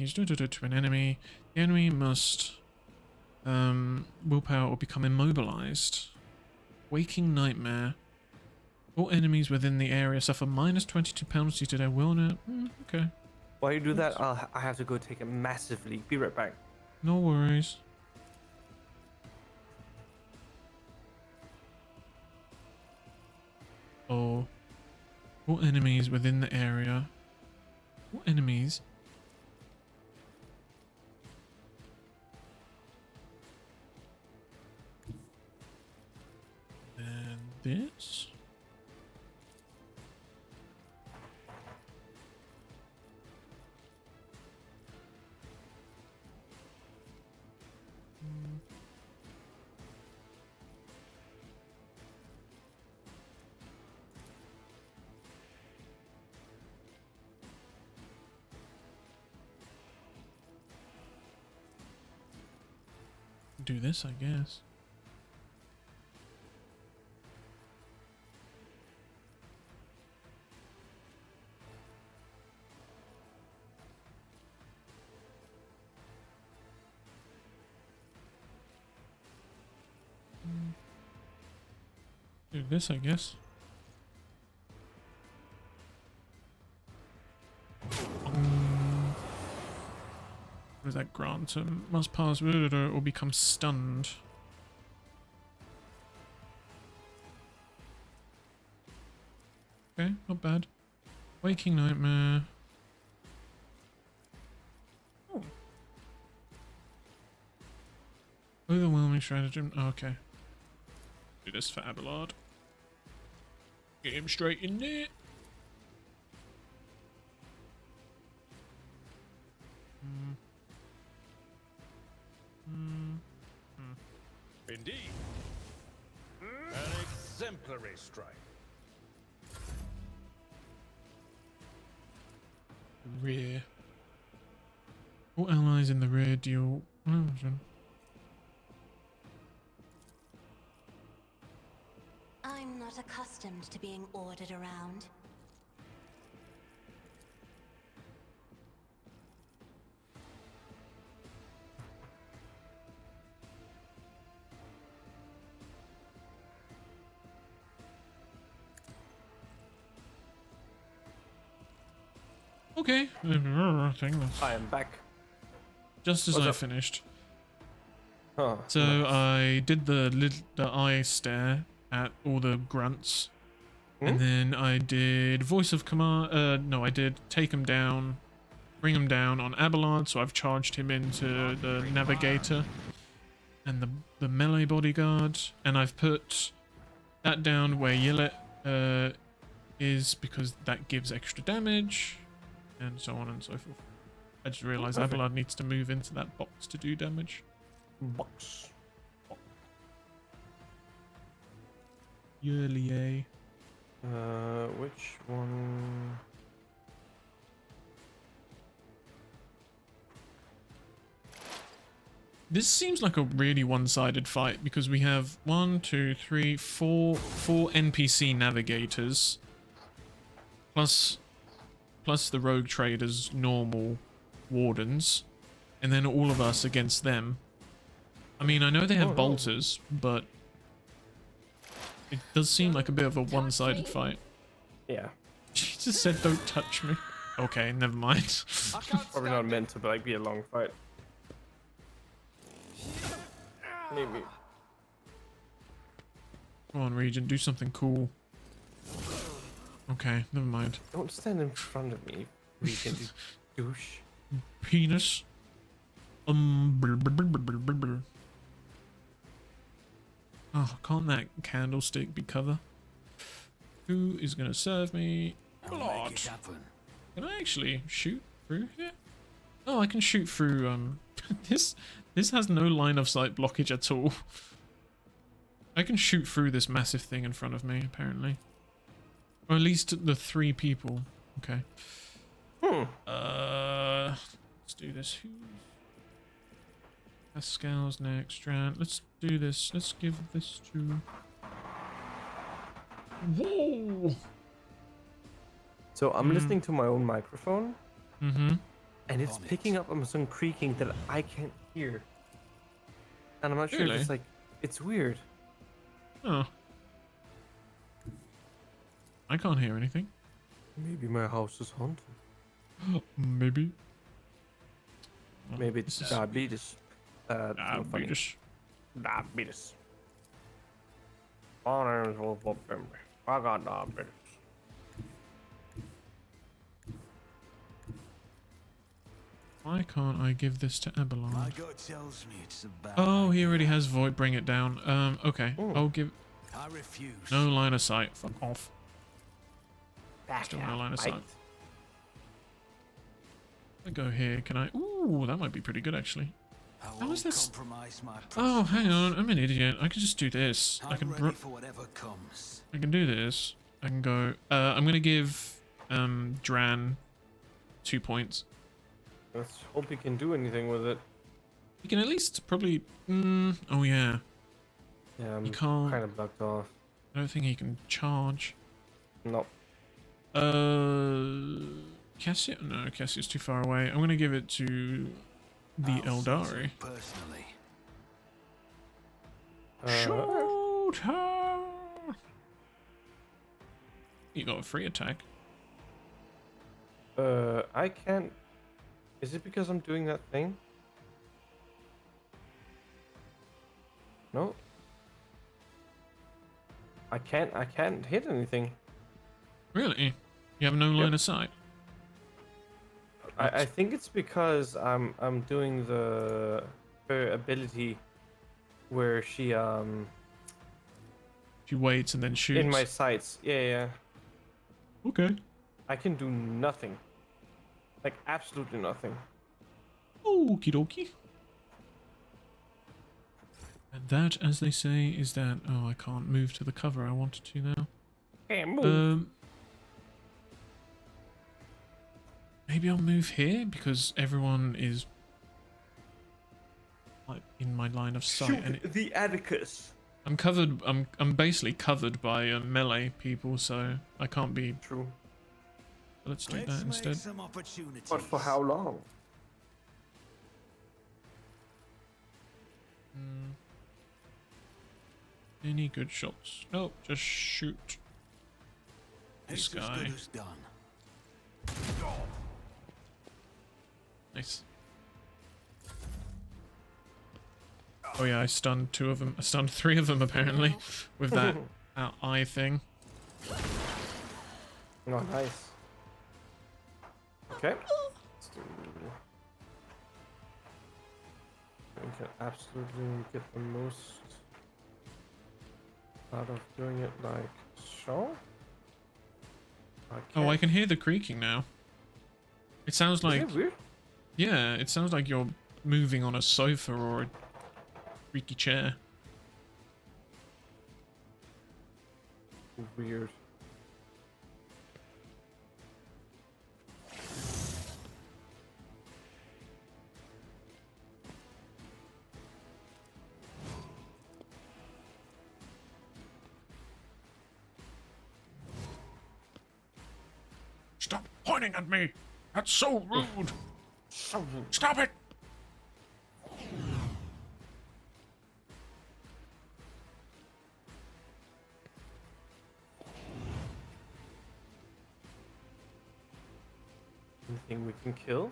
an enemy. The enemy must willpower or become immobilized. Waking Nightmare. All enemies within the area suffer minus 22 penalty to their will. Okay. While you do that, I have to go take a massive leak. Be right back. No worries. Oh. All enemies within the area. What enemies? And this? Do this, I guess. Do this, I guess. Was that Grantham? Must pass or become stunned. Okay, not bad. Waking Nightmare. Oh. Overwhelming stratagem. Oh, okay. Do this for Abelard. Get him straight in there. Indeed. An exemplary strike. Rear. All allies in the rear deal. I'm not accustomed to being ordered around. Okay. I am back. Just as What's I up? finished. Oh, So nice. I did the eye stare at all the grunts, and then I did voice of command. No, I did take him down, bring him down on Abelard. So I've charged him into the navigator and the melee bodyguard, and I've put that down where Yillet is because that gives extra damage, and so on and so forth. I just realised Perfect. Abelard needs to move into that box to do damage. Box. Yurlier. Which one? This seems like a really one-sided fight because we have 1, 2, 3, 4 NPC navigators plus the rogue traders normal wardens, and then all of us against them. I mean, I know they have Oh, no. bolters, but it does seem like a bit of a one-sided fight. Yeah. She just said, "Don't touch me." Okay, never mind. Probably not meant to be a long fight. Maybe. Come on, Regent, do something cool. Okay, never mind. Don't stand in front of me, Regent, you douche. Penis. Brr, brr, brr, brr, brr, brr. Oh, can't that candlestick be cover? Who is gonna serve me? Lord. Can I actually shoot through here? Oh, I can shoot through. This has no line of sight blockage at all. I can shoot through this massive thing in front of me, apparently. Or at least the 3 people. Okay. Let's do this. Pascal's next. Strand. Let's do this. Let's give this to. Whoa! So I'm listening to my own microphone, Mm-hmm. and it's picking up on some creaking that I can't hear. And I'm not sure Really? if it's like, it's weird. Oh. I can't hear anything. Maybe my house is haunted. Maybe. Oh, Maybe it's this is- diabetes. It's not funny. Diabetes. Diabetes. My name is Wolf Pember. I got diabetes. Why can't I give this to Abelard? My gut tells me it's a bad Oh, he idea. already has void. Bring it down. Okay. Ooh. I'll give. I refuse. No line of sight. Fuck off. Back Still no out, line of mate. sight. I go here. Can I? Ooh, that might be pretty good actually. I How won't is this- compromise my Oh, hang principles. on. I'm an idiot. I can just do this. I I'm can. ready for whatever comes. I can do this. I can go. I'm gonna give Dran 2 points. Let's hope he can do anything with it. You can at least probably. Oh yeah. Yeah, I'm You can't- kind of blocked off. I don't think he can charge. No. Cassia? No, Cassia's too far away. I'm gonna give it to the I'll seize Eldari. it personally. Shoot her! You got a free attack. I can't. Is it because I'm doing that thing? No. I can't hit anything. Really? You have no line of sight? I think it's because I'm doing her ability where she She waits and then shoots. in my sights. Yeah. Okay. I can do nothing. Like absolutely nothing. Okie dokie. And that, as they say, is that. Oh, I can't move to the cover I wanted to now. Can't move. Maybe I'll move here because everyone is like in my line of sight. Shoot And it, the Atticus. I'm covered. I'm basically covered by melee people, so I can't be. True. Let's do that instead. Some opportunities. But for how long? Any good shots? Nope. Just shoot this It's as guy. good as done. Nice. Oh yeah, I stunned 2 of them. I stunned 3 of them apparently with that eye thing. Oh, nice. Okay. Let's do... We can absolutely get the most out of doing it like so. Oh, I can hear the creaking now. It sounds like... Is it weird? Yeah, it sounds like you're moving on a sofa or a creaky chair. Weird. Stop pointing at me! That's so rude! So rude. Stop it! Anything we can kill?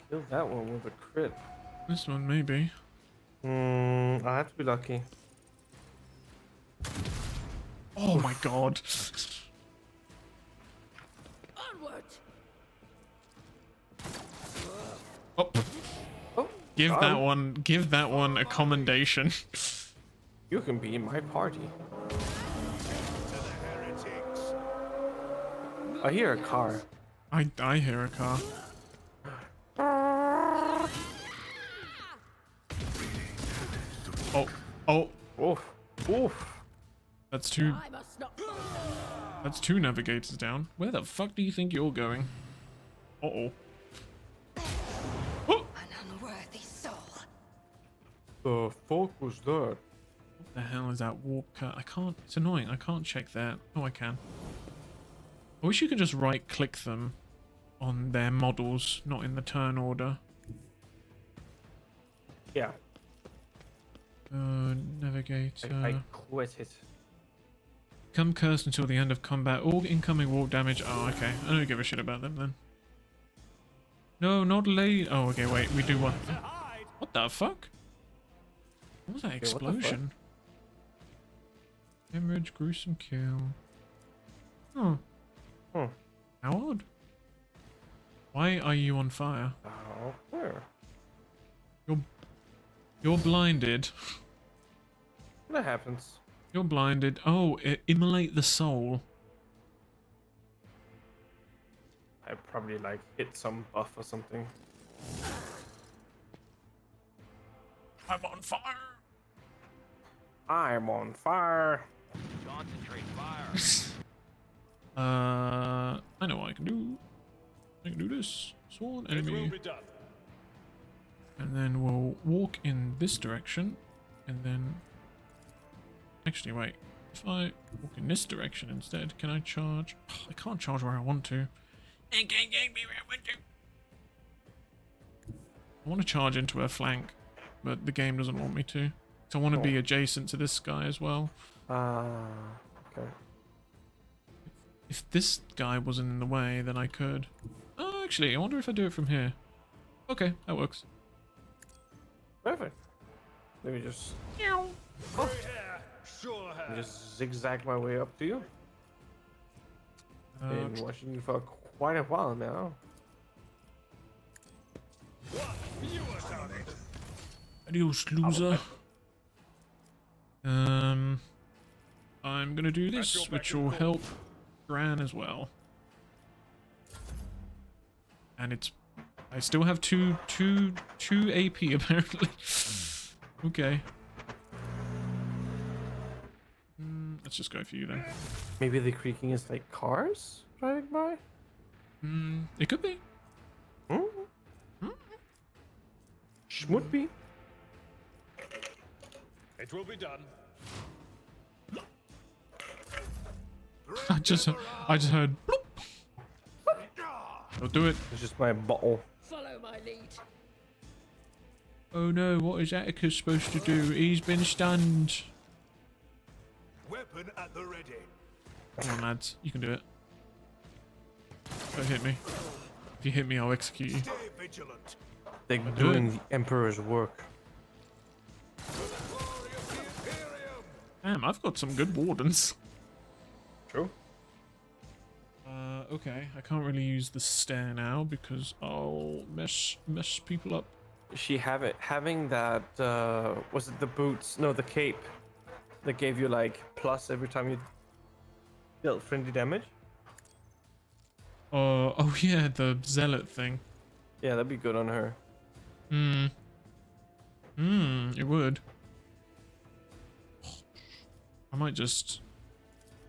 Kill that one with a crit. This one maybe. I have to be lucky. Oh my god. Onward! Oh, Oh, give John, that one a commendation. you can be in my party. I hear a car. I hear a car. Oh, Oof. Oof. that's 2. I must not. That's 2 navigators down. Where the fuck do you think you're going? Uh-oh. Oh! An unworthy soul. The fuck was that? What the hell is that warp cut? I can't... It's annoying. I can't check that. Oh, I can. I wish you could just right-click them on their models, not in the turn order. Yeah. Navigator. I quit it. Come cursed until the end of combat. All incoming warp damage. Oh, okay. I don't give a shit about them then. No, not late. Oh, okay, wait. We do what? What the fuck? What was that what the fuck? explosion? Hemorrhage, gruesome kill. Huh. Huh. How odd. Why are you on fire? Oh, where? You're blinded. That happens. You're blinded. Oh, immolate the soul. I probably like hit some buff or something. I'm on fire. I'm on fire. Concentrate fire. I know what I can do. I can do this. Sworn enemy. done. And then we'll walk in this direction. And then... Actually, wait. If I walk in this direction instead, can I charge? I can't charge where I want to. I can't get me where I want to. I want to charge into her flank, but the game doesn't want me to. So I want to be adjacent to this guy as well. Okay. If this guy wasn't in the way, then I could. Oh, actually, I wonder if I do it from here. Okay, that works. Perfect. Let me just Sure has. just zigzag my way up to you. Uh, Been watching you for quite a while now. Fewer target. Adios, loser. I'm gonna do this, which will help Gran as well. And it's, I still have two AP apparently. Okay. Let's just go for you then. Maybe the creaking is like cars driving by? It could be. Schmould be. It will be done. I just heard. Bloop. Don't do it. It's just my bottle. Follow my lead. Oh no! What is Atticus supposed to do? He's been stunned. Weapon at the ready. Come on, lads. You can do it. Don't hit me. If you hit me, I'll execute you. Stay vigilant. They're doing the Emperor's work. Damn, I've got some good wardens. True. Okay. I can't really use the stair now because I'll mess people up. Having that was it the boots? No, the cape that gave you like plus every time you dealt friendly damage. Oh yeah, the zealot thing. Yeah, that'd be good on her. It would. I might just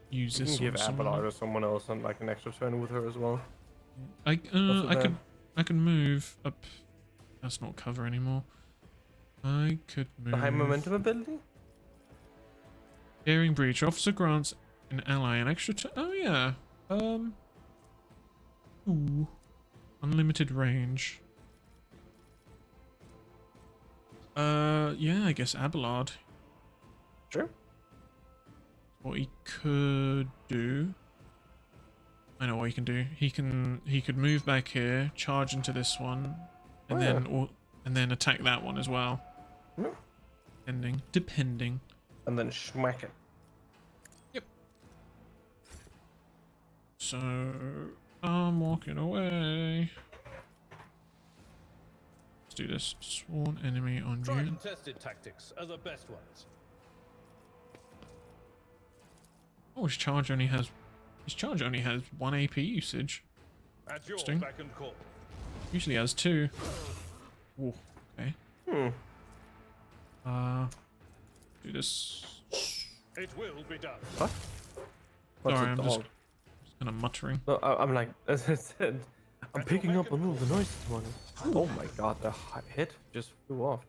use You this can give on someone. Abelard or someone else on like an extra turn with her as well. I bad. can move up. That's not cover anymore. I could move. The high momentum ability? Daring breach. Officer grants an ally an extra oh yeah. Ooh. Unlimited range. Yeah, I guess Abelard. Sure. What he could do. I know what he can do. He could move back here, charge into this one, and and then attack that one as well. Depending. And then smack it. Yep. So I'm walking away. Let's do this. Sworn enemy on Tried you. and tested tactics are the best ones. Oh, his charge only has one AP usage. At your Interesting. back and call. Usually has two. Oh, okay. Do this. It will be done. What? What's Sorry, a I'm dog? just kind of muttering. No, I'm like, as I said, I'm picking up on all the noises one. Oh my god, the hit just flew off.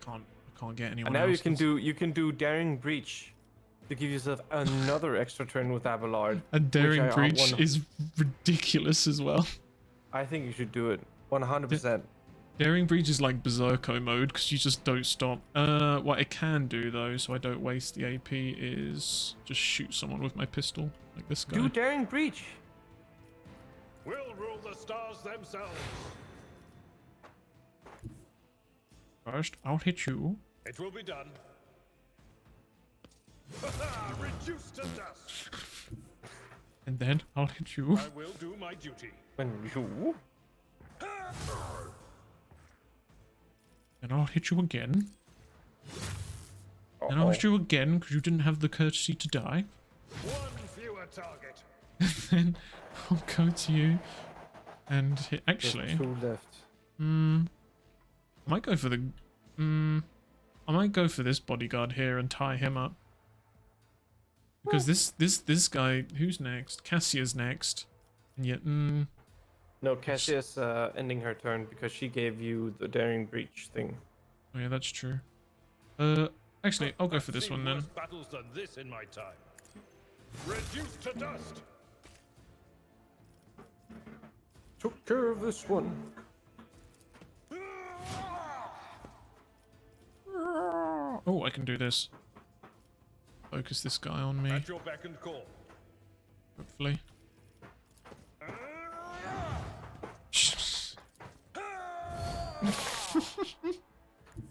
I can't get anyone And now else. you can do daring breach to give yourself another extra turn with Abelard. A daring which I breach want- is ridiculous as well. I think you should do it 100%. Daring breach is like berserko mode because you just don't stop. What I can do though, so I don't waste the AP, is just shoot someone with my pistol, like this guy. Do daring breach. We'll rule the stars themselves. First, I'll hit you. It will be done. Reduced to dust. And then I'll hit you. I will do my duty. When you And I'll hit you again. And I'll hit you again because you didn't have the courtesy to die. One fewer target. Then I'll go to you and hit. Actually, two left. I might go for the. I might go for this bodyguard here and tie him up. Because this guy, who's next? Cassia's next, and yet No, Cassia's ending her turn because she gave you the daring breach thing. Oh yeah, that's true. Actually, I'll go for this one then. Worse battles than this in my time. Reduced to dust. Took care of this one. Oh, I can do this. Focus this guy on me, At your beck and call. hopefully.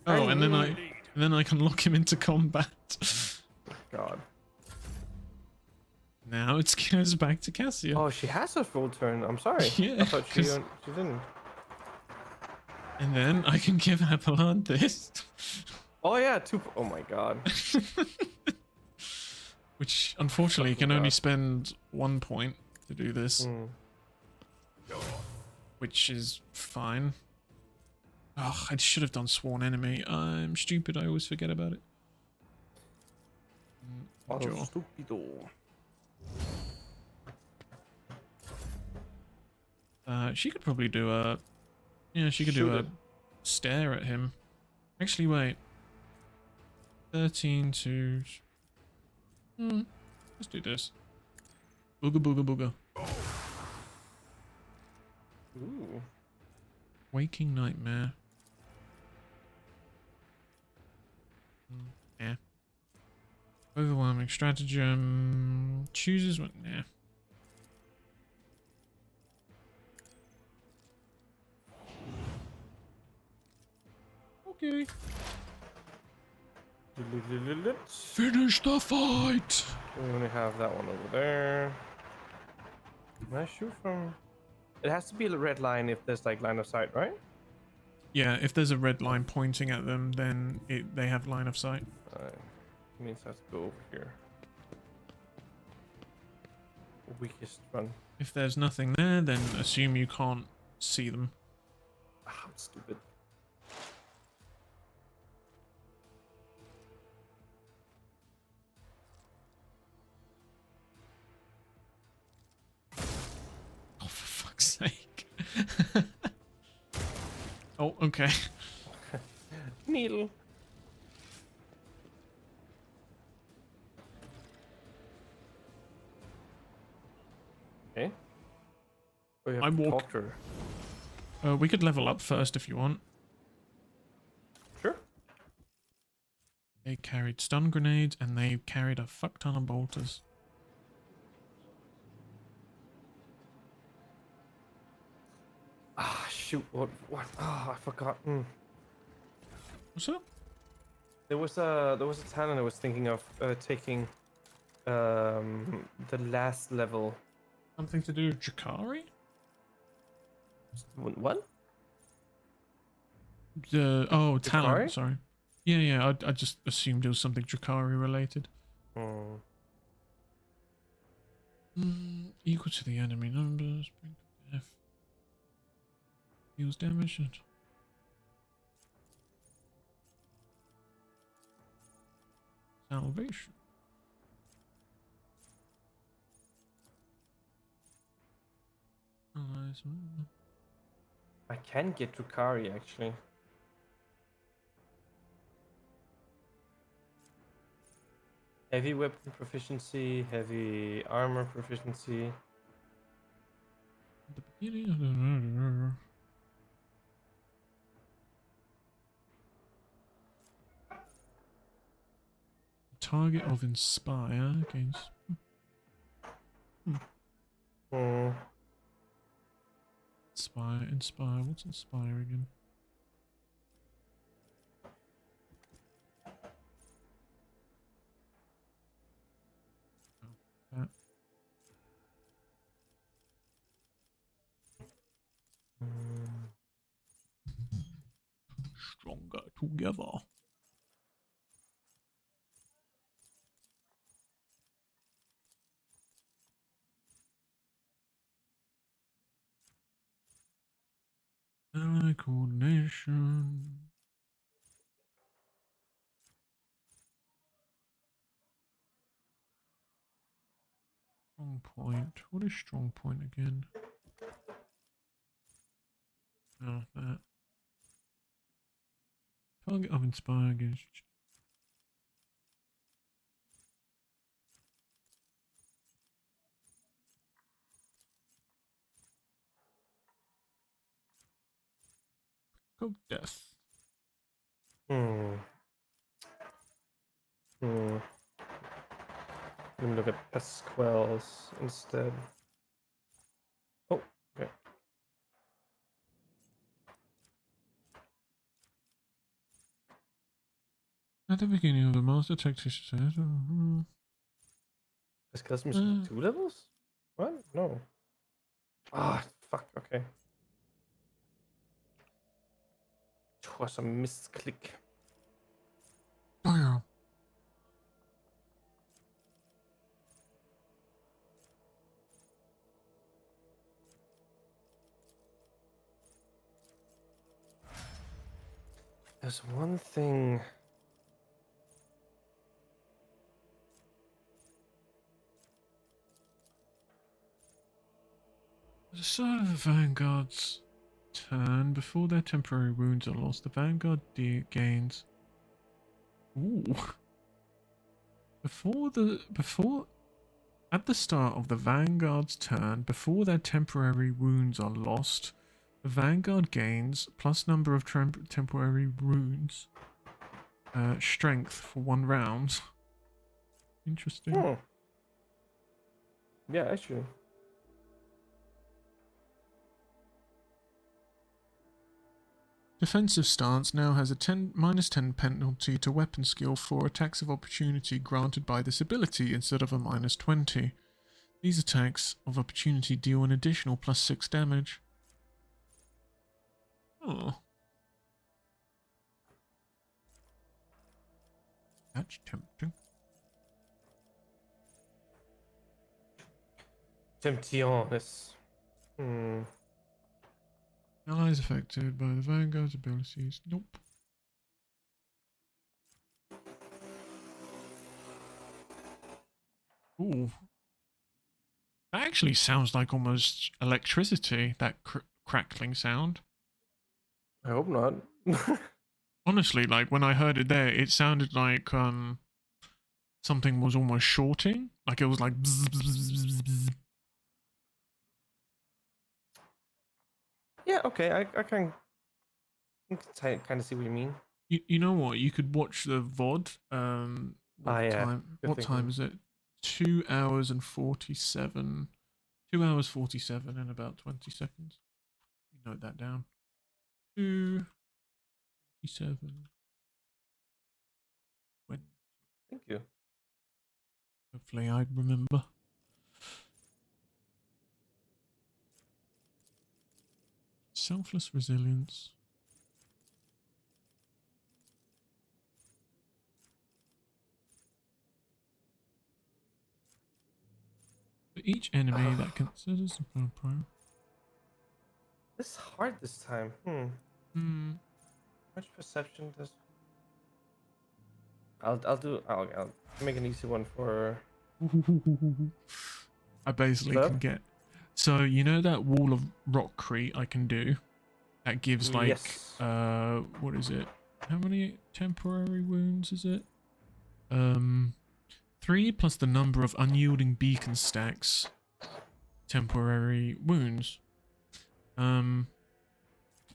Oh, and then I And then I can lock him into combat. God. Now it goes back to Cassia. Oh, she has a full turn. I'm sorry. Yeah, I thought she 'cause- didn't. And then I can give Apollon this. Oh yeah, two. Oh my God. Which, unfortunately, you can Fucking only God. spend 1 point to do this. Hmm. Which is fine. Oh, I should have done Sworn Enemy. I'm stupid, I always forget about it. Jaw. Stupido. She could probably do a... Yeah, she could Shoot do a it. stare at him. Actually, wait. 13 to... let's do this. Booga booga booga. Ooh. Waking Nightmare. Yeah. Overwhelming Stratagem. Chooses what? Nah. Okay. Finish the fight! We only have that one over there. Can I shoot from? It has to be a red line if there's like line of sight, right? Yeah, if there's a red line pointing at them, then they have line of sight. Means I have to go over here. Weakest run. If there's nothing there, then assume you can't see them. Ah, I'm stupid. Oh, for fuck's sake. Oh, okay. Needle. Okay. Oh, you have I to walk- talk to her. We could level up first if you want. Sure. They carried stun grenades and they carried a fuck ton of bolters. Ah, shoot. What? Ah, I forgot. What's up? There was a talent I was thinking of taking the last level. Something to do with Jakari? What? Oh, talent, Drakari? sorry. Yeah, I just assumed it was something Jakari related. Hmm. Equal to the enemy numbers, bring to death. Deals damage and... Salvation. Allies, I can get Drukari actually. Heavy weapon proficiency, heavy armor proficiency. at the beginning of the... Target of Inspire against... Hmm. Inspire, what's Inspire again? Oh, that. Stronger together. Coordination. Strong point. What is strong point again? Oh, that. Target of Inspire against... Of death. Hmm. Let me look at Pasquale's instead. Oh, okay. At the beginning of the master tactician says, This custom is 2 levels? What? No. Ah, fuck, okay. It was a misclick. oh yeah. There's one thing. At the start of the Vanguard's turn, before their temporary wounds are lost, the Vanguard gains. Ooh. At the start of the Vanguard's turn, before their temporary wounds are lost, the Vanguard gains plus number of temporary wounds, strength for 1 round. Interesting. Hmm. Yeah, actually. Defensive stance now has a -10 penalty to weapon skill for attacks of opportunity granted by this ability instead of a -20. These attacks of opportunity deal an additional +6 damage. Oh. That's tempting. Temptionis. Hmm. Allies affected by the Vanguard's abilities. Nope. Ooh. That actually sounds like almost electricity, that crackling sound. I hope not. Honestly, like when I heard it there, it sounded like something was almost shorting. Like it was like bzz, bzz, bzz, bzz. Yeah, okay, I can kind of see what you mean. You know what? You could watch the VOD. What Yeah. time? Good What thinking. time is it? 2 hours and 47. 2 hours 47 in about 20 seconds. Note that down. 2:47. When? Thank you. Hopefully I'd remember. Selfless resilience. For each enemy that considers the prime. This is hard this time. Much perception does. I'll make an easy one for. I basically can get. So you know that wall of rockcrete I can do. That gives like Yes. what is it? How many temporary wounds is it? 3 plus the number of unyielding beacon stacks. Temporary wounds.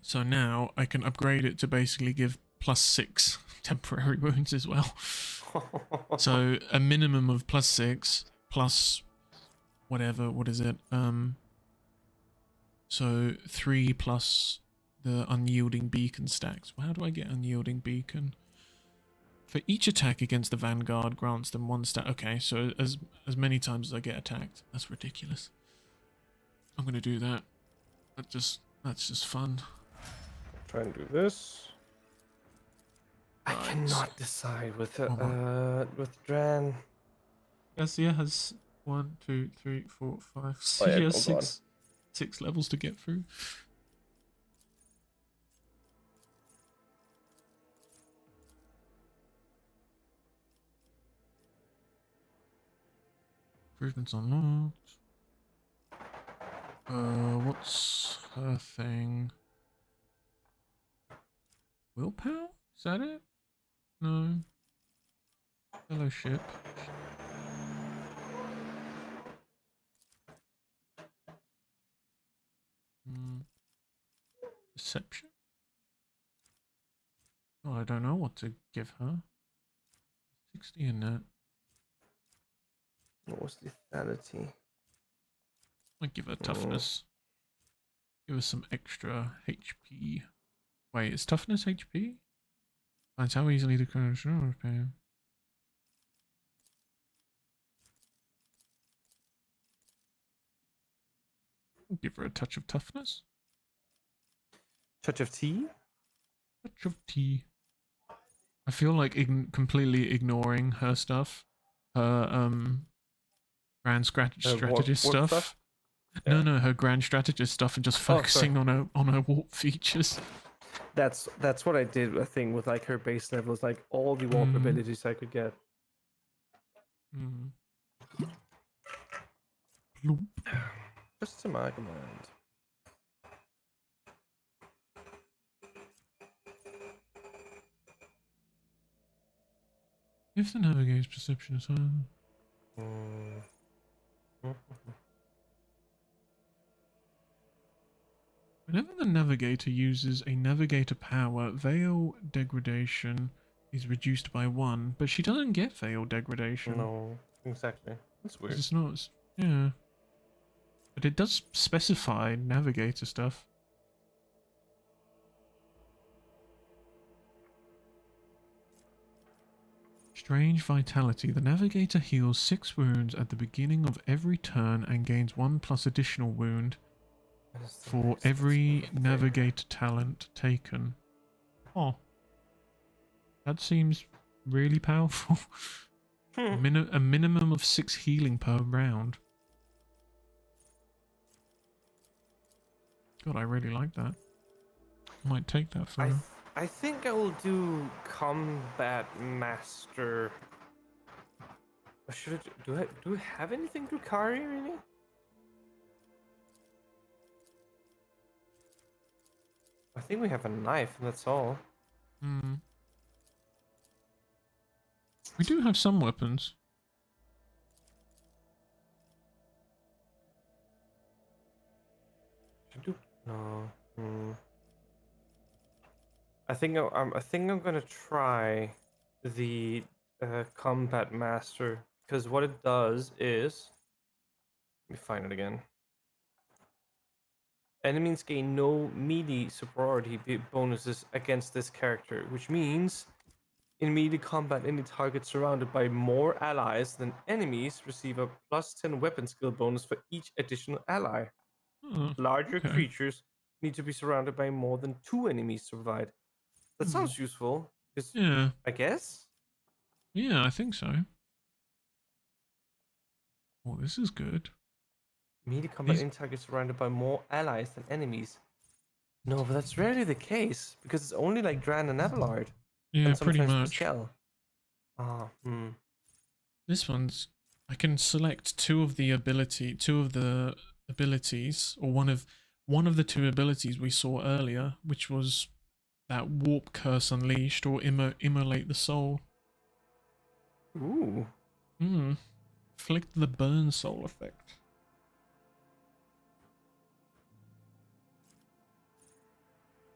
So now I can upgrade it to basically give +6 temporary wounds as well. So a minimum of +6 plus whatever, what is it? So 3 plus the unyielding beacon stacks. Well, how do I get unyielding beacon? For each attack against the Vanguard grants them 1 stack. Okay, so as many times as I get attacked. That's ridiculous. I'm gonna do that. That's just fun. Try and do this. I cannot decide with Dran. Garcia has 1, 2, 3, 4, 5, 6. Oh, yeah, He has hold on. 6 levels to get through. Improvements unlocked. What's her thing? Willpower? Is that it? No. Fellowship. Deception? Oh, I don't know what to give her. 60 in that. What was lethality? I'd give her toughness. Give her some extra HP. Wait, is toughness HP? Finds how easily the control repair. Give her a touch of toughness. Touch of tea? Touch of tea. I feel like completely ignoring her stuff. Her grand strategist stuff. Yeah. No, her grand strategist stuff, and just focusing on her warp features. That's what I did. I think with like her base levels, like all the warp abilities I could get. Just to my command. If the navigator's perception is high. Whenever the navigator uses a navigator power, veil degradation is reduced by 1, but she doesn't get veil degradation. No, exactly. That's weird. It's not. Yeah. But it does specify navigator stuff. Strange Vitality. The navigator heals 6 wounds at the beginning of every turn and gains 1+ additional wound for every navigator talent taken. Oh. That seems really powerful. A minimum of 6 healing per round. God, I really like that. Might take that for I think I will do Combat Master. Or should I do I have anything to carry really? I think we have a knife and that's all. We do have some weapons. No. I think I'm gonna try the Combat Master because what it does is, let me find it again. Enemies gain no melee superiority bonuses against this character, which means in melee combat, any target surrounded by more allies than enemies receive a +10 weapon skill bonus for each additional ally. Larger creatures need to be surrounded by more than 2 enemies to survive. That sounds useful. Yeah. I guess? Yeah, I think so. Oh, this is good. Melee combat, any target surrounded by more allies than enemies. No, but that's rarely the case, because it's only like Dran and Abelard. Yeah, and pretty sometimes much. Pascal. This one's... I can select two of the abilities, or one of the 2 abilities we saw earlier, which was that Warp Curse Unleashed, or Immolate the Soul. Ooh. Inflict the Burn Soul effect.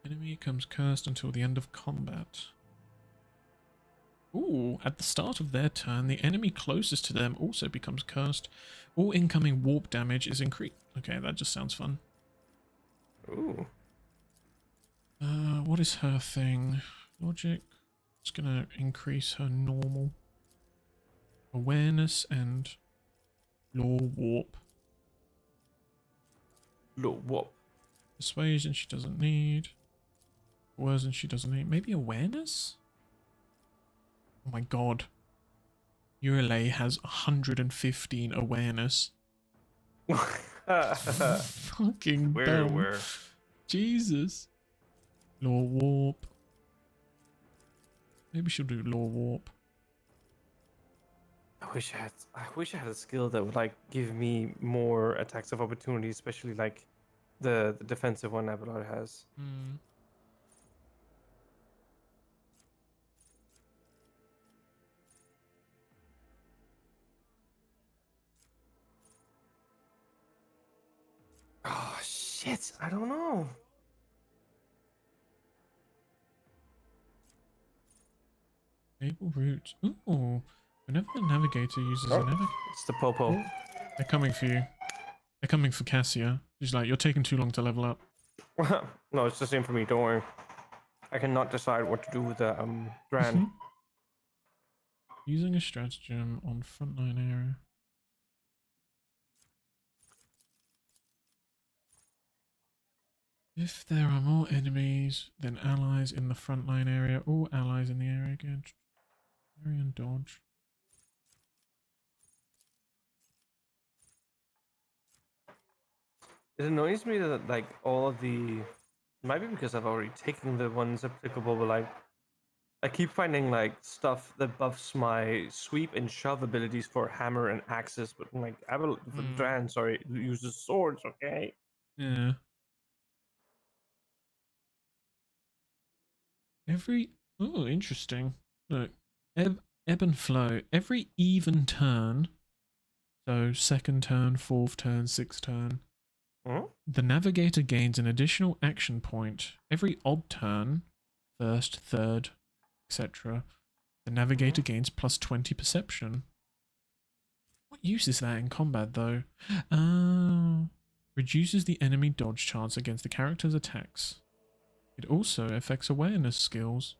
Enemy becomes cursed until the end of combat. Ooh, at the start of their turn, the enemy closest to them also becomes cursed. All incoming warp damage is increased. Okay, that just sounds fun. Ooh. What is her thing? Logic. It's gonna increase her normal awareness and law warp. Law warp. Persuasion she doesn't need. Coercion she doesn't need. Maybe awareness? Oh my god. Urele has 115 awareness. Fucking dumb. Where? Jesus. Law warp. Maybe she'll do law warp. I wish I had a skill that would like give me more attacks of opportunity, especially like the defensive one Abelard has. Oh shit! I don't know. Able route. Ooh. Whenever the navigator uses a navigator. It's the Popo. They're coming for you. They're coming for Cassia. She's like, you're taking too long to level up. No, it's the same for me. Don't worry. I cannot decide what to do with the Dran. Using a stratagem on frontline area. If there are more enemies than allies in the frontline area, all allies in the area again. Parry and dodge. It annoys me that like all of the, might be because I've already taken the ones applicable, but like I keep finding like stuff that buffs my sweep and shove abilities for hammer and axes, but like for Dran, sorry, it uses swords. Okay. Yeah. Oh, interesting. Look, ebb and flow. Every even turn, so second turn, fourth turn, sixth turn, the navigator gains an additional action point. Every odd turn, first, third, etc., the navigator gains plus 20 perception. What use is that in combat, though? Oh. Reduces the enemy dodge chance against the character's attacks. It also affects awareness skills.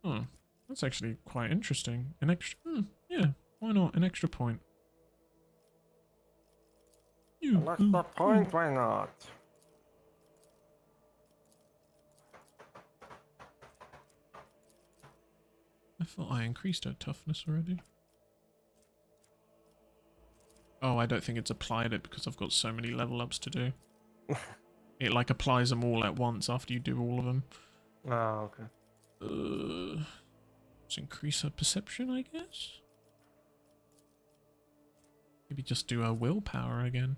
Oh, that's actually quite interesting. An extra... yeah, why not? An extra point. An extra point, why not? I thought I increased her toughness already. Oh, I don't think it's applied it because I've got so many level ups to do. It like applies them all at once after you do all of them. Oh, okay. Let's increase her perception, I guess. Maybe just do her willpower again.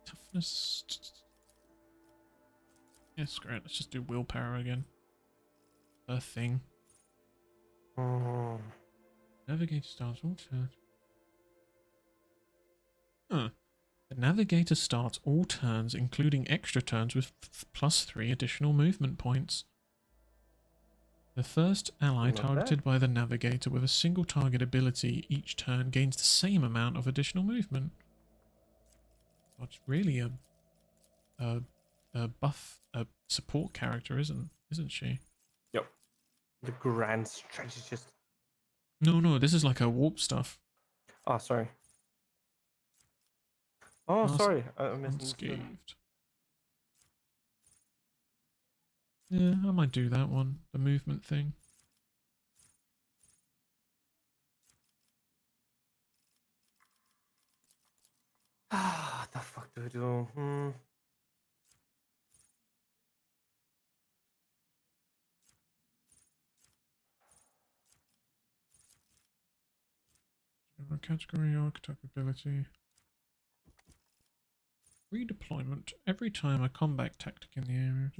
Toughness. Yes, great. Let's just do willpower again. A thing. Navigator starts all turns. The navigator starts all turns, including extra turns, with +3 additional movement points. The first ally targeted by the navigator with a single target ability each turn gains the same amount of additional movement. Well, it's really a support character, isn't she? Yep. The grand strategist. No, this is like a warp stuff. Oh, sorry. Oh, sorry. I missed Unscathed. Yeah, I might do that one. The movement thing. What the fuck do I do? Category archetype ability. Redeployment. Every time a combat tactic in the area.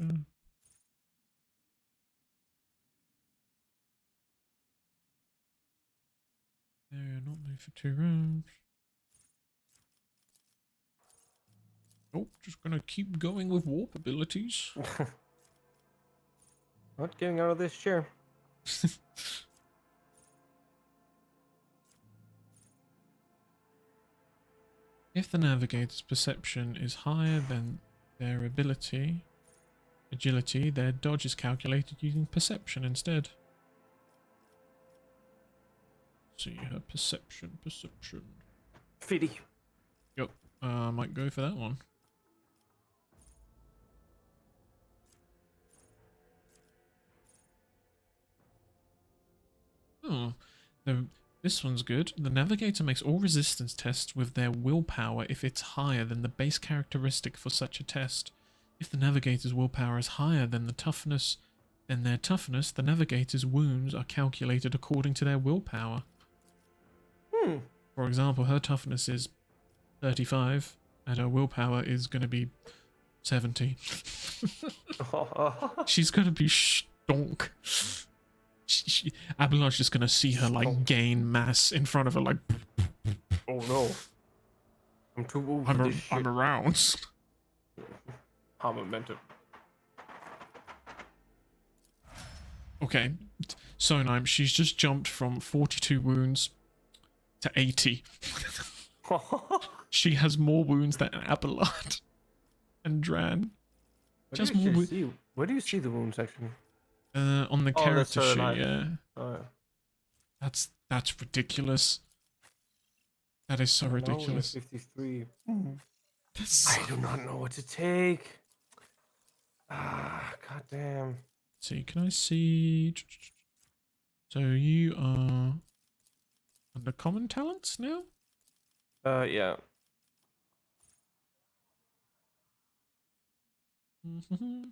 Area not made for 2 rounds. Nope, just gonna keep going with warp abilities. Not getting out of this chair. If the navigator's perception is higher than their agility, their dodge is calculated using perception instead. See her perception. Fitty. Yep, might go for that one. Oh, this one's good. The navigator makes all resistance tests with their willpower if it's higher than the base characteristic for such a test. If the navigator's willpower is higher than their toughness, the navigator's wounds are calculated according to their willpower. For example, her toughness is 35 and her willpower is going to be 70. She's going to be stonk. Abelard's just gonna see her like gain mass in front of her, like. Oh no! I'm too old for this shit. I'm around. How momentum. Okay, so Nime, she's just jumped from 42 wounds to 80. She has more wounds than Abelard and Dran. Just more wounds. Where do you see the wounds actually? On the Oh, that's character her sheet, life. yeah. Oh, yeah. That's ridiculous. That is so ridiculous. 53. That's... I do not know what to take. Ah, goddamn. See, can I see? So you are under common talents now? Yeah. Mm-hmm.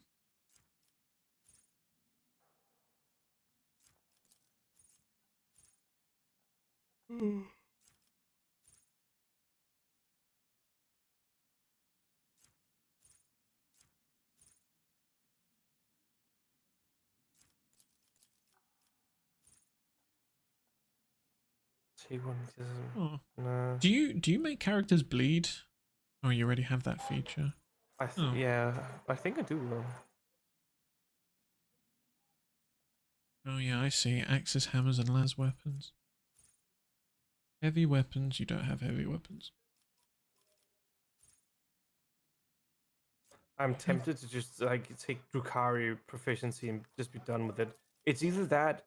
Take one. Oh. No. Do you make characters bleed? Oh, you already have that feature. Yeah, I think I do though. Oh yeah, I see. Axes, hammers, and las weapons. Heavy weapons, you don't have heavy weapons. I'm tempted to just like take Drukhari proficiency and just be done with it. It's either that,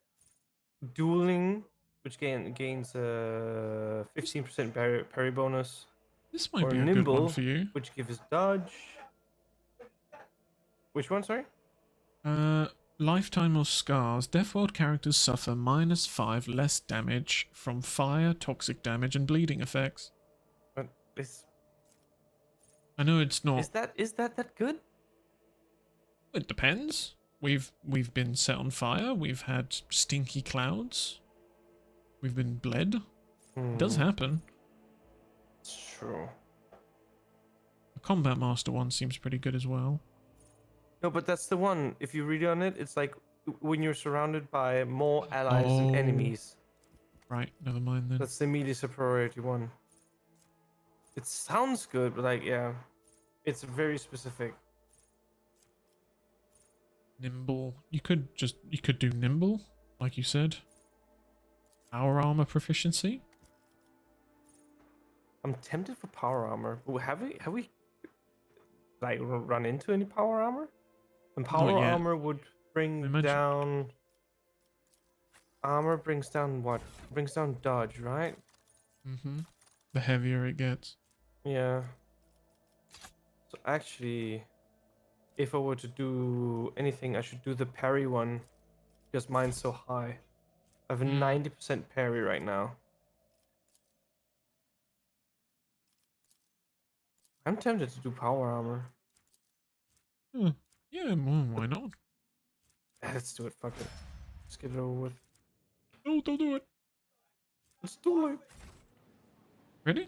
dueling, which gains 15% parry bonus, This might or be a good one for you. which gives dodge. Which one? Sorry. Lifetime or scars. Deathworld characters suffer -5 less damage from fire, toxic damage, and bleeding effects. But this I know it's not. is that good? It depends. We've been set on fire. We've had stinky clouds. We've been bled. It does happen. It's true. The Combat Master one seems pretty good as well. No, but that's the one. If you read on it, it's like when you're surrounded by more allies than enemies. Right, never mind then. That's the melee superiority one. It sounds good, but like, yeah, it's very specific. Nimble. You could do nimble, like you said. Power armor proficiency. I'm tempted for power armor. But have we like run into any power armor? And power armor would bring down. Armor brings down what? Brings down dodge, right? Mm-hmm. The heavier it gets. Yeah. So actually, if I were to do anything, I should do the parry one, because mine's so high. I have a 90% parry right now. I'm tempted to do power armor. Yeah, well, why not? Let's do it. Fuck it. Let's get it over with. No, don't do it. Let's do it. Ready?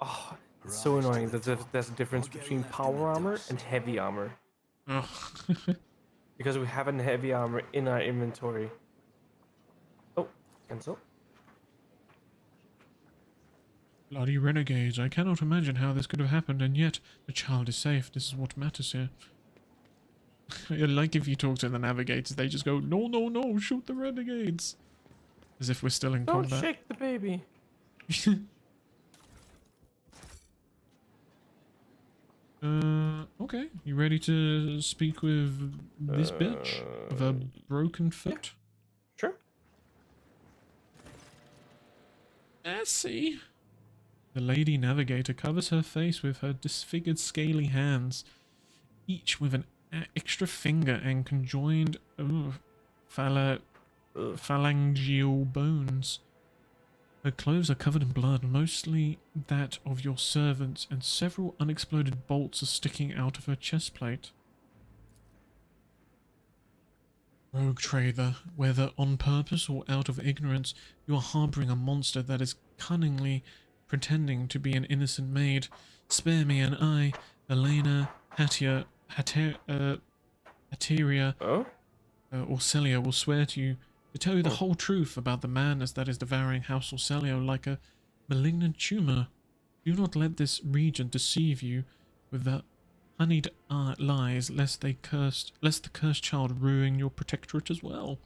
Oh, it's so annoying that there's a difference between power armor and heavy armor. Oh. Because we have a heavy armor in our inventory. Oh, cancel. Bloody renegades, I cannot imagine how this could have happened, and yet the child is safe. This is what matters here. Like if you talk to the navigators, they just go, no, no, no, shoot the renegades. As if we're still in combat. Don't shake the baby. Okay, you ready to speak with this bitch of a broken foot? Yeah. Sure. Essie. The lady navigator covers her face with her disfigured scaly hands, each with an extra finger and conjoined phalangeal bones. Her clothes are covered in blood, mostly that of your servants, and several unexploded bolts are sticking out of her chest plate. Rogue trader, whether on purpose or out of ignorance, you are harboring a monster that is cunningly pretending to be an innocent maid. Spare me, and I, Elena Hateria, Orselia, will swear to you to tell you the whole truth about the madness that is devouring House Orselio like a malignant tumor. Do not let this region deceive you with honeyed lies, lest the cursed child ruin your protectorate as well.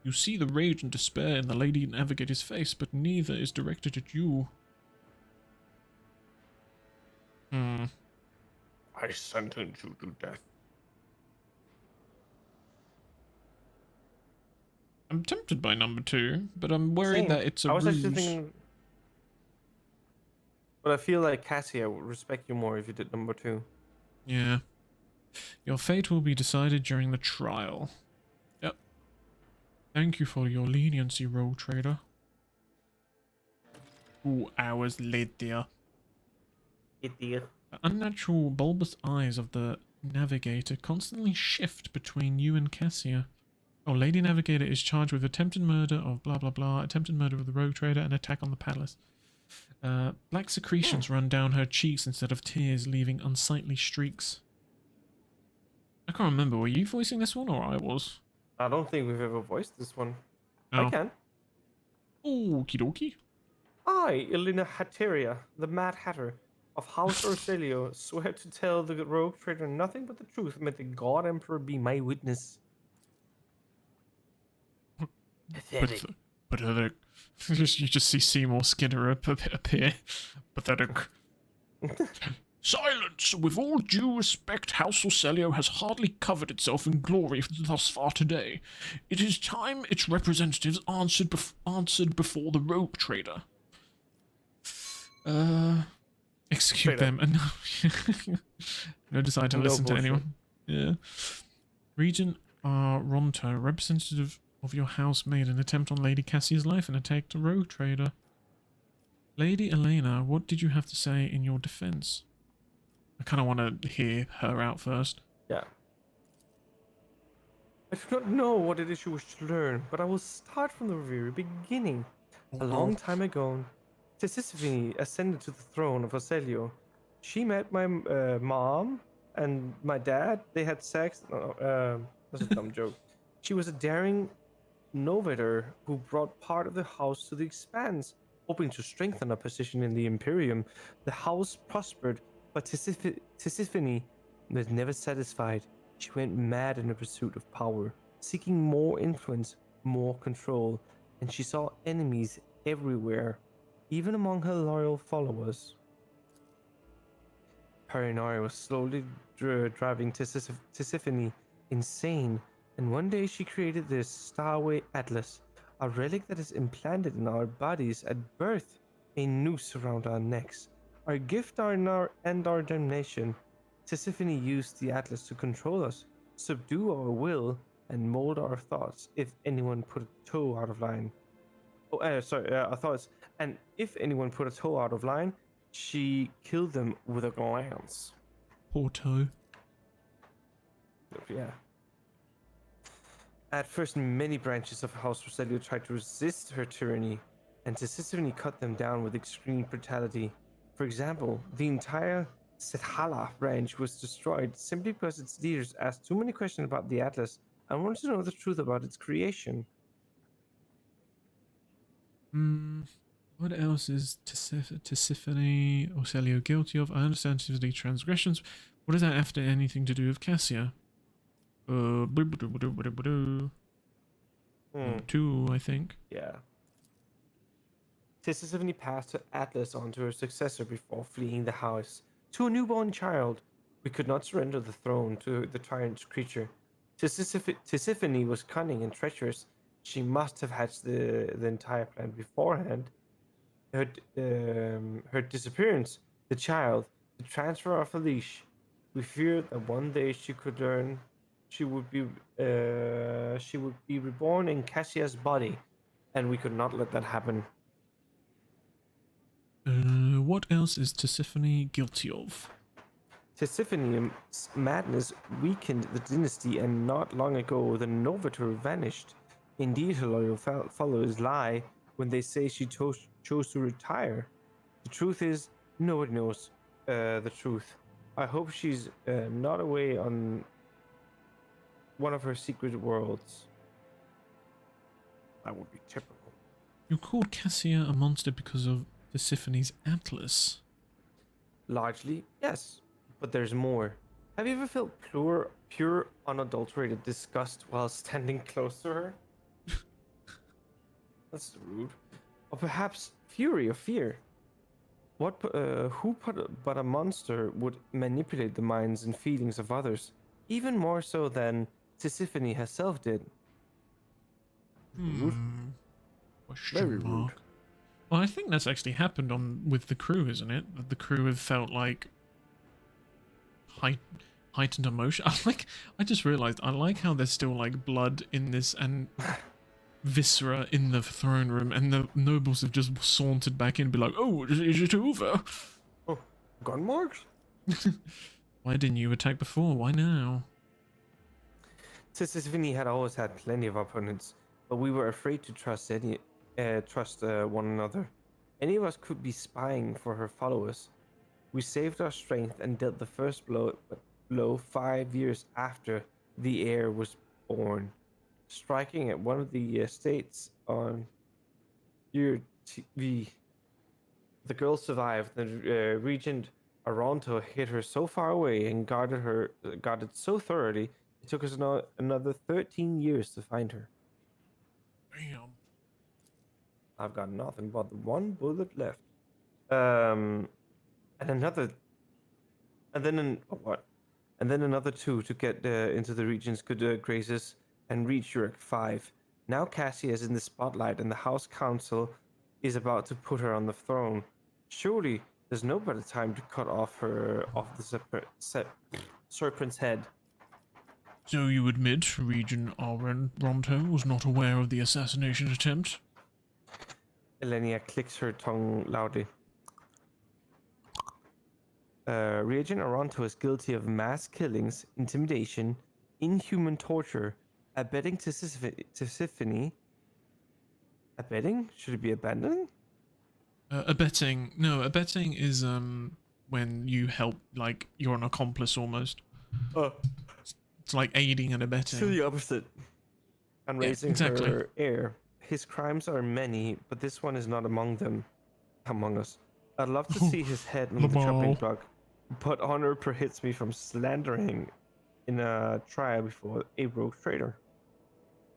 You see the rage and despair in the Lady Navigator's face, but neither is directed at you. I sentence you to death. I'm tempted by number 2, but I'm worried Same. that it's a I was ruse. actually thinking, but I feel like Cassia would respect you more if you did number 2. Yeah. Your fate will be decided during the trial. Yep. Thank you for your leniency, Rogue Trader. 2 hours later. The unnatural bulbous eyes of the Navigator constantly shift between you and Cassia. Oh, Lady Navigator is charged with attempted murder of blah blah blah, attempted murder of the Rogue Trader, and attack on the palace. Black secretions run down her cheeks instead of tears, leaving unsightly streaks. I can't remember, were you voicing this one or I was? I don't think we've ever voiced this one. Oh. I can. Okie dokie. I, Elena Hatteria, the Mad Hatter of House Orselio, swear to tell the Rogue Trader nothing but the truth. May the God Emperor be my witness. Pathetic. Pathetic. You just see Seymour Skinner appear. Pathetic. Silence! With all due respect, House Orselio has hardly covered itself in glory thus far today. It is time its representatives answered before the Rogue Trader. Execute them and no decide to listen to anyone. Yeah. Regent Ronto, representative of your house, made an attempt on Lady Cassia's life and attacked a Rogue Trader. Lady Elena, what did you have to say in your defense? I kind of want to hear her out first. Yeah. I do not know what it is you wish to learn, but I will start from the very beginning. A long time ago, Sisyphone ascended to the throne of Orselio. She met my mom and my dad. They had sex. That's a dumb joke. She was a daring novator who brought part of the house to the expanse, hoping to strengthen her position in the Imperium. The house prospered, but Sisyphone was never satisfied. She went mad in the pursuit of power, seeking more influence, more control, and she saw enemies everywhere, even among her loyal followers. Paranoia was slowly driving Tisiphone insane, and one day she created this Starway Atlas, a relic that is implanted in our bodies at birth, a noose around our necks, our gift and our damnation. Tisiphone used the Atlas to control us, subdue our will, and mold our thoughts if anyone put a toe out of line. Our thoughts. And if anyone put a toe out of line, she killed them with a glance. Poor toe. Yeah. At first, many branches of House Orselio tried to resist her tyranny, and Tisiphone cut them down with extreme brutality. For example, the entire Sethala branch was destroyed simply because its leaders asked too many questions about the Atlas and wanted to know the truth about its creation. What else is Tisiphone Orselio guilty of? I understand Tisiphone transgressions. What does that have to anything to do with Cassia? 2, I think. Yeah. Tisiphone passed her Atlas on to her successor before fleeing the house. To a newborn child, we could not surrender the throne to the tyrant creature. Tisiphone was cunning and treacherous. She must have hatched the entire plan beforehand. Her disappearance, the child, the transfer of a leash. We feared that one day she could learn. She would be reborn in Cassia's body, and we could not let that happen. What else is Tisiphone guilty of? Tisiphone's madness weakened the dynasty, and not long ago the Novator vanished. Indeed, her loyal followers lie when they say she chose to retire. The truth is, nobody knows the truth. I hope she's not away on one of her secret worlds. That would be typical. You called Cassia a monster because of Tisiphone's Atlas. Largely, yes. But there's more. Have you ever felt pure, unadulterated disgust while standing close to her? That's rude. Or perhaps fury or fear? But a monster would manipulate the minds and feelings of others, even more so than Tisiphone herself did? Rude. Very Question rude. mark. Well, I think that's actually happened with the crew, isn't it? That the crew have felt like heightened emotion. I just realized I like how there's still like blood in this and viscera in the throne room, and the nobles have just sauntered back in and be like, oh, is it over? Oh, gun marks? Why didn't you attack before? Why now? Tisiphone had always had plenty of opponents, but we were afraid to trust one another. Any of us could be spying for her followers. We saved our strength and dealt the first blow 5 years after the heir was born, striking at one of the estates on your TV. The girl survived. The regent Aronto hid her so far away and guarded so thoroughly. It took us another 13 years to find her. Damn. I've got nothing but the one bullet left. And another, and then what? And then another two to get into the region's good graces and reach Uruk 5. Now Cassie is in the spotlight, and the House Council is about to put her on the throne. Surely there's no better time to cut off the serpent's head. So you admit Regent Ronto was not aware of the assassination attempt? Elenia clicks her tongue loudly. Regent Aronto is guilty of mass killings, intimidation, inhuman torture, abetting Tisiphone. Abetting? Should it be abandoning? Abetting. No, abetting is when you help, like you're an accomplice almost. Oh. It's like aiding and abetting. To the opposite. And raising her heir. His crimes are many, but this one is not among them. Among us. I'd love to see his head on the chopping block, but honor prohibits me from slandering in a trial before a rogue trader.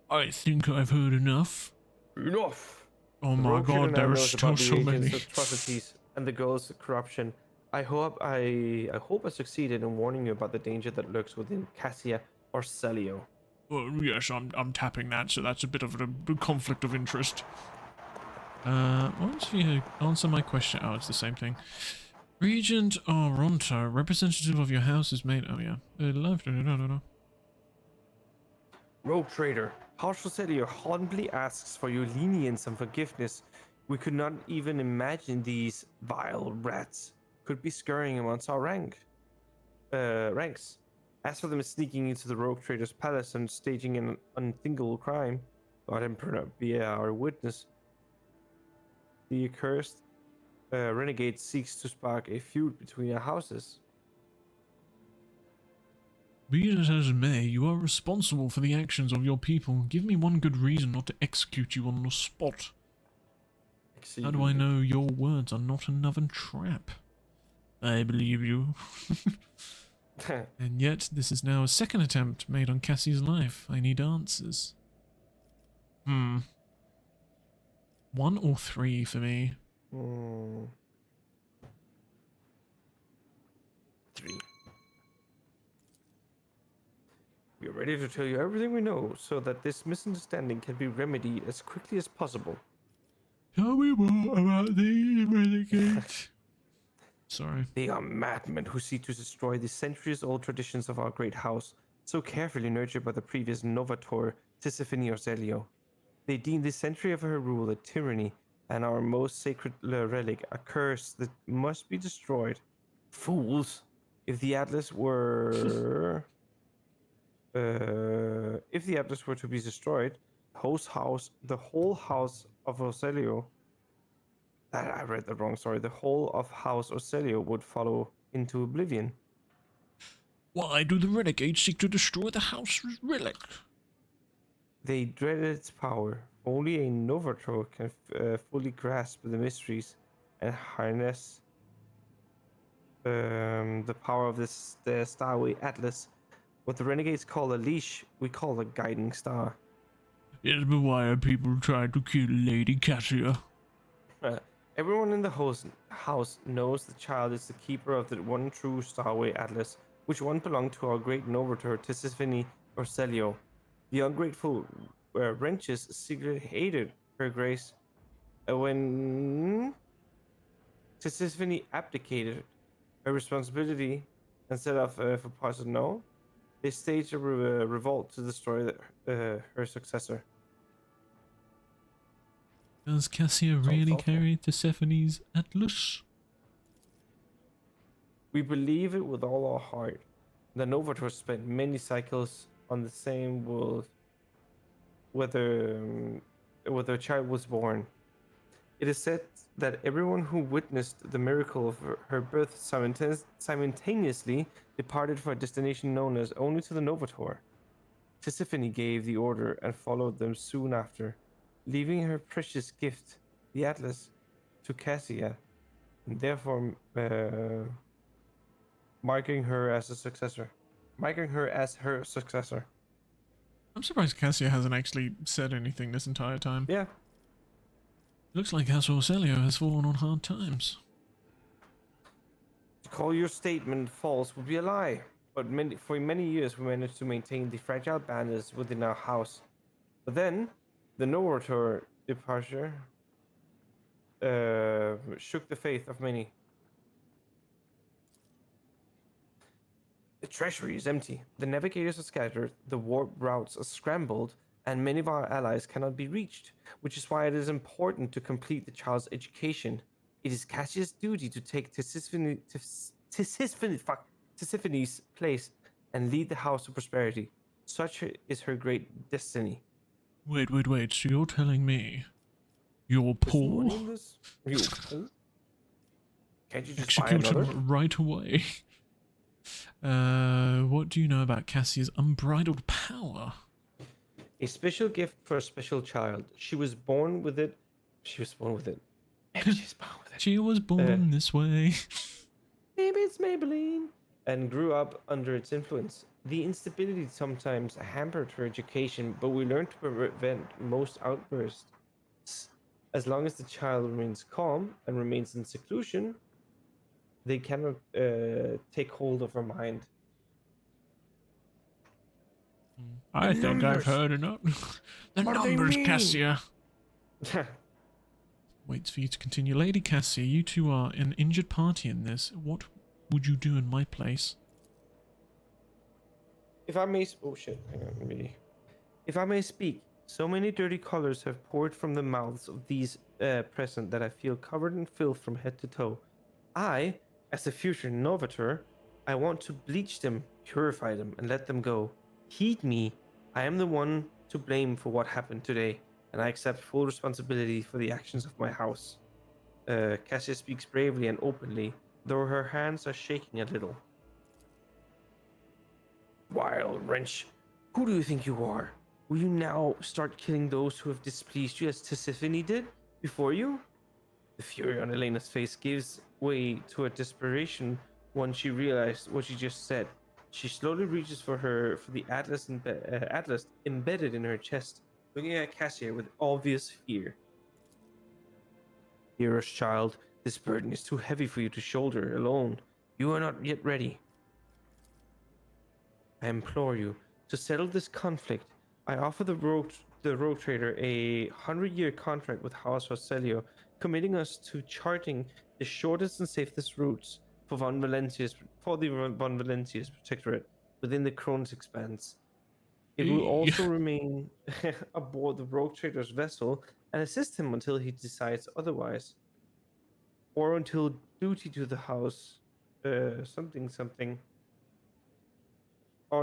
I think I've heard enough. Enough! Oh my god, there are still so many atrocities and the girl's corruption. I hope I succeeded in warning you about the danger that lurks within Cassia or Celio. Well, yes, I'm tapping that, so that's a bit of a conflict of interest. Why don't you answer my question? Oh, it's the same thing. Regent Aronto, representative of your house is made. Oh yeah, Rogue trader, House Celio humbly asks for your lenience and forgiveness. We could not even imagine these vile rats could be scurrying amongst our ranks. As for them sneaking into the rogue trader's palace and staging an unthinkable crime, God Emperor be our witness. The accursed renegade seeks to spark a feud between our houses. Be it as may, you are responsible for the actions of your people. Give me one good reason not to execute you on the spot. How do I know your words are not another trap? I believe you. And yet, this is now a second attempt made on Cassie's life. I need answers. 1 or 3 for me. 3. We are ready to tell you everything we know so that this misunderstanding can be remedied as quickly as possible. Tell me more about these renegades. Sorry. They are madmen who seek to destroy the centuries-old traditions of our great house, so carefully nurtured by the previous Novator, Tisiphone or Celio. They deem the century of her rule a tyranny, and our most sacred relic a curse that must be destroyed. Fools! If the Atlas were... if the Atlas were to be destroyed, the whole house of Ocelio... I read that wrong, sorry. The whole of House Ocelio would follow into oblivion. Why do the renegades seek to destroy the house's relic? They dreaded its power. Only a Novator can fully grasp the mysteries and harness the power of the Starway Atlas. What the renegades call a leash, we call a guiding star. Yes, but why are people trying to kill Lady Cassia? Everyone in the house knows the child is the keeper of the one true Starway Atlas, which once belonged to our great Novator Tisiphone Orselio. The ungrateful wretches secretly hated her grace. When Tisiphone abdicated her responsibility and set off for parts of no, they staged a revolt to destroy her successor. Does Cassia really carry Tisephone's Atlas? We believe it with all our heart. The Novator spent many cycles on the same world where the child was born. It is said that everyone who witnessed the miracle of her birth simultaneously departed for a destination known as only to the Novator. Tisiphone gave the order and followed them soon after, leaving her precious gift, the Atlas, to Cassia, and therefore marking her as her successor. I'm surprised Cassia hasn't actually said anything this entire time. Yeah. Looks like Castle Orselio has fallen on hard times. To call your statement false would be a lie, but for many years we managed to maintain the fragile banners within our house. But then, the Novator departure shook the faith of many. The treasury is empty, the navigators are scattered, the warp routes are scrambled, and many of our allies cannot be reached, which is why it is important to complete the child's education. It is Cassia's duty to take Tisiphone's place and lead the house to prosperity. Such is her great destiny. Wait, so you're telling me you're Paul? You Paul? Can't you just execute buy another? him right away? What do you know about Cassia's unbridled power? A special gift for a special child. She was born with it. Maybe she's born with it. She was born this way. Maybe it's Maybelline. And grew up under its influence. The instability sometimes hampered her education, but we learned to prevent most outbursts. As long as the child remains calm and remains in seclusion, they cannot take hold of her mind. I think I've heard enough. The numbers, Cassia. Waits for you to continue. Lady Cassia, you two are an injured party in this. What would you do in my place? If I may... Oh shit, hang on, really. If I may speak, so many dirty colors have poured from the mouths of these present that I feel covered in filth from head to toe. I, as the future Novator, I want to bleach them, purify them, and let them go. Heed me. I am the one to blame for what happened today, and I accept full responsibility for the actions of my house. Cassia speaks bravely and openly, though her hands are shaking a little. Wild wretch, who do you think you are? Will you now start killing those who have displeased you as Tisiphone did before you? The fury on Elena's face gives way to a desperation when she realized what she just said. She slowly reaches for the atlas embedded in her chest, looking at Cassia with obvious fear. Dearest child, this burden is too heavy for you to shoulder alone. You are not yet ready. I implore you to settle this conflict. I offer the rogue trader a 100-year contract with House Roselio, committing us to charting the shortest and safest routes for the Von Valentia's protectorate within the Cronus expanse. It will also remain aboard the rogue trader's vessel and assist him until he decides otherwise, or until duty to the house, or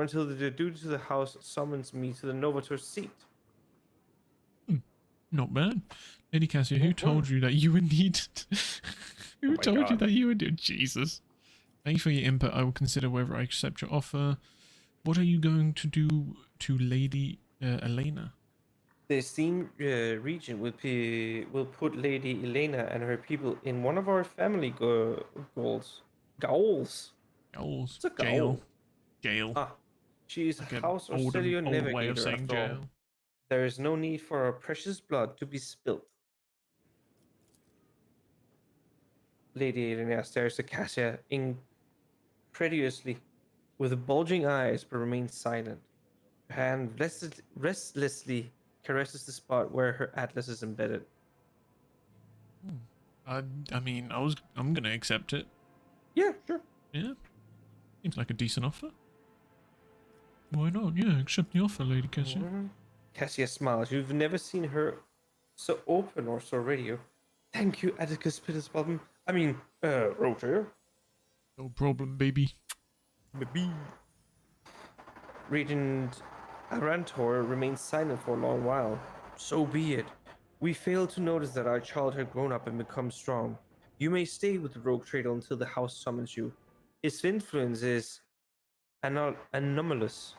until the duty to the house summons me to the Novator's seat. Not bad. Lady Cassia, who told you that you would need... Who told you that you would do... Jesus. Thank you for your input. I will consider whether I accept your offer. What are you going to do to Lady Elena? The esteemed regent will put Lady Elena and her people in one of our family goals. Goals. Goals. What's a goal? Jail. Jail. Ah, she's Like an House old Orsilio way of Navigator saying after all. jail. There is no need for our precious blood to be spilt. Lady Elena stares at Cassia incredulously, with bulging eyes, but remains silent. Her hand restlessly caresses the spot where her atlas is embedded. I mean, I'm gonna accept it. Yeah, sure. Yeah. Seems like a decent offer. Why not? Yeah, accept the offer, Lady Cassia. Cassia smiles. You've never seen her so open or so radio. Thank you, Atticus Pittisbottom. I mean, Rotor. No problem, baby. Baby. Regent Arantor remains silent for a long while. So be it. We failed to notice that our child had grown up and become strong. You may stay with the rogue trader until the house summons you. His influence is anomalous,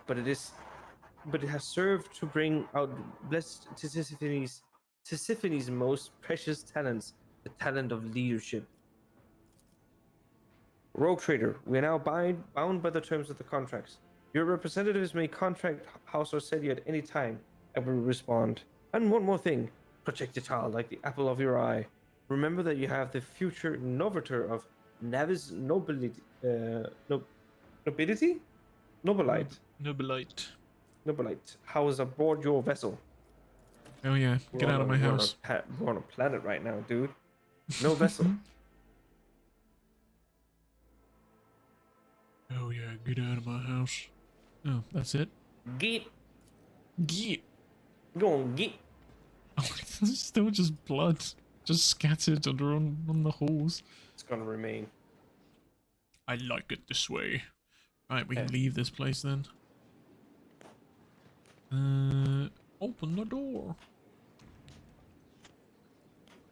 but it has served to bring out blessed Tisiphanes' most precious talents, the talent of leadership. Rogue Trader, we are now bound by the terms of the contracts. Your representatives may contact House Orsilio at any time and will respond. And one more thing, protect your child like the apple of your eye. Remember that you have the future novator of Navis Nobility, Nobility? Nobilite. Nobilite. How is aboard your vessel? Oh yeah, get out of my house. We're on a planet right now, dude. No vessel. Oh yeah, get out of my house. Oh, that's it? Get. Go on, get. Oh, there's still just blood. Just scattered on the halls. It's gonna remain. I like it this way. Right, we can leave this place then. Open the door.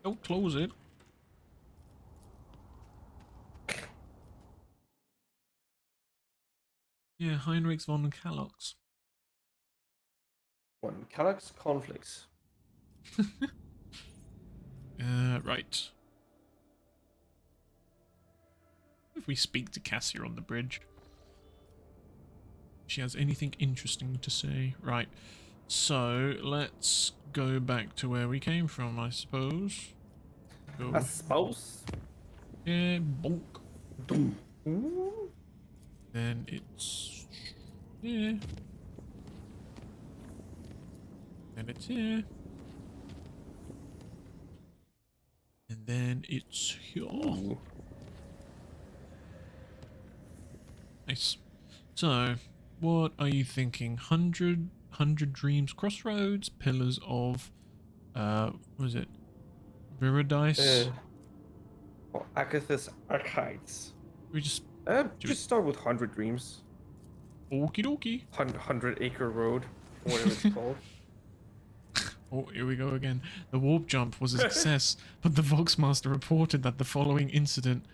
Don't close it. Yeah, Heinrich von Kallox. One Kallox conflicts. Right. If we speak to Cassia on the bridge. If she has anything interesting to say. Right. So, let's go back to where we came from, I suppose. Go. I suppose. Yeah, bonk. Ooh. Then it's... yeah. And it's here. And then it's here. Ooh. Nice. So, what are you thinking? 100 Dreams Crossroads, Pillars of, what was it? Viridice? Or Agathis Archides. We just start with 100 Dreams. Okie dokie. 100 Acre Road, or whatever it's called. Oh, here we go again. The warp jump was a success, but the Voxmaster reported that the following incident: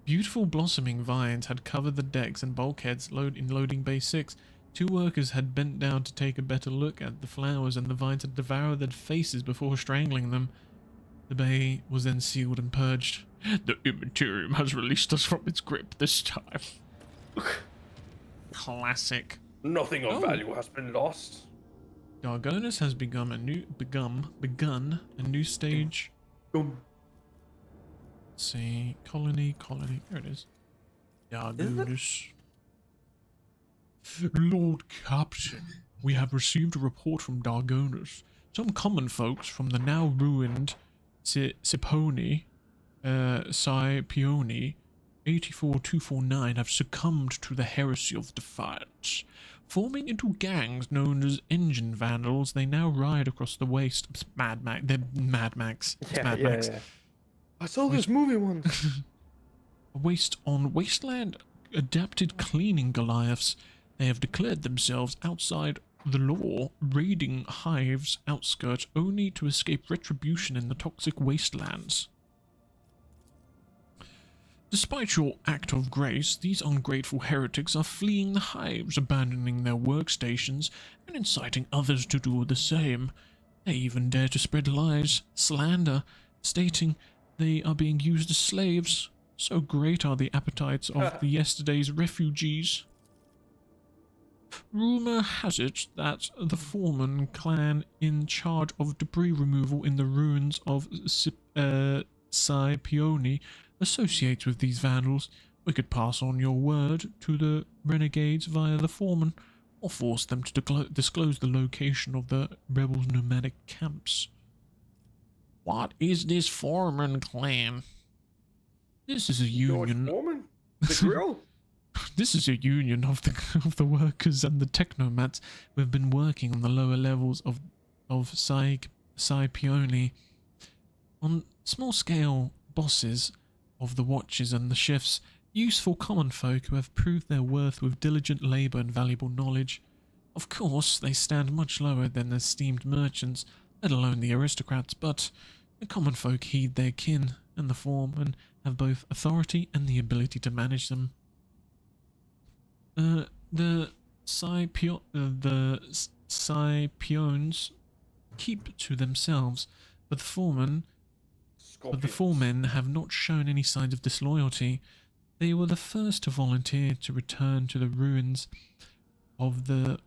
beautiful blossoming vines had covered the decks and bulkheads in loading bay 6. 2 workers had bent down to take a better look at the flowers, and the vines had devoured their faces before strangling them. The bay was then sealed and purged. The Immaterium has released us from its grip this time. Classic. Nothing of value has been lost. Dargonus has begun a new stage. Let's see, colony. There it is. Dargonus. Lord Captain, we have received a report from Dargonus. Some common folks from the now ruined Scipione 84249 have succumbed to the heresy of defiance. Forming into gangs known as engine vandals, they now ride across the waste. They're Mad Max. It's Mad Max. Yeah. I saw this movie once. Wasteland adapted cleaning Goliaths. They have declared themselves outside the law, raiding Hive's outskirts only to escape retribution in the toxic wastelands. Despite your act of grace, these ungrateful heretics are fleeing the Hives, abandoning their workstations, and inciting others to do the same. They even dare to spread lies, slander, stating they are being used as slaves. So great are the appetites of the yesterday's refugees. Rumour has it that the Foreman clan in charge of debris removal in the ruins of Scipione associates with these vandals. We could pass on your word to the renegades via the Foreman, or force them to disclose the location of the rebels' nomadic camps. What is this Foreman clan? This is a union. Foreman? The grill? This is a union of the workers and the technomats who have been working on the lower levels of Scipione. On small scale, bosses of the watches and the shifts, useful common folk who have proved their worth with diligent labour and valuable knowledge. Of course, they stand much lower than the esteemed merchants, let alone the aristocrats, but the common folk heed their kin and the form and have both authority and the ability to manage them. The Scipiones keep to themselves, but the foremen have not shown any signs of disloyalty. They were the first to volunteer to return to the ruins of Scipione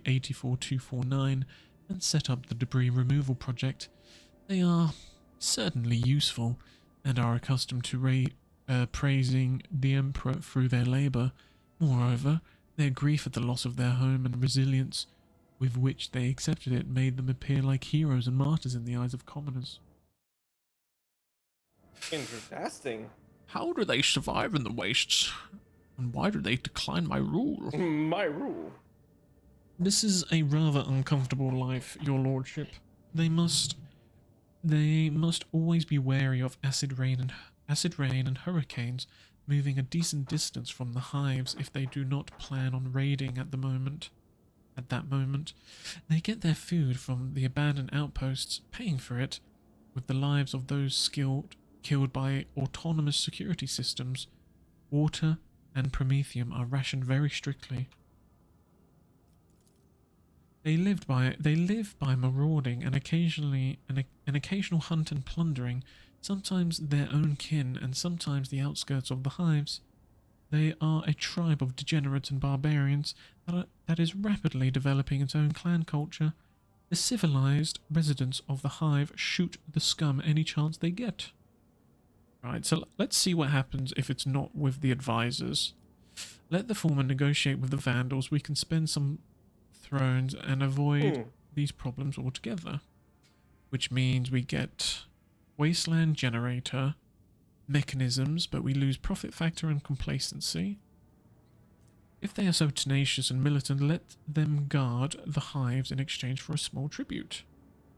84249 and set up the debris removal project. They are certainly useful and are accustomed to praising the Emperor through their labour. Moreover, their grief at the loss of their home and resilience with which they accepted it made them appear like heroes and martyrs in the eyes of commoners. Interesting. How do they survive in the wastes? And why do they decline my rule? My rule? This is a rather uncomfortable life, your lordship. They must always be wary of acid rain and hurricanes, moving a decent distance from the hives if they do not plan on raiding at that moment. They get their food from the abandoned outposts, paying for it with the lives of those killed by autonomous security systems. Water and promethium are rationed very strictly. They live by marauding and occasionally an occasional hunt and plundering, sometimes their own kin and sometimes the outskirts of the hives. They are a tribe of degenerates and barbarians that is rapidly developing its own clan culture. The civilized residents of the hive shoot the scum any chance they get. Right, so let's see what happens if it's not with the advisors. Let the foreman negotiate with the vandals. We can spend some thrones and avoid these problems altogether. Which means we get wasteland generator, mechanisms, but we lose profit factor and complacency. If they are so tenacious and militant, let them guard the hives in exchange for a small tribute.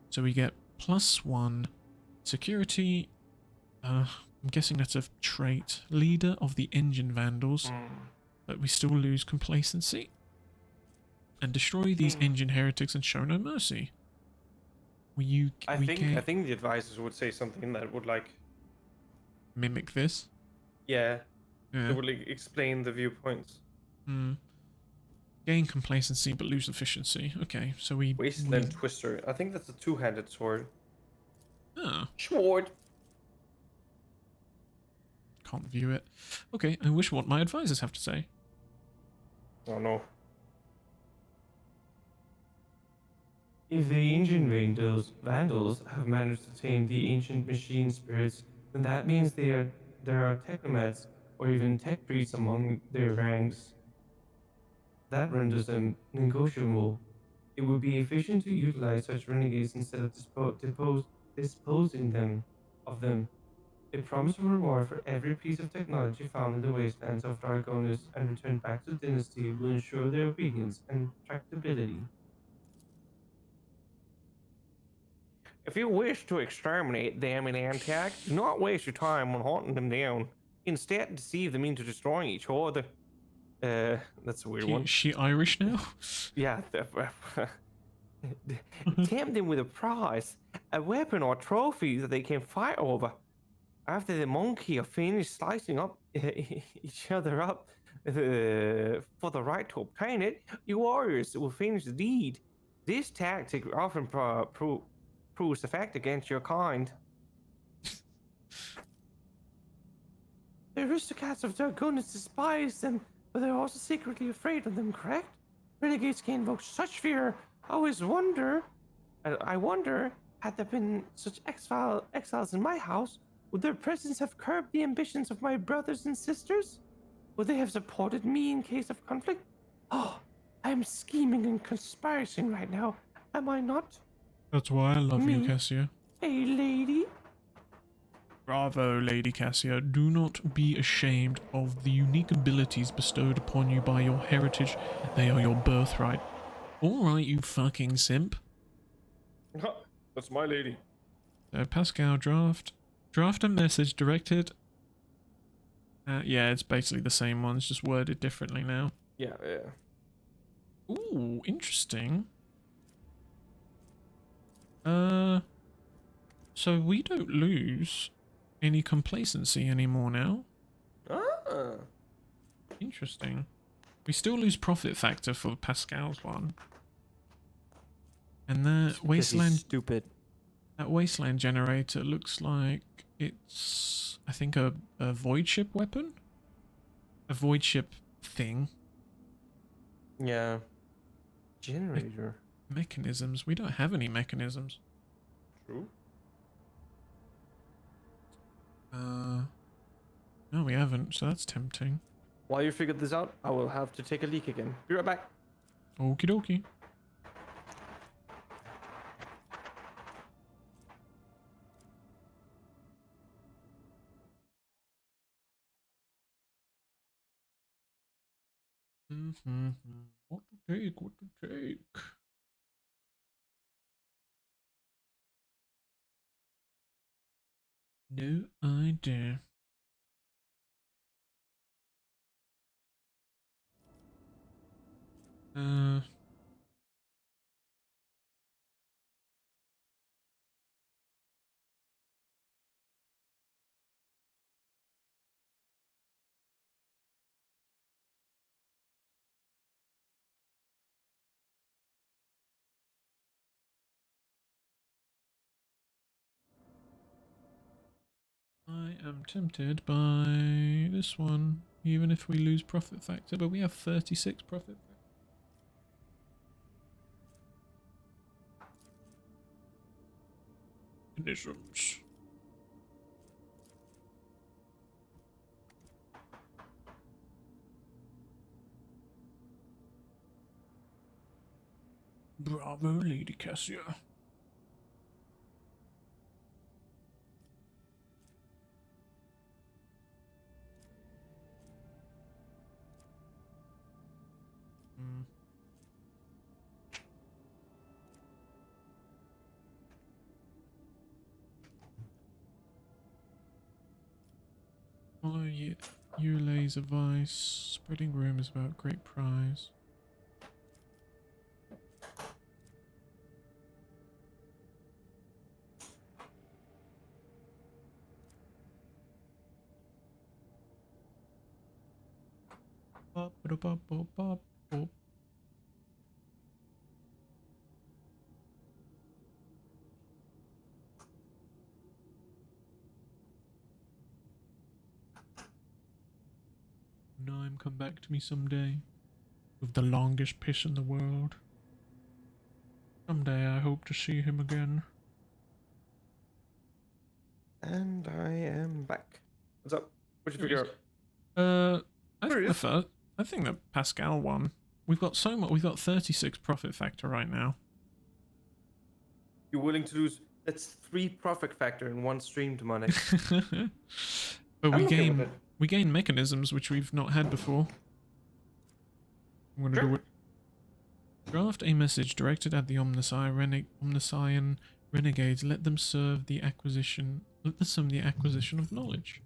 So we get +1 security. I'm guessing that's a trait. Leader of the engine vandals. But we still lose complacency. And destroy these engine heretics and show no mercy. I think the advisors would say something that would like mimic this. Yeah. It would like explain the viewpoints. Gain complacency but lose efficiency. Okay, so we Wasteland Twister. I think that's a two-handed sword. Oh. Sword. Can't view it. Okay, I wish what my advisors have to say. Oh no. If the ancient vandals have managed to tame the ancient machine spirits, then that means there are technomats or even tech priests among their ranks. That renders them negotiable. It would be efficient to utilize such renegades instead of disposing of them. They promise a reward for every piece of technology found in the wastelands of Dargonus and returned back to Dynasty will ensure their obedience and tractability. If you wish to exterminate them in Antac, do not waste your time on hunting them down. Instead, deceive them into destroying each other. That's a weird one. Is she Irish now? Yeah. Tempt them with a prize, a weapon or trophy that they can fight over. After the monkey are finished slicing up each other up for the right to obtain it, you warriors will finish the deed. This tactic often proves effect against your kind. The aristocrats of Dargonus despise them, but they're also secretly afraid of them, correct? Renegades can invoke such fear. I wonder, had there been such exiles in my house, would their presence have curbed the ambitions of my brothers and sisters? Would they have supported me in case of conflict? Oh, I am scheming and conspiring right now, am I not? That's why I love you, Me? Cassia. A lady? Bravo, Lady Cassia. Do not be ashamed of the unique abilities bestowed upon you by your heritage. They are your birthright. Alright, you fucking simp. That's my lady. So, Pascal, draft a message directed... yeah, it's basically the same one, it's just worded differently now. Yeah. Ooh, interesting. So we don't lose any complacency anymore now. Ah. Interesting. We still lose profit factor for Pascal's one. And that wasteland stupid. That wasteland generator looks like it's, I think, a void ship weapon? A void ship thing. Yeah. Generator. Mechanisms. We don't have any mechanisms. True. No, we haven't, so that's tempting. While you figure this out, I will have to take a leak again. Be right back. Okie dokie. What to take? What to take? No idea. I am tempted by this one, even if we lose profit factor, but we have 36 profit factor. Conditions. Bravo, Lady Cassia. Follow Yulei's advice, spreading rumors about great prize. Bop, bop, bop, bop, bop. Naim come back to me someday with the longest piss in the world. Someday I hope to see him again. And I am back. What's up? What'd you figure out? I think the Pascal one. We've got so much. We've got 36 profit factor right now. You're willing to lose? That's 3 profit factor in one stream, Demonic. But we gain mechanisms which we've not had before. I'm gonna do it. Draft a message directed at the Omnissian renegades. Let them serve the acquisition. Let them the acquisition of knowledge.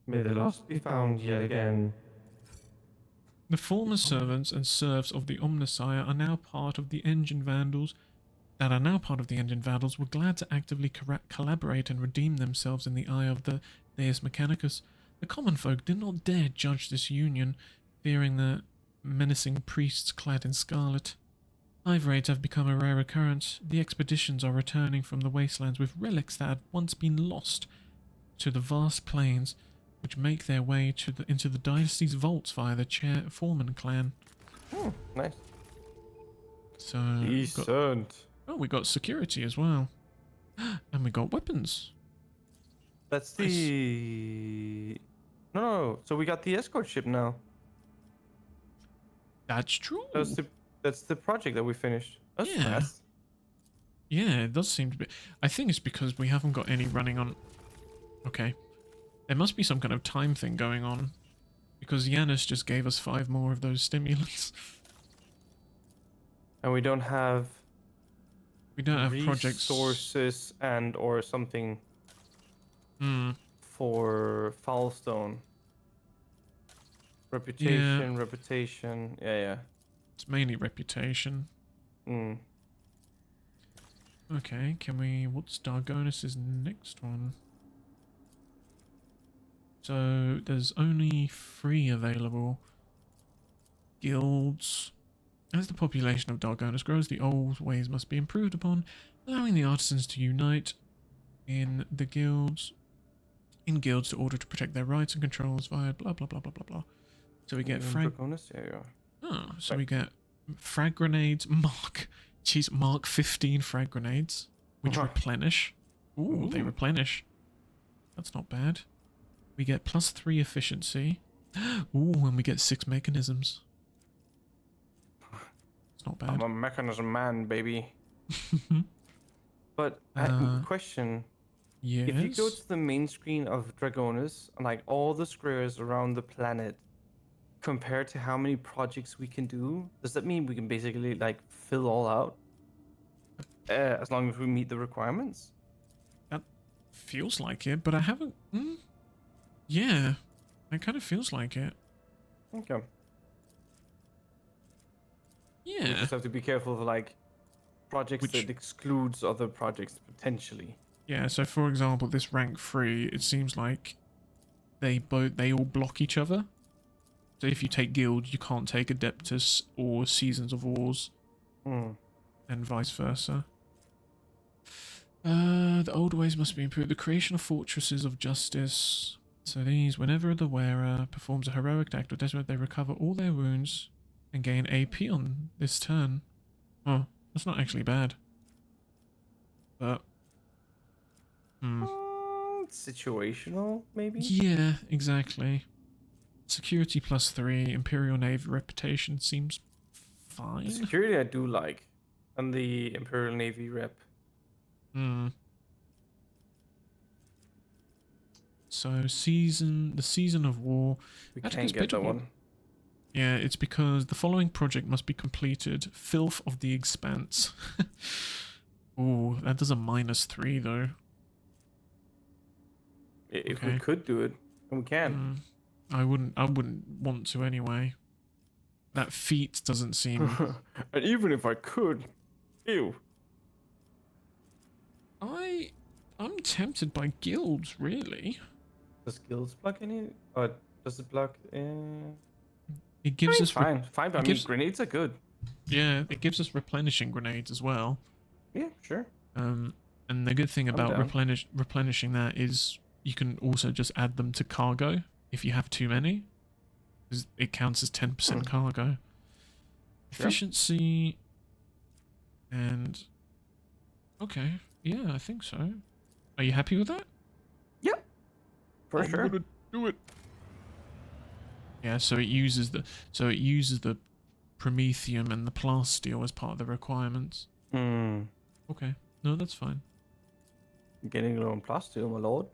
May the lost be found yet again. The former servants and serfs of the Omnissiah are now part of the Engine Vandals. Were glad to actively collaborate and redeem themselves in the eye of the Deus Mechanicus. The common folk did not dare judge this union, fearing the menacing priests clad in scarlet. Hive raids have become a rare occurrence. The expeditions are returning from the wastelands with relics that had once been lost to the vast plains. which make their way to into the dynasty's vaults via the Foreman clan. Nice. So Decent. we got security as well, and we got weapons. That's Nice. the no. So we got the escort ship now. That's true. That's the project that we finished. That's Yeah. fast. Yeah, it does seem to be. I think it's because we haven't got any running on. Okay, there must be some kind of time thing going on, because Yanis just gave us 5 more of those stimulants. And we don't have projects. resources and or something for Foulstone. Reputation. Yeah. It's mainly reputation. Okay, can we... What's Dargonus' next one? So, there's only 3 available. Guilds. As the population of Dargonus grows, the old ways must be improved upon, allowing the artisans to unite in the guilds. In guilds to order to protect their rights and controls via blah blah blah blah blah blah. So we get Dargonus? Yeah. so we get frag grenades, Mark 15 frag grenades, which replenish. Ooh, they replenish. That's not bad. We get +3 efficiency. Ooh, and we get 6 mechanisms. It's not bad. I'm a mechanism man, baby. But question. Yes. If you go to the main screen of Dargonus, and like all the squares around the planet, compared to how many projects we can do, does that mean we can basically like fill all out? As long as we meet the requirements? That feels like it, but I haven't... Yeah, it kind of feels like it. Okay. Yeah. We just have to be careful of like projects that excludes other projects potentially. Yeah, so for example, this rank 3, it seems like they all block each other. So if you take Guild, you can't take Adeptus or Seasons of Wars. And vice versa. The old ways must be improved. The creation of fortresses of justice. So these, whenever the wearer performs a heroic act or desperate, they recover all their wounds and gain AP on this turn. Oh, that's not actually bad. But... situational, maybe? Yeah, exactly. Security +3, Imperial Navy reputation seems fine. Security I do like. And the Imperial Navy rep. So the season of war. We can't get that one. Yeah, it's because the following project must be completed. Filth of the Expanse. Ooh, that does a -3 though. If we could do it, and we can. I wouldn't want to anyway. That feat doesn't seem... And even if I could, ew. I'm tempted by guilds, really. Does guilds block any? Or does it block... It gives us... Fine, I mean, grenades are good. Yeah, it gives us replenishing grenades as well. Yeah, sure. And the good thing about replenishing that is you can also just add them to cargo if you have too many. Because it counts as 10% cargo. Sure. Efficiency... And... Okay, yeah, I think so. Are you happy with that? Yep. For sure. I'm gonna do it. Yeah, so it uses the Promethium and the Plasteel as part of the requirements. Okay. No, that's fine. Getting low on Plasteel, my lord.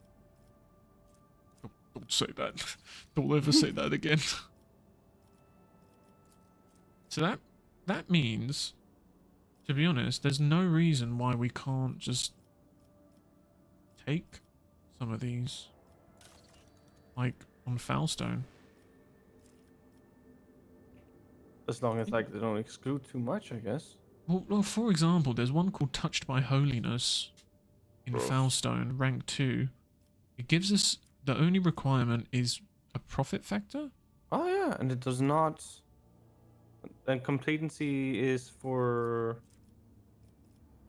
Don't say that. Don't ever say that again. So that means, to be honest, there's no reason why we can't just take some of these, like on Foulstone. As long as like they don't exclude too much, I guess. Well, for example, there's one called Touched by Holiness in Foulstone, rank 2. It gives us, the only requirement is a profit factor. Oh yeah, and it does not. And complacency is for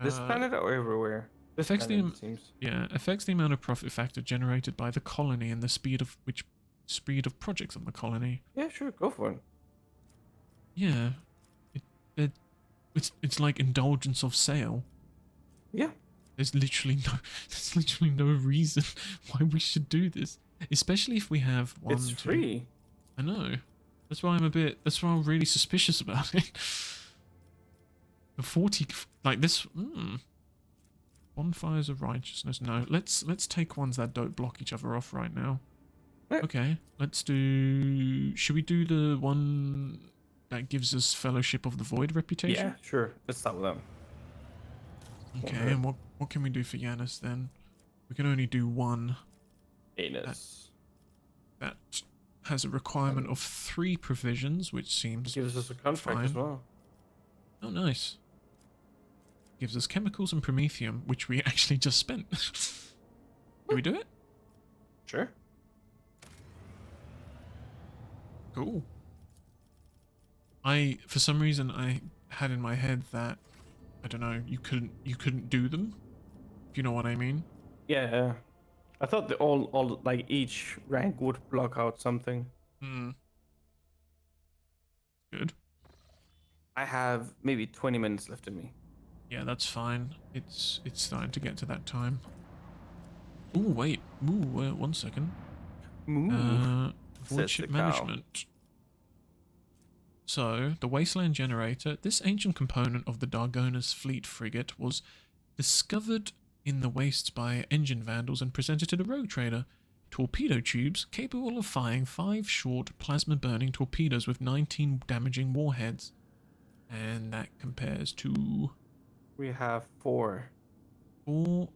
this planet or everywhere? Affects the It seems. affects the amount of profit factor generated by the colony and the speed of projects on the colony. Yeah, sure, go for it. Yeah, it's like indulgence of sale. Yeah. There's literally no reason why we should do this, especially if we have one. It's free. I know. That's why I'm really suspicious about it. The 40, like this. Bonfires of righteousness. No, let's take ones that don't block each other off right now. Yeah. Okay, let's do. Should we do the one that gives us Fellowship of the Void reputation? Yeah, sure. Let's start with them. Okay, and what can we do for Yanis then? We can only do one. Anus. That has a requirement of 3 provisions, which seems Gives us a contract as fine. well. Oh, nice. Gives us chemicals and promethium, which we actually just spent. Can we do it? Sure. Cool. For some reason, I had in my head that, I don't know, you couldn't do them, if you know what I mean. Yeah. I thought that all like each rank would block out something. Good. I have maybe 20 minutes left in me. Yeah, that's fine. It's starting to get to that time. Ooh, wait. Ooh, 1 second. Says Voidship the cow. management. So, the Wasteland Generator, this ancient component of the Dargonus fleet frigate, was discovered in the wastes by engine vandals and presented to the rogue trader. Torpedo tubes capable of firing 5 short plasma-burning torpedoes with 19 damaging warheads. And that compares to... We have 4. 4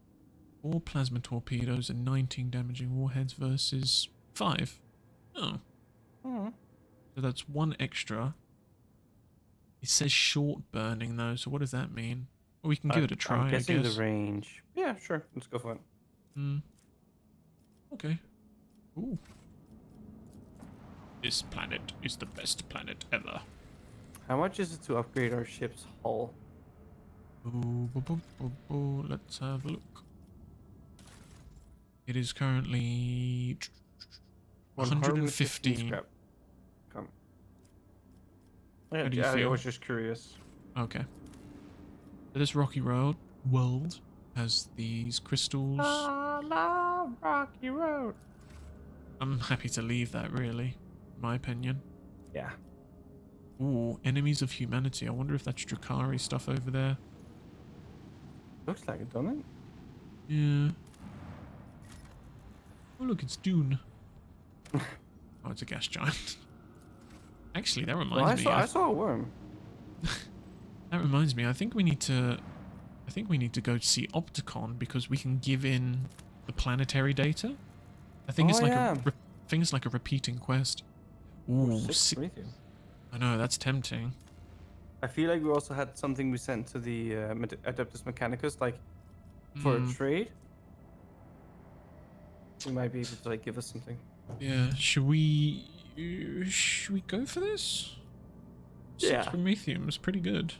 plasma torpedoes and 19 damaging warheads versus 5. Oh. Hmm. So that's 1 extra. It says short burning though, so what does that mean? Well, we can give it a try, I'm guessing I guess. the range. Yeah, sure. Let's go for it. Okay. Ooh. This planet is the best planet ever. How much is it to upgrade our ship's hull? Let's have a look. It is currently 115. Scrap. Come. How do you I feel? was just curious. Okay. So this rocky world has these crystals. I love Rocky Road. I'm happy to leave that, really, in my opinion. Yeah. Ooh, enemies of humanity. I wonder if that's Drakari stuff over there. Looks like it, doesn't it? Yeah. Oh, look, it's Dune. Oh, it's a gas giant. Actually, that reminds me. I saw a worm. That reminds me. I think we need to go see Opticon because we can give in the planetary data. I think it's like a repeating quest. Ooh, I know, that's tempting. I feel like we also had something we sent to the Adeptus Mechanicus, like for a trade. We might be able to like give us something. Yeah, should we go for this? Yeah. 6 promethium is pretty good.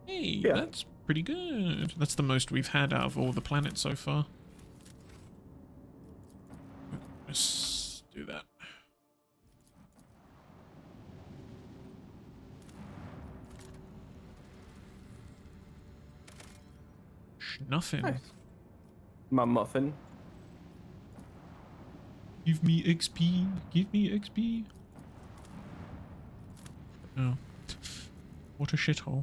Hey, Yeah. that's pretty good. That's the most we've had out of all the planets so far. Let's do that. Nothing. Nice. My muffin. Give me XP. Give me XP. Oh. What a shithole.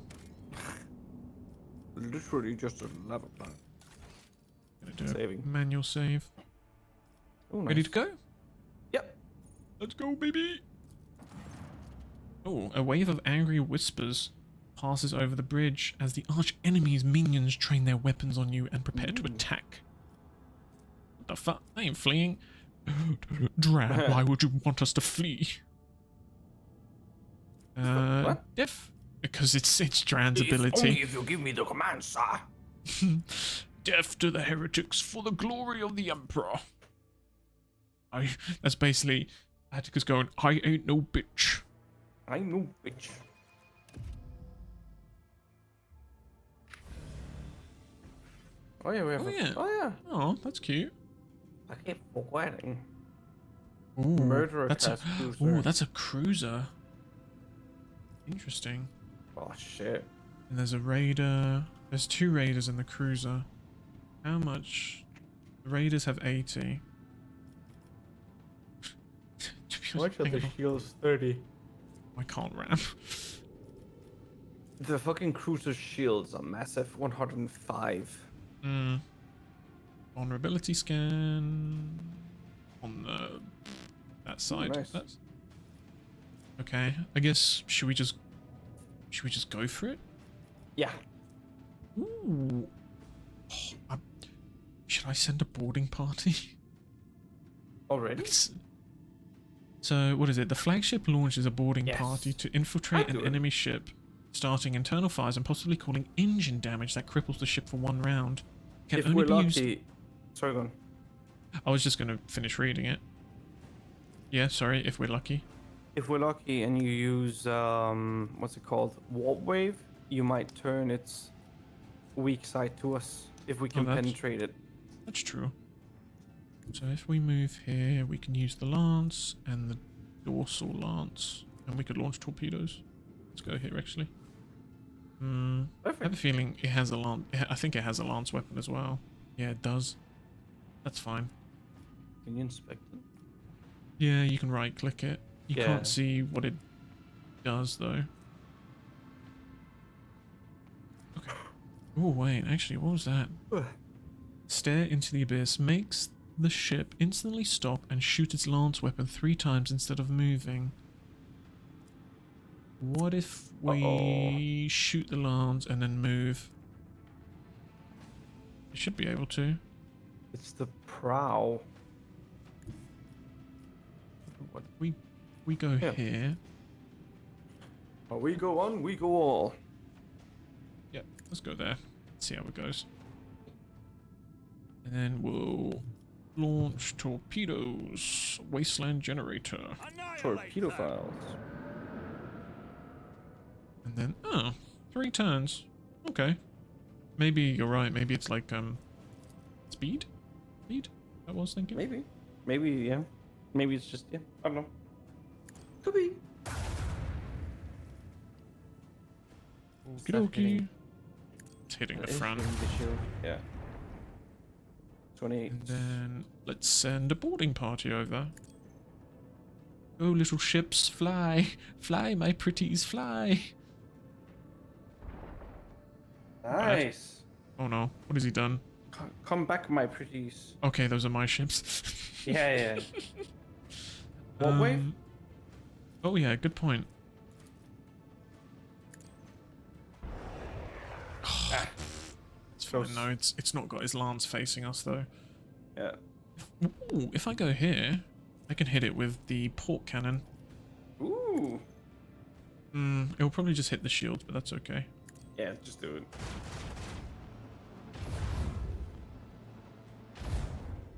Literally just a lava plant. Gonna do Saving. a manual save. Ooh, Ready nice. to go? Yep. Let's go, baby! Oh, a wave of angry whispers passes over the bridge as the arch enemy's minions train their weapons on you and prepare to attack. What the fuck? I ain't fleeing. Drat, why would you want us to flee? What? Deaf? Because it's Dran's ability. Only if you give me the command, sir. Death to the heretics for the glory of the Emperor. That's basically Atticus going, I ain't no bitch. I know, bitch. Oh yeah, we have. Oh yeah. Oh yeah. Oh, that's cute. I keep forgetting. Ooh, Murderer that's class a cruiser. ooh, that's a cruiser. Interesting. Oh shit. And there's a raider. There's 2 raiders in the cruiser. How much? The raiders have 80. How much of the shield's 30? I can't ram. The fucking cruiser shields are massive. 105. Vulnerability scan on the that side. Nice. That's okay. I guess should we just go for it? Yeah. Ooh. Should I send a boarding party? Already? So what is it? The flagship launches a boarding Yes. party to infiltrate I'd an do it. enemy ship, starting internal fires and possibly causing engine damage that cripples the ship for 1 round. Can If only we're be used. lucky. Sorry, go on. I was just going to finish reading it. Yeah, sorry, if we're lucky. If we're lucky and you use what's it called? Warp wave, you might turn its weak side to us if we can that's- penetrate it. That's true. So if we move here, we can use the lance and the dorsal lance, and we could launch torpedoes. Let's go here, actually. I have a feeling it has a lance. I think it has a lance weapon as well. Yeah, it does. That's fine. Can you inspect it? Yeah, you can right-click it. You Yeah. can't see what it does, though. Okay. Oh, wait. Actually, what was that? Stare into the abyss. Makes the ship instantly stop and shoot its lance weapon 3 times instead of moving. What if we shoot the lance and then move? We should be able to. It's the prow. What we go here. We go on, we go all. Yep, let's go there. See how it goes. And then we'll launch torpedoes. Wasteland generator. Torpedo files. And then 3 turns. Okay. Maybe you're right. Maybe it's like speed? Speed? I was thinking. Maybe. Maybe, yeah. Maybe it's just, yeah. I don't know. Could be. Okie dokie. It's hitting the front. Yeah. 28. And then let's send a boarding party over. Go, little ships, fly. Fly, my pretties, fly. Nice. Oh no, what has he done? Come back, my pretties. Okay, those are my ships. Yeah, yeah. What wave? Oh yeah, good point. It's fine. No, it's not got his lance facing us though. Yeah. Ooh, if I go here, I can hit it with the port cannon. Ooh. It'll probably just hit the shield, but that's okay. Yeah, just do it.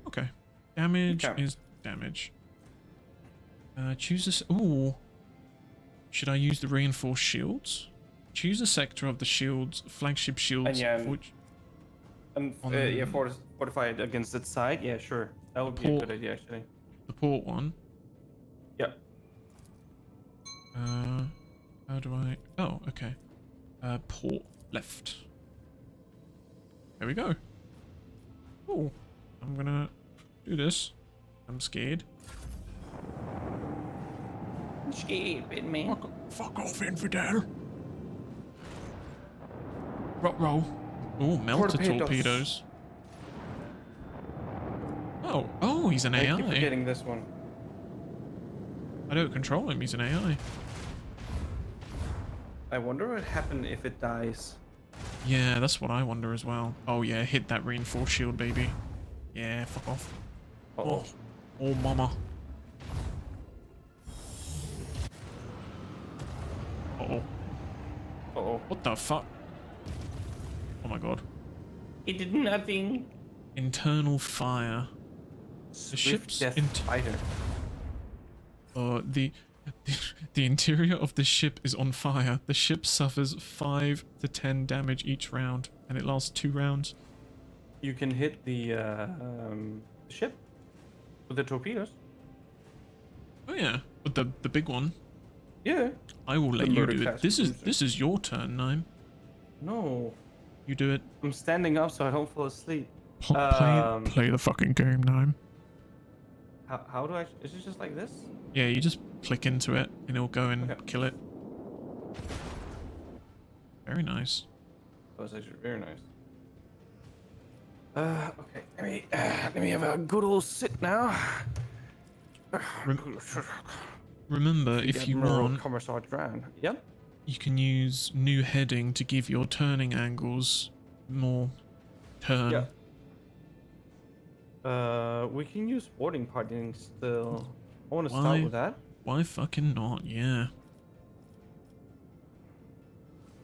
Okay. Damage Okay. is damage. Choose this. Ooh. Should I use the reinforced shields? Choose a sector of the shields, flagship shields. And yeah, which yeah, fortify it against its side. Yeah, sure. That would be a good idea, actually. the port one. Yep. How do I? Oh, okay. Port left. There we go. Oh, I'm gonna do this. I'm scared. I'm scared, bit man. Fuck off, infidel. Roll. Oh, melted torpedoes. Oh, he's an I AI. keep forgetting this one. I don't control him, he's an AI. I wonder what would happen if it dies. Yeah, that's what I wonder as well. Oh yeah, hit that reinforced shield, baby. Yeah, fuck off. Uh-oh. Oh, mama. Uh-oh. Uh-oh. What the fuck? Oh my god. It did nothing. Internal fire. The ship's fighter. The interior of the ship is on fire. The ship suffers 5 to 10 damage each round, and it lasts 2 rounds. you can hit the ship with the torpedoes. Oh yeah, but the big one. Yeah. I will let The you murder do it. class This is your turn, Nime. No. You do it. I'm standing up so I don't fall asleep. Play the fucking game, Nime. How do I? Is it just like this? Yeah, you just click into it and it'll go and kill it. Very nice. That was actually very nice. Okay, let me have a good old sit now. Remember, if you want, Commissar Dran. Yep. you can use new heading to give your turning angles more turn. Yeah. We can use boarding partying still. I want to start with that. Why fucking not? Yeah.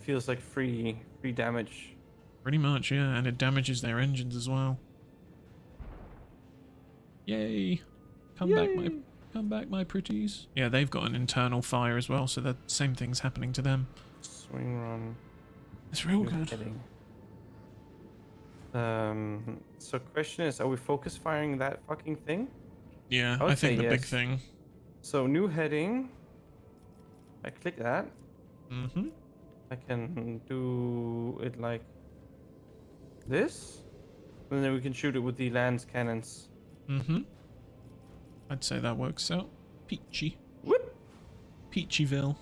Feels like free damage. Pretty much, yeah, and it damages their engines as well. Yay! Come back, my pretties. Yeah, they've got an internal fire as well, so the same thing's happening to them. Swing run. It's real good. Heading. So question is, are we focus firing that fucking thing? Yeah, I think the big thing. So new heading. I click that. Mm-hmm. I can do it like this, and then we can shoot it with the lance cannons. Mm-hmm. I'd say that works out. Peachy. Whoop! Peachyville.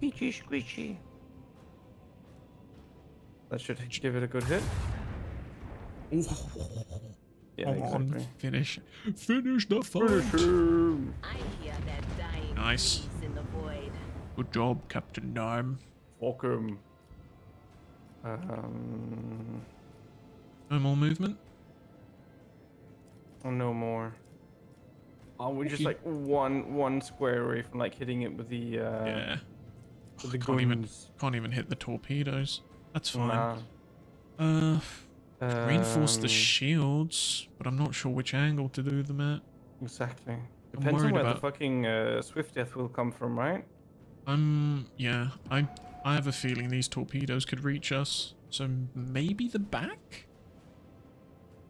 Peachy squishy. That should give it a good hit. Yeah, exactly. Finish the fight. I hear that dying Nice. breeze in the void. Good job, Captain Dime. Fuck him. No more movement? Oh, no more. Oh, we're just like one square away from like hitting it with the Yeah. with the Can't even hit the torpedoes. That's fine. Nah. Reinforce the shields, but I'm not sure which angle to do them at. Exactly. Depends on where the fucking swift death will come from, right? Yeah. I have a feeling these torpedoes could reach us. So maybe the back?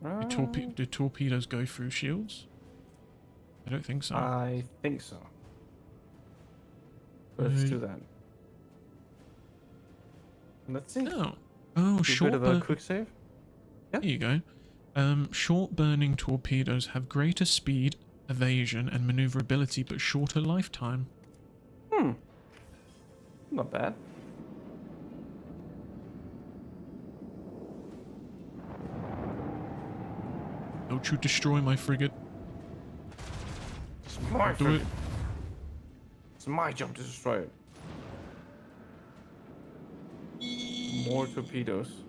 Do torpedoes go through shields? I don't think so. I think so. Let's do that. Let's see. Oh, short bit of a quick save. Yeah. There you go. Short burning torpedoes have greater speed, evasion, and maneuverability, but shorter lifetime. Not bad. Don't you destroy my frigate. It's my frigate. It's my job to destroy it. More torpedoes.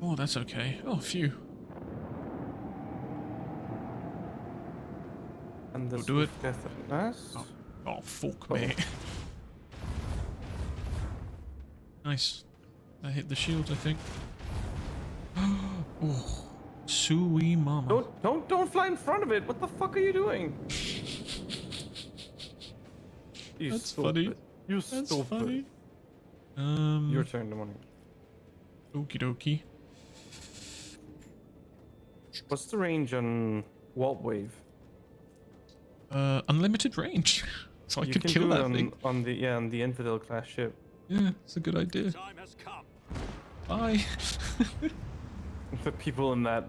Oh, that's okay. Oh, phew. And this do it. Death at last. Oh, fuck me. Nice. That hit the shields, I think. Oh, sui mama. Don't fly in front of it. What the fuck are you doing? That's funny. You That's stupid. funny. Your turn, Demonic. Okie dokie. What's the range on Walt Wave? Unlimited range. So I could kill that thing. On the Infidel class ship. Yeah, it's a good idea. Time has come. Bye. The people in that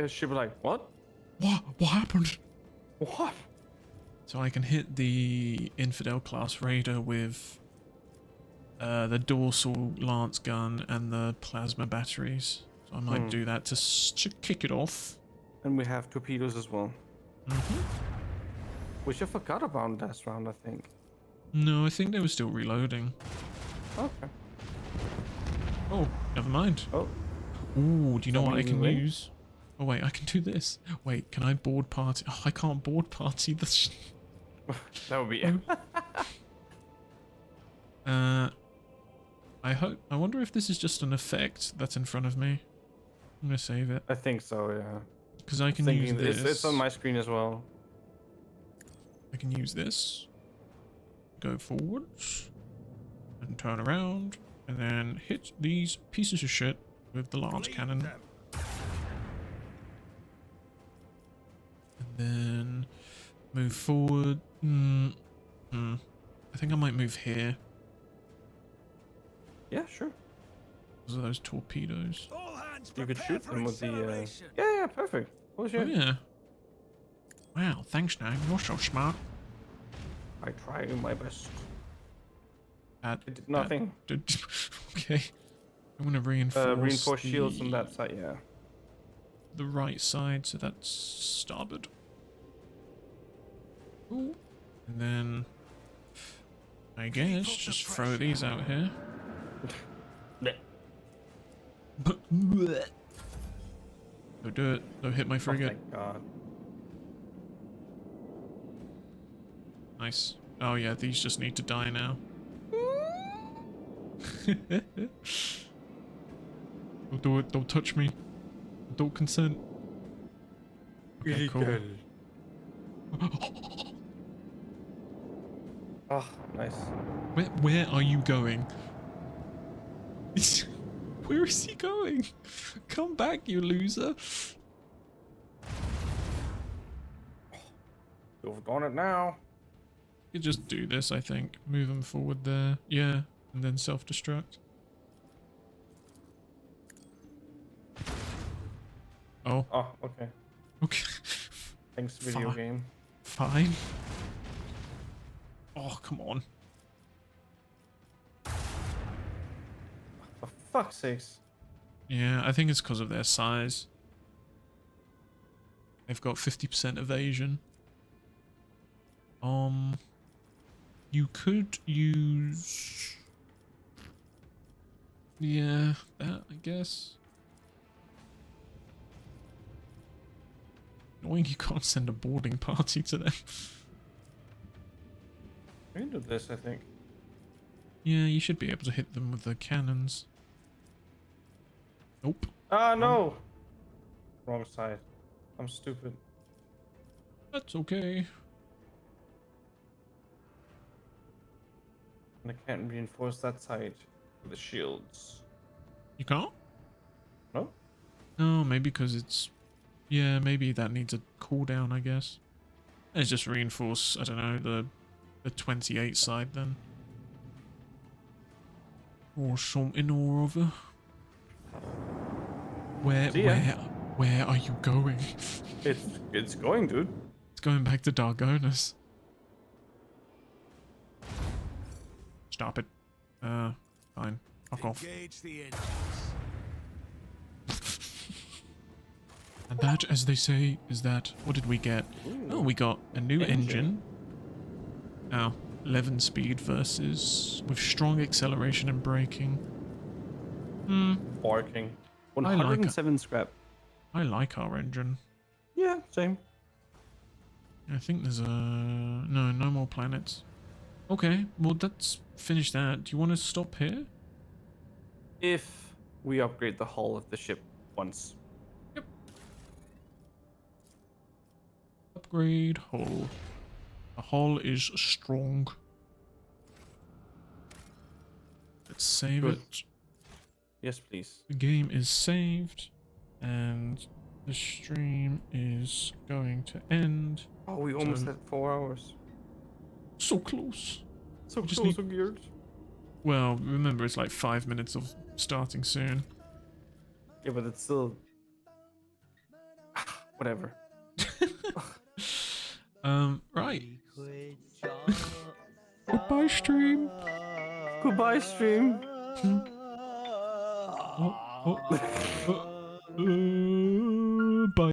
ship are like, what? What happened? What? So I can hit the Infidel class raider with the dorsal lance gun and the plasma batteries. So I might do that to kick it off. And we have torpedoes as well. Which I forgot about last round, I think. No, I think they were still reloading. Okay. Oh, never mind. Oh. Ooh, do you know what I can win? use? Oh wait, I can do this. Wait, can I board party? Oh, I can't board party this. That would be it. I wonder if this is just an effect that's in front of me. I'm gonna save it. I think so, yeah. Because I can use this. It's on my screen as well. I can use this. Go forwards. And turn around. And then hit these pieces of shit with the lance cannon. Move forward. I think I might move here. Yeah, sure. Because of those torpedoes. You could shoot them with the. Yeah, perfect. Oh shit. Oh yeah. Wow, thanks, Nine. You're so smart. I try my best. It did nothing. Okay. I'm gonna reinforce. Reinforce shields on that side. Yeah. The right side, so that's starboard. Ooh. And then I guess just throw these out here. Don't do it. Don't hit my frigate. Oh my god. Nice. Oh yeah, these just need to die now. Don't do it. Don't touch me. Don't consent. Okay, cool. Oh, nice. Where are you going? Where is he going? Come back, you loser. You've done it now. You could just do this, I think. Move them forward there. Yeah, and then self-destruct. Oh. Oh, okay. Okay. Thanks, video game. Fine. Oh, come on. For fuck's sakes. Yeah, I think it's because of their size. They've got 50% evasion. You could use... Yeah, that, I guess. Annoying you can't send a boarding party to them. We can do this, I think. Yeah, you should be able to hit them with the cannons. Nope. Ah, no! Wrong side. I'm stupid. That's okay. And I can't reinforce that side with the shields. You can't? No? No, maybe because it's... Yeah, maybe that needs a cooldown, I guess. Let's just reinforce, I don't know, the 28 side then. Or something or other. Where are you going? It's going, dude. It's going back to Dargonus. Stop it. Fine. Fuck off. Engage the engines. And that, as they say, is that... What did we get? Ooh, Oh, we got a new engine. Oh, 11 speed versus... With strong acceleration and braking. Barking. I like 107 scrap. I like our engine. Yeah, same. I think there's a... No more planets. Okay, well, let's finish that. Do you want to stop here? If we upgrade the hull of the ship once. Yep. Upgrade hull. The hull is strong. Let's save Good. it. Yes, please. The game is saved. And the stream is going to end. Oh, we almost had 4 hours. So close. So just close, need- so geared. Well, remember it's like 5 minutes of starting soon. Yeah, but it's still... Whatever. Right. Goodbye, stream. Goodbye, stream. Bye.